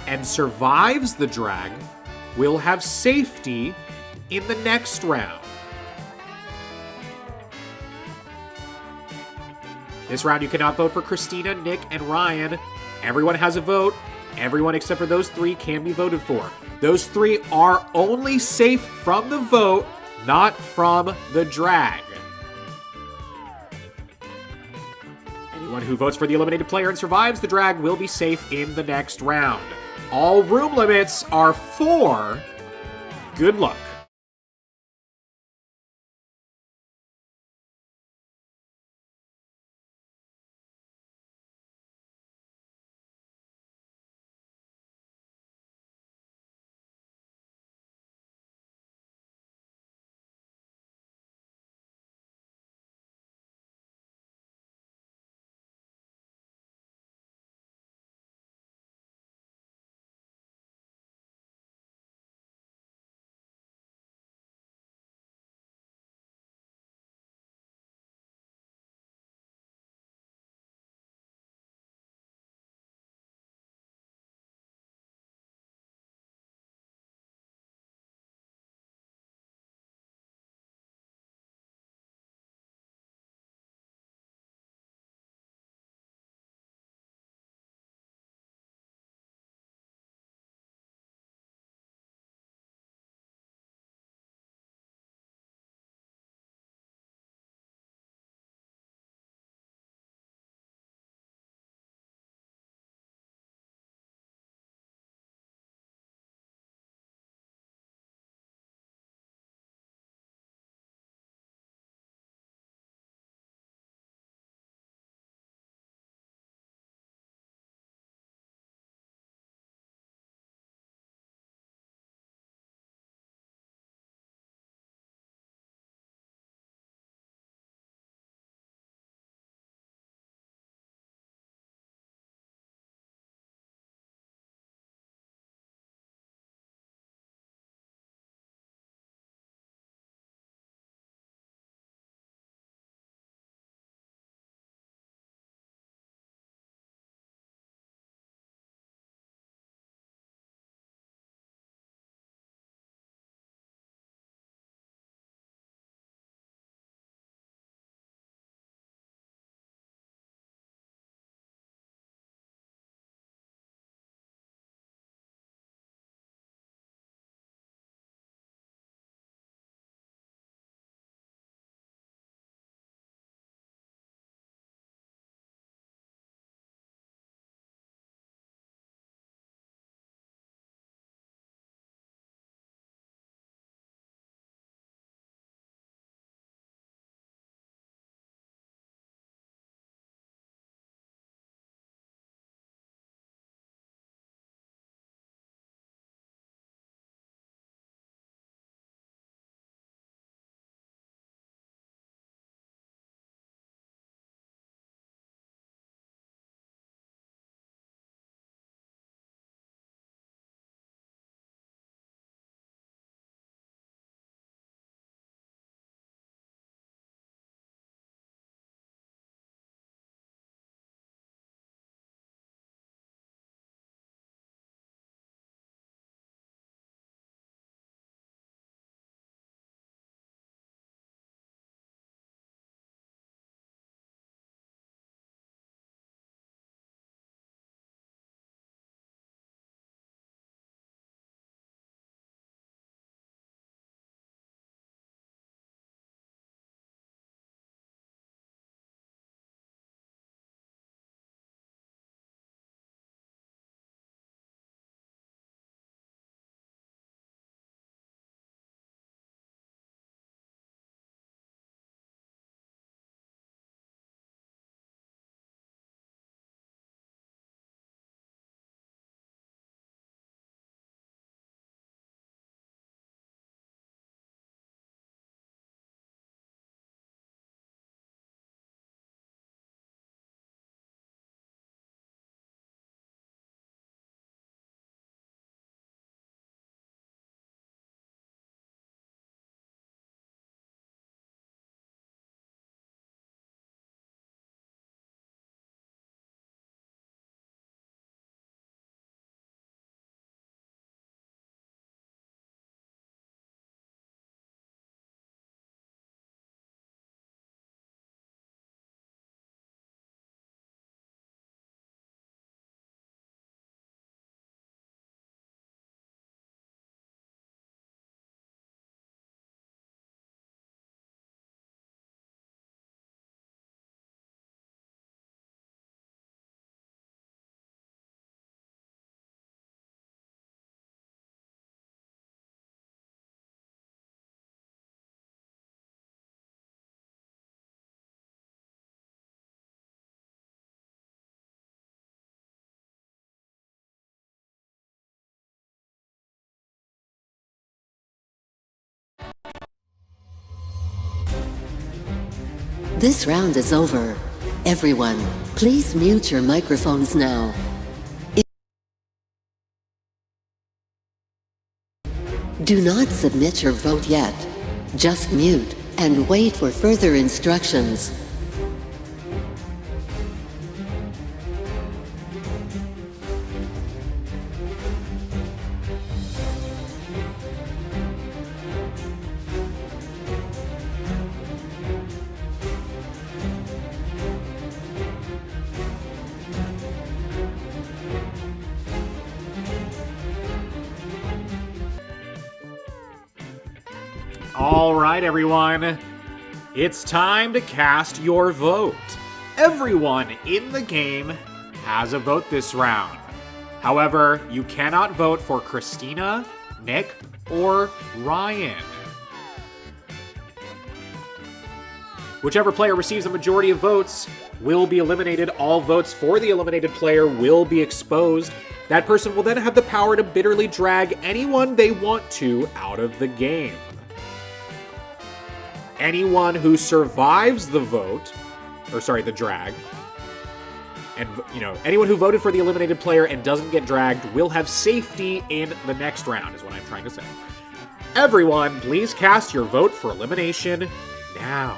and survives the drag will have safety in the next round. This round you cannot vote for Christina, Nick, and Ryan. Everyone has a vote. Everyone except for those 3 can be voted for. Those 3 are only safe from the vote, not from the drag. Anyone who votes for the eliminated player and survives the drag will be safe in the next round. All room limits are 4. Good luck. This round is over. Everyone, please mute your microphones now. Do not submit your vote yet. Just mute and wait for further instructions. All right, everyone. It's time to cast your vote. Everyone in the game has a vote this round. However, you cannot vote for Christina, Nick, or Ryan. Whichever player receives a majority of votes will be eliminated. All votes for the eliminated player will be exposed. That person will then have the power to bitterly drag anyone they want to out of the game. Anyone who survives the vote, the drag, and, anyone who voted for the eliminated player and doesn't get dragged will have safety in the next round, is what I'm trying to say. Everyone, please cast your vote for elimination now.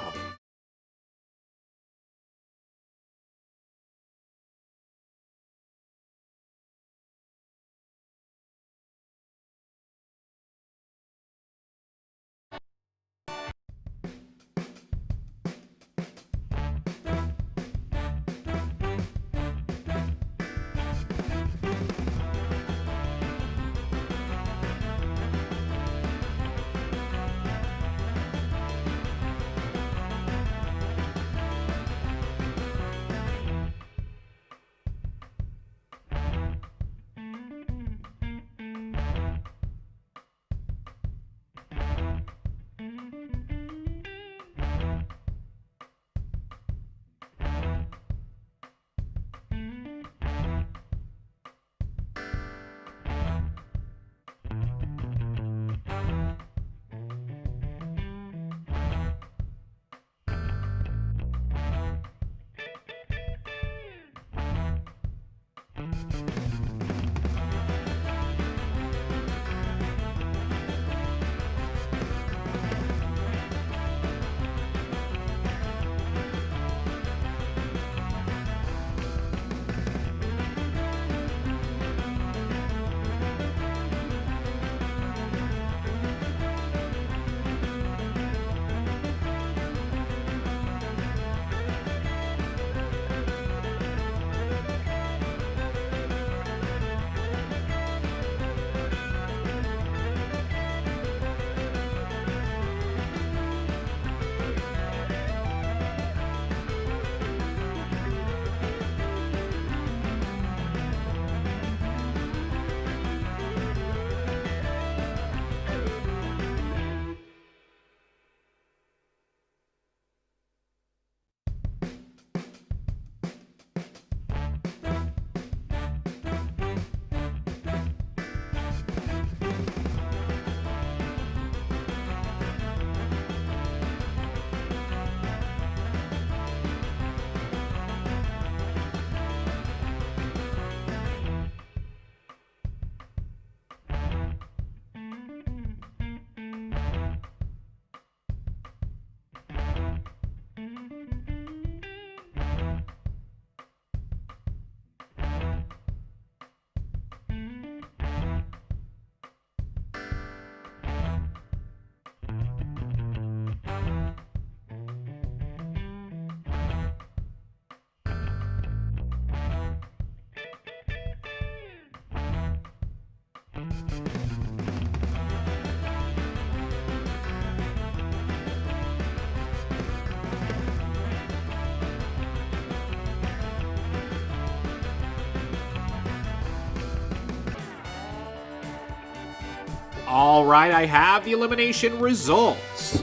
All right, I have the elimination results.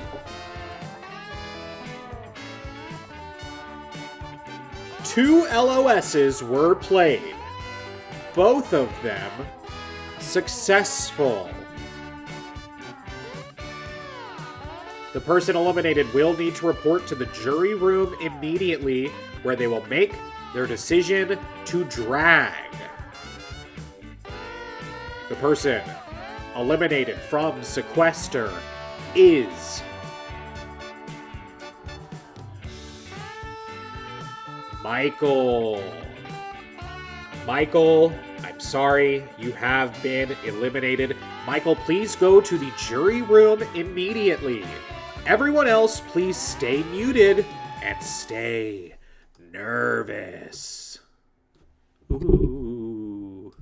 2 LOSs were played. Both of them successful. The The person eliminated will need to report to the jury room immediately, where they will make their decision to drag. The person eliminated from Sequester is Michael. Michael, I'm sorry, you have been eliminated. Michael, please go to the jury room immediately. Everyone else, please stay muted and stay nervous. Ooh.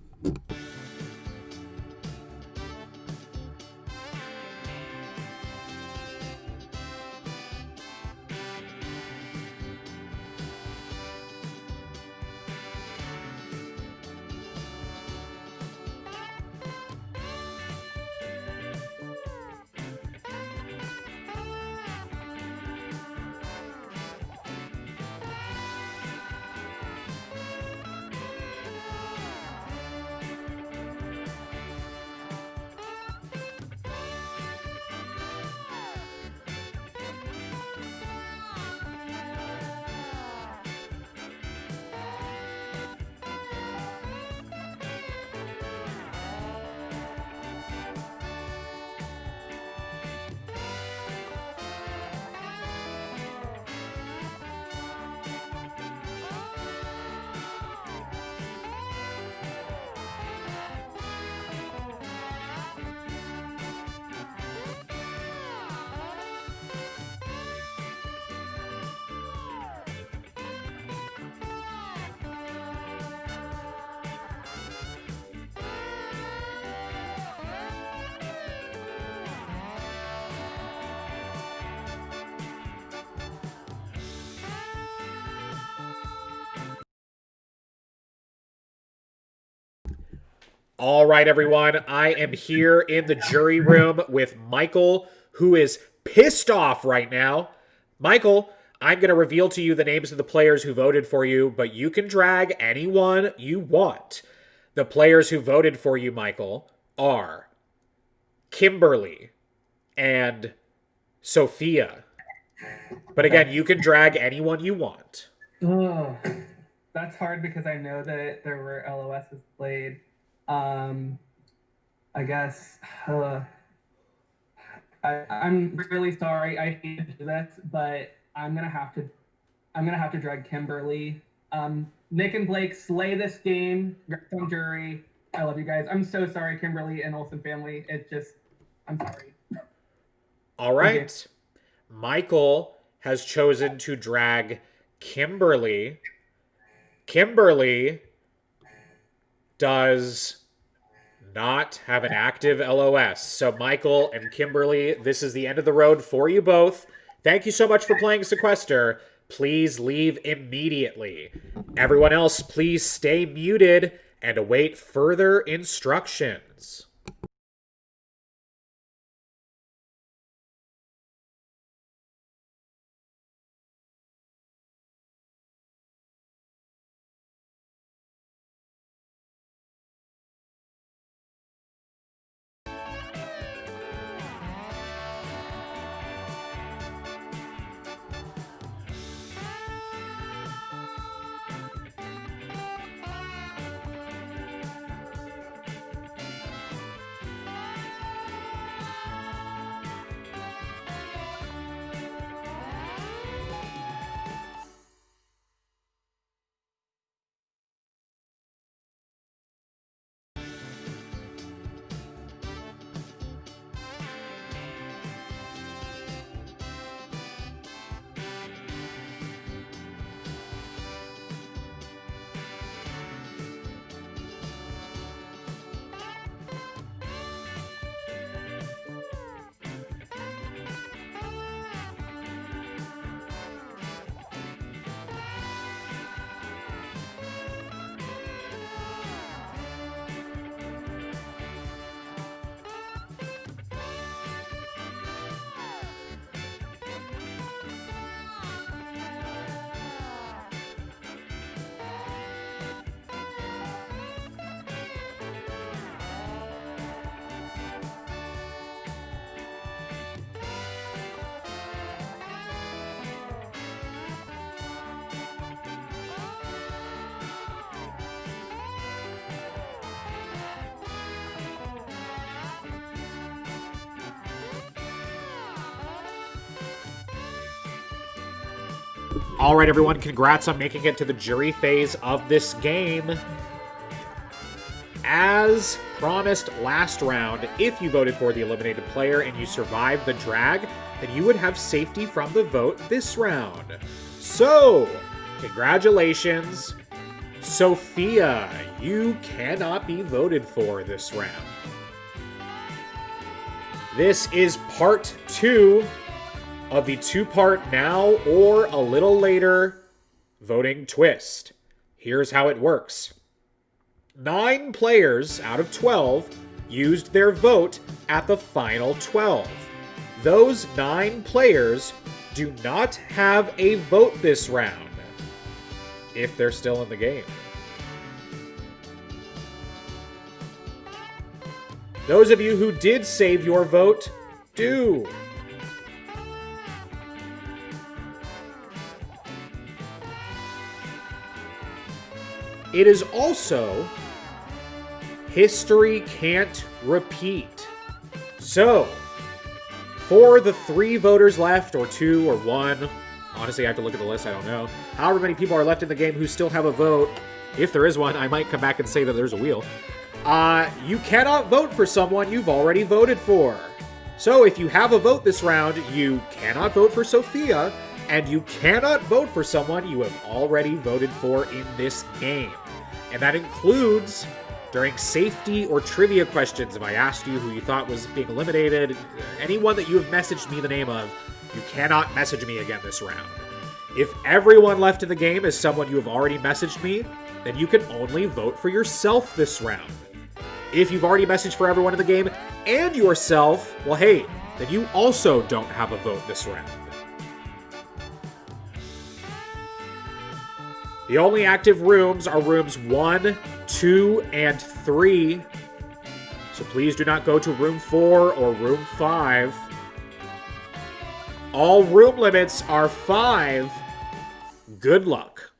All right, everyone. I am here in the jury room with Michael, who is pissed off right now. Michael, I'm going to reveal to you the names of the players who voted for you, but you can drag anyone you want. The players who voted for you, Michael, are Kimberly and Sophia. But again, you can drag anyone you want. Oh, that's hard because I know that there were LOSs played. I guess I'm really sorry. I hate to do this, but I'm gonna have to drag Kimberly. Nick and Blake, slay this game. Some jury. I love you guys. I'm so sorry, Kimberly and Olsen family. I'm sorry. All right. Michael has chosen to drag Kimberly. Kimberly does not have an active LOS. So Michael and Kimberly, this is the end of the road for you both. Thank you so much for playing Sequester. Please leave immediately. Everyone else, please stay muted and await further instructions. All right, everyone, congrats on making it to the jury phase of this game. As promised last round, if you voted for the eliminated player and you survived the drag, then you would have safety from the vote this round. So, congratulations, Sophia, you cannot be voted for this round. This is part 2 of the 2-part now or a little later voting twist. Here's how it works. 9 players out of 12 used their vote at the final 12. Those 9 players do not have a vote this round, if they're still in the game. Those of you who did save your vote, do. It is also History Can't Repeat. So, for the 3 voters left, or 2, or 1, honestly I have to look at the list, I don't know. However many people are left in the game who still have a vote, if there is one, I might come back and say that there's a wheel. You cannot vote for someone you've already voted for. So if you have a vote this round, you cannot vote for Sophia, and you cannot vote for someone you have already voted for in this game. And that includes during safety or trivia questions. If I asked you who you thought was being eliminated, anyone that you have messaged me the name of, you cannot message me again this round. If everyone left in the game is someone you have already messaged me, then you can only vote for yourself this round. If you've already messaged for everyone in the game and yourself, well, hey, then you also don't have a vote this round. The only active rooms are rooms 1, 2, and 3. So please do not go to room 4 or room 5. All room limits are 5. Good luck.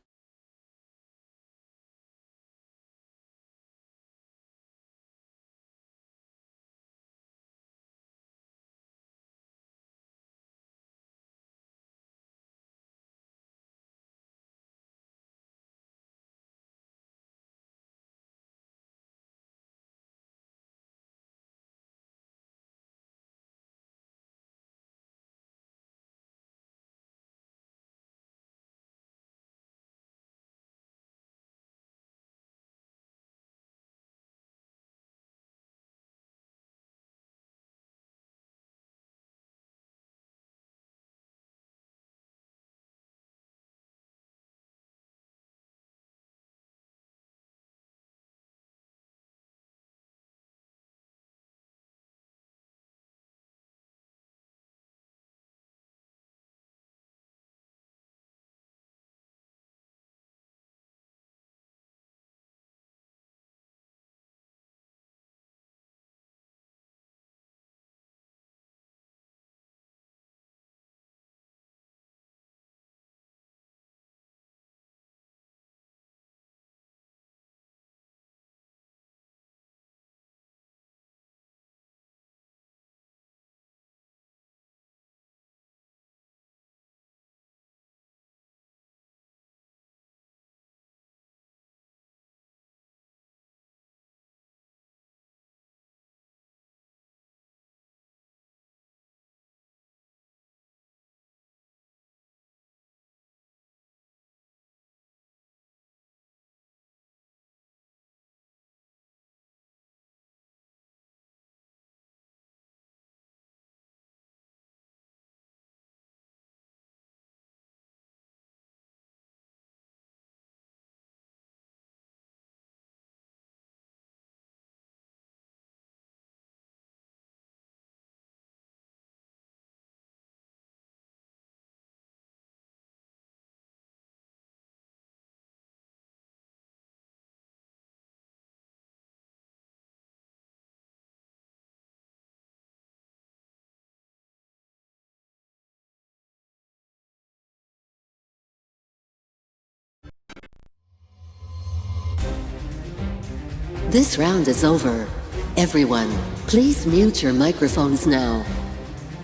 This round is over. Everyone, please mute your microphones now.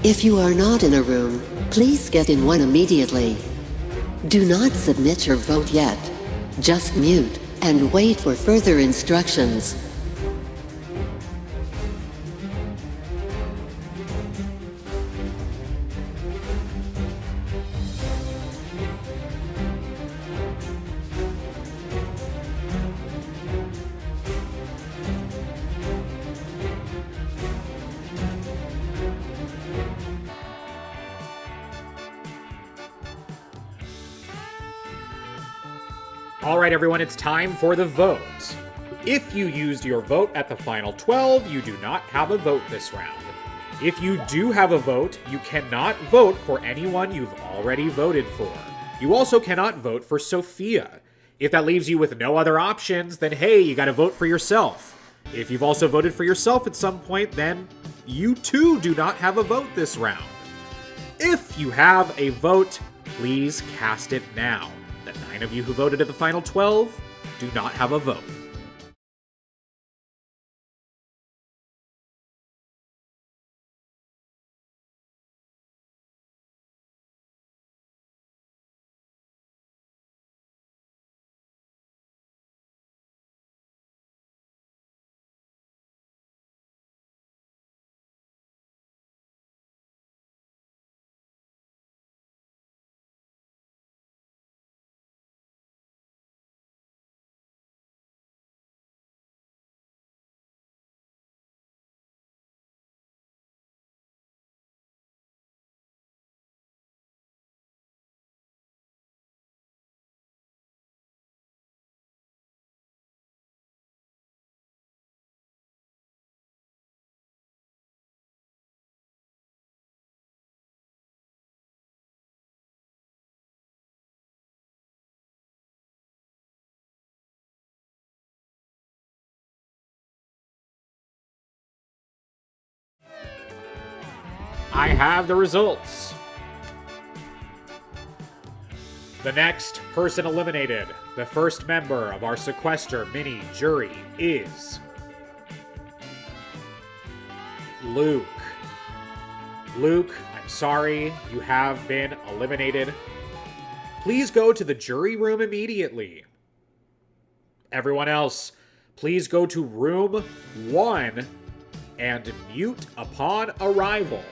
If you are not in a room, please get in one immediately. Do not submit your vote yet. Just mute and wait for further instructions. All right, everyone, it's time for the vote. If you used your vote at the final 12, you do not have a vote this round. If you do have a vote, you cannot vote for anyone you've already voted for. You also cannot vote for Sophia. If that leaves you with no other options, then hey, you gotta vote for yourself. If you've also voted for yourself at some point, then you too do not have a vote this round. If you have a vote, please cast it now. The 9 of you who voted at the final 12 do not have a vote. I have the results. The next person eliminated, the first member of our Sequester mini jury, is Luke. Luke, I'm sorry, you have been eliminated. Please go to the jury room immediately. Everyone else, please go to room 1 and mute upon arrival.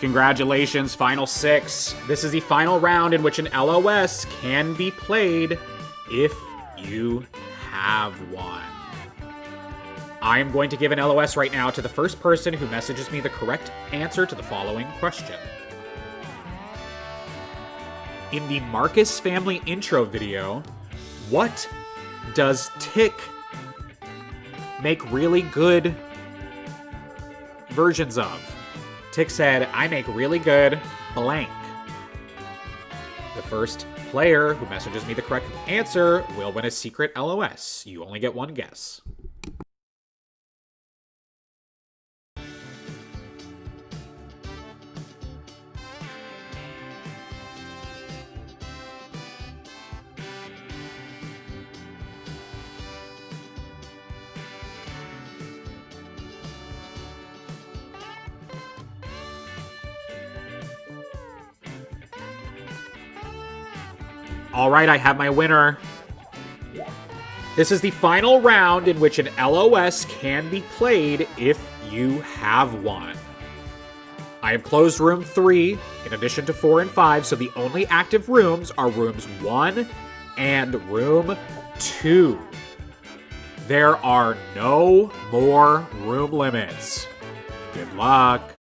Congratulations, final 6. This is the final round in which an LOS can be played if you have one. I am going to give an LOS right now to the first person who messages me the correct answer to the following question. In the Marcus family intro video, what does Tick make really good versions of? Tick said, I make really good blank. The first player who messages me the correct answer will win a secret LOS. You only get one guess. All right, I have my winner. This is the final round in which an LOS can be played if you have one. I have closed room 3 in addition to 4 and 5, so the only active rooms are rooms 1 and room 2. There are no more room limits. Good luck.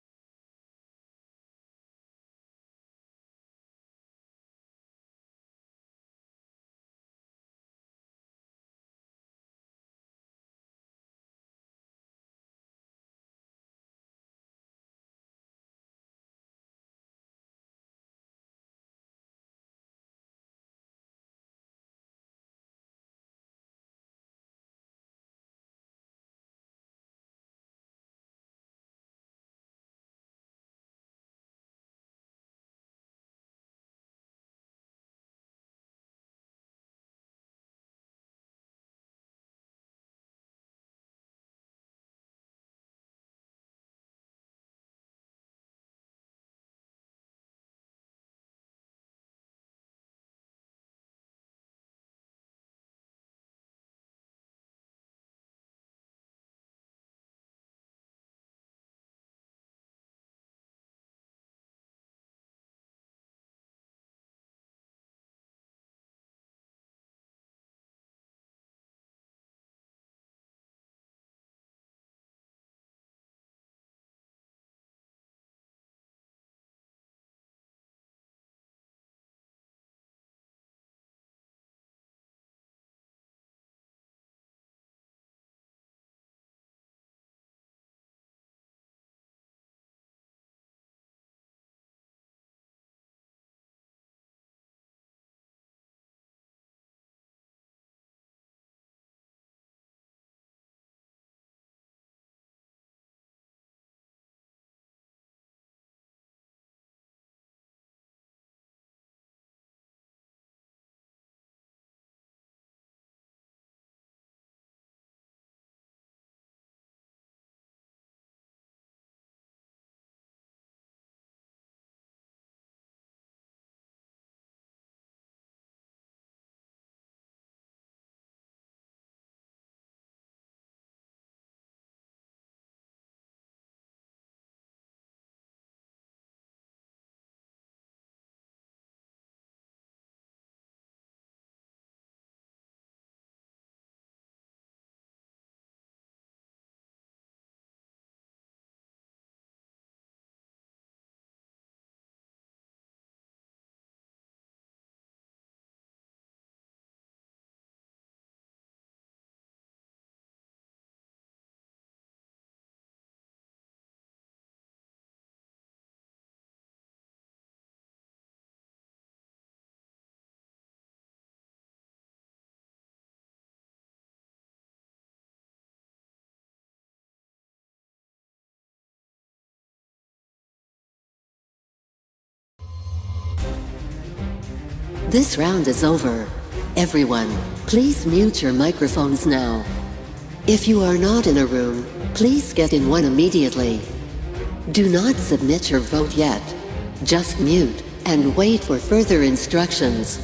This round is over. Everyone, please mute your microphones now. If you are not in a room, please get in one immediately. Do not submit your vote yet. Just mute and wait for further instructions.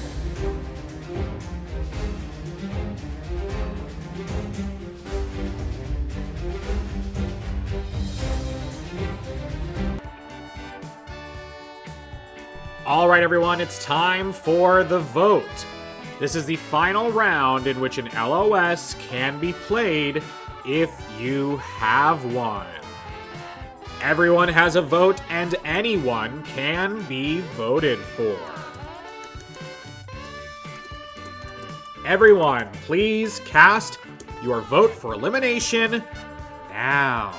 All right, everyone, it's time for the vote. This is the final round in which an LOS can be played if you have one. Everyone has a vote and anyone can be voted for. Everyone, please cast your vote for elimination now.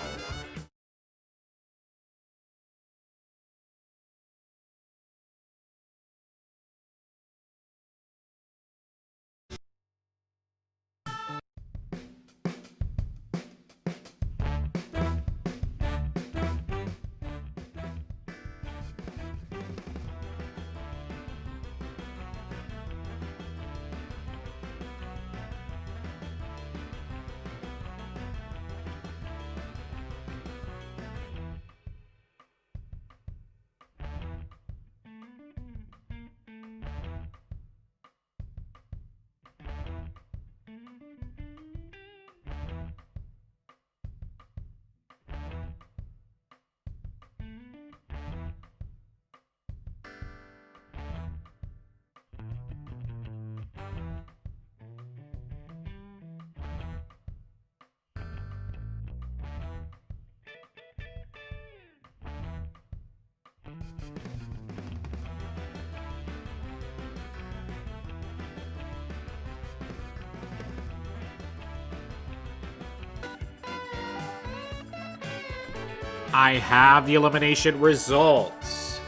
I have the elimination results.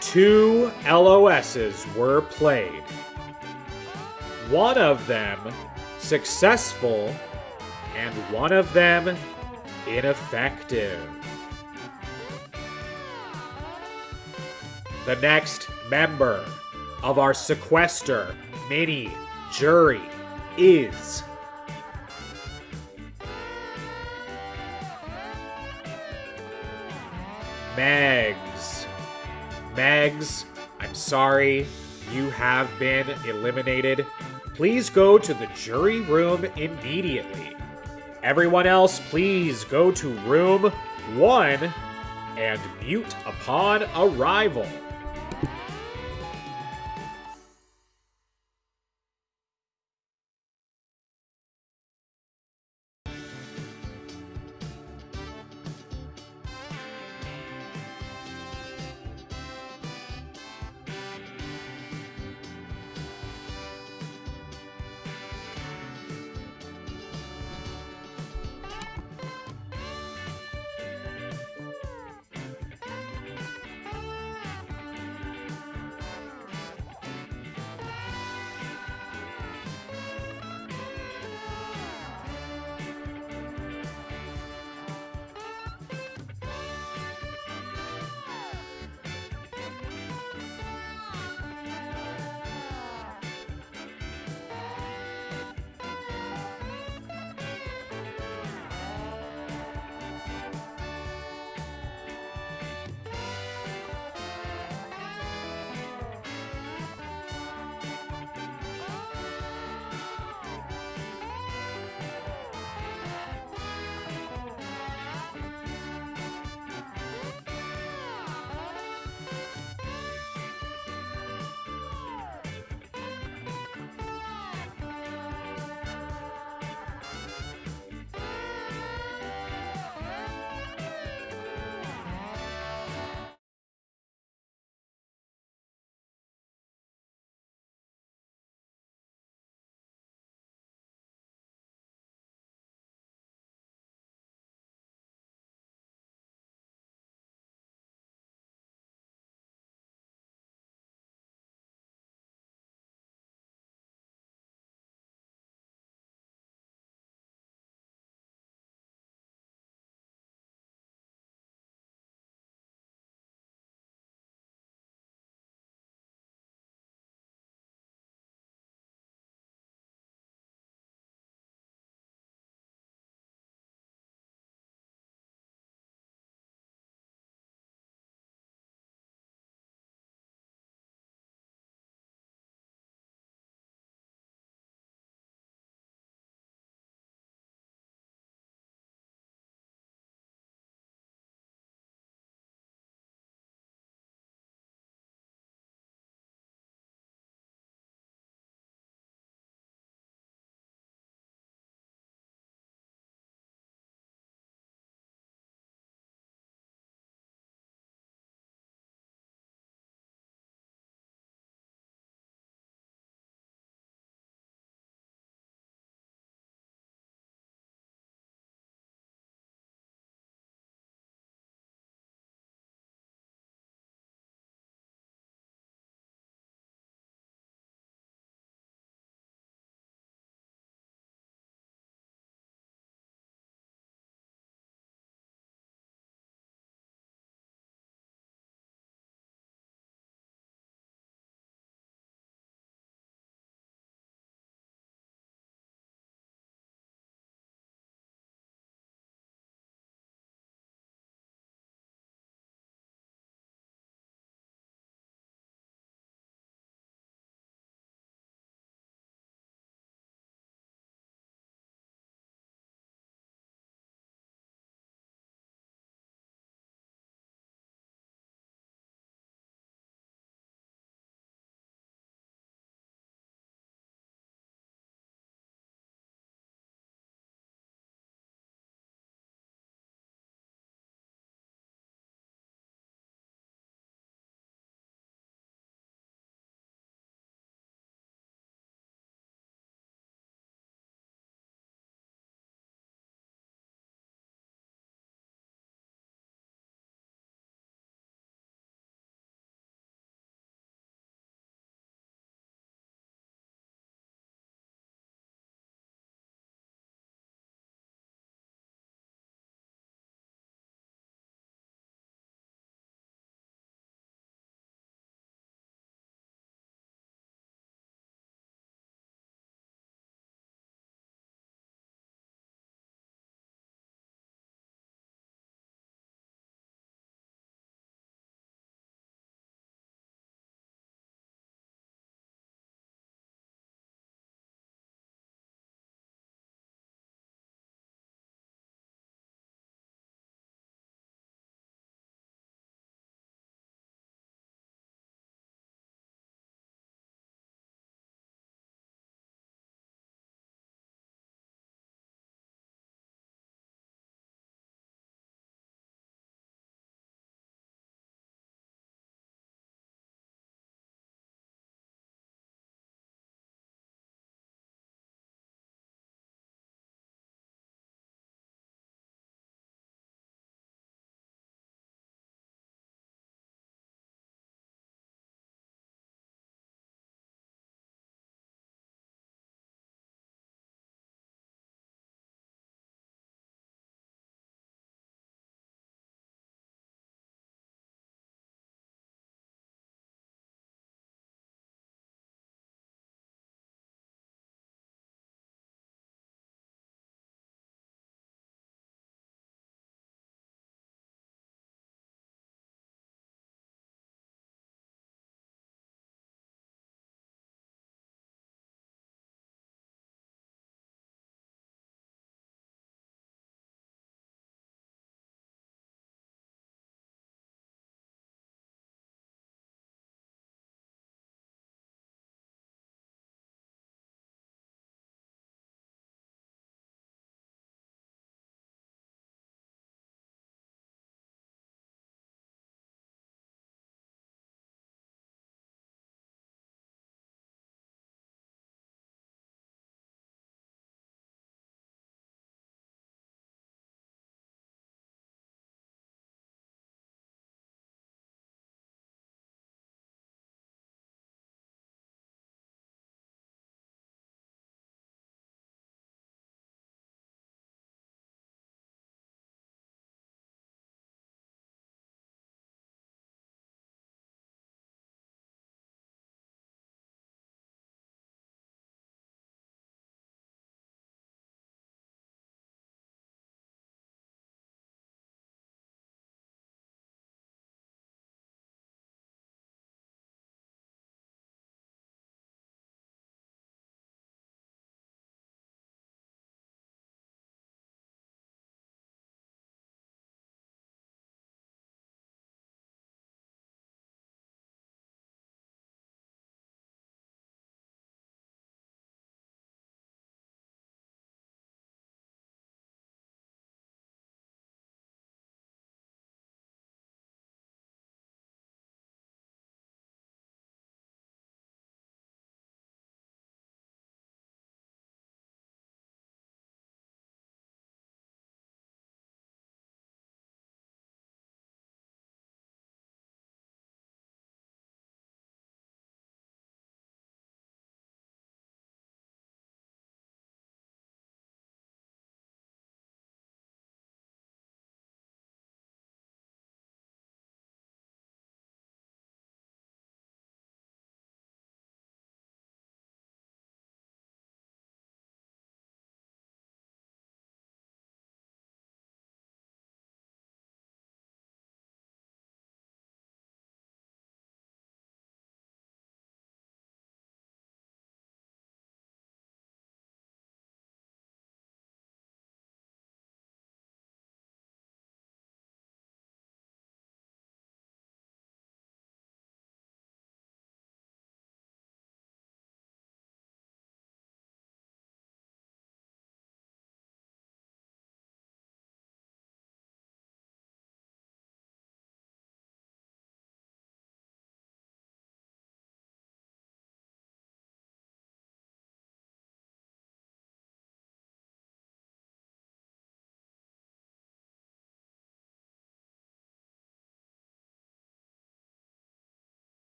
2 LOSs were played. One of them successful, and one of them ineffective. The next member of our Sequester mini jury is Megs. Megs, I'm sorry, you have been eliminated. Please go to the jury room immediately. Everyone else, please go to room 1 and mute upon arrival.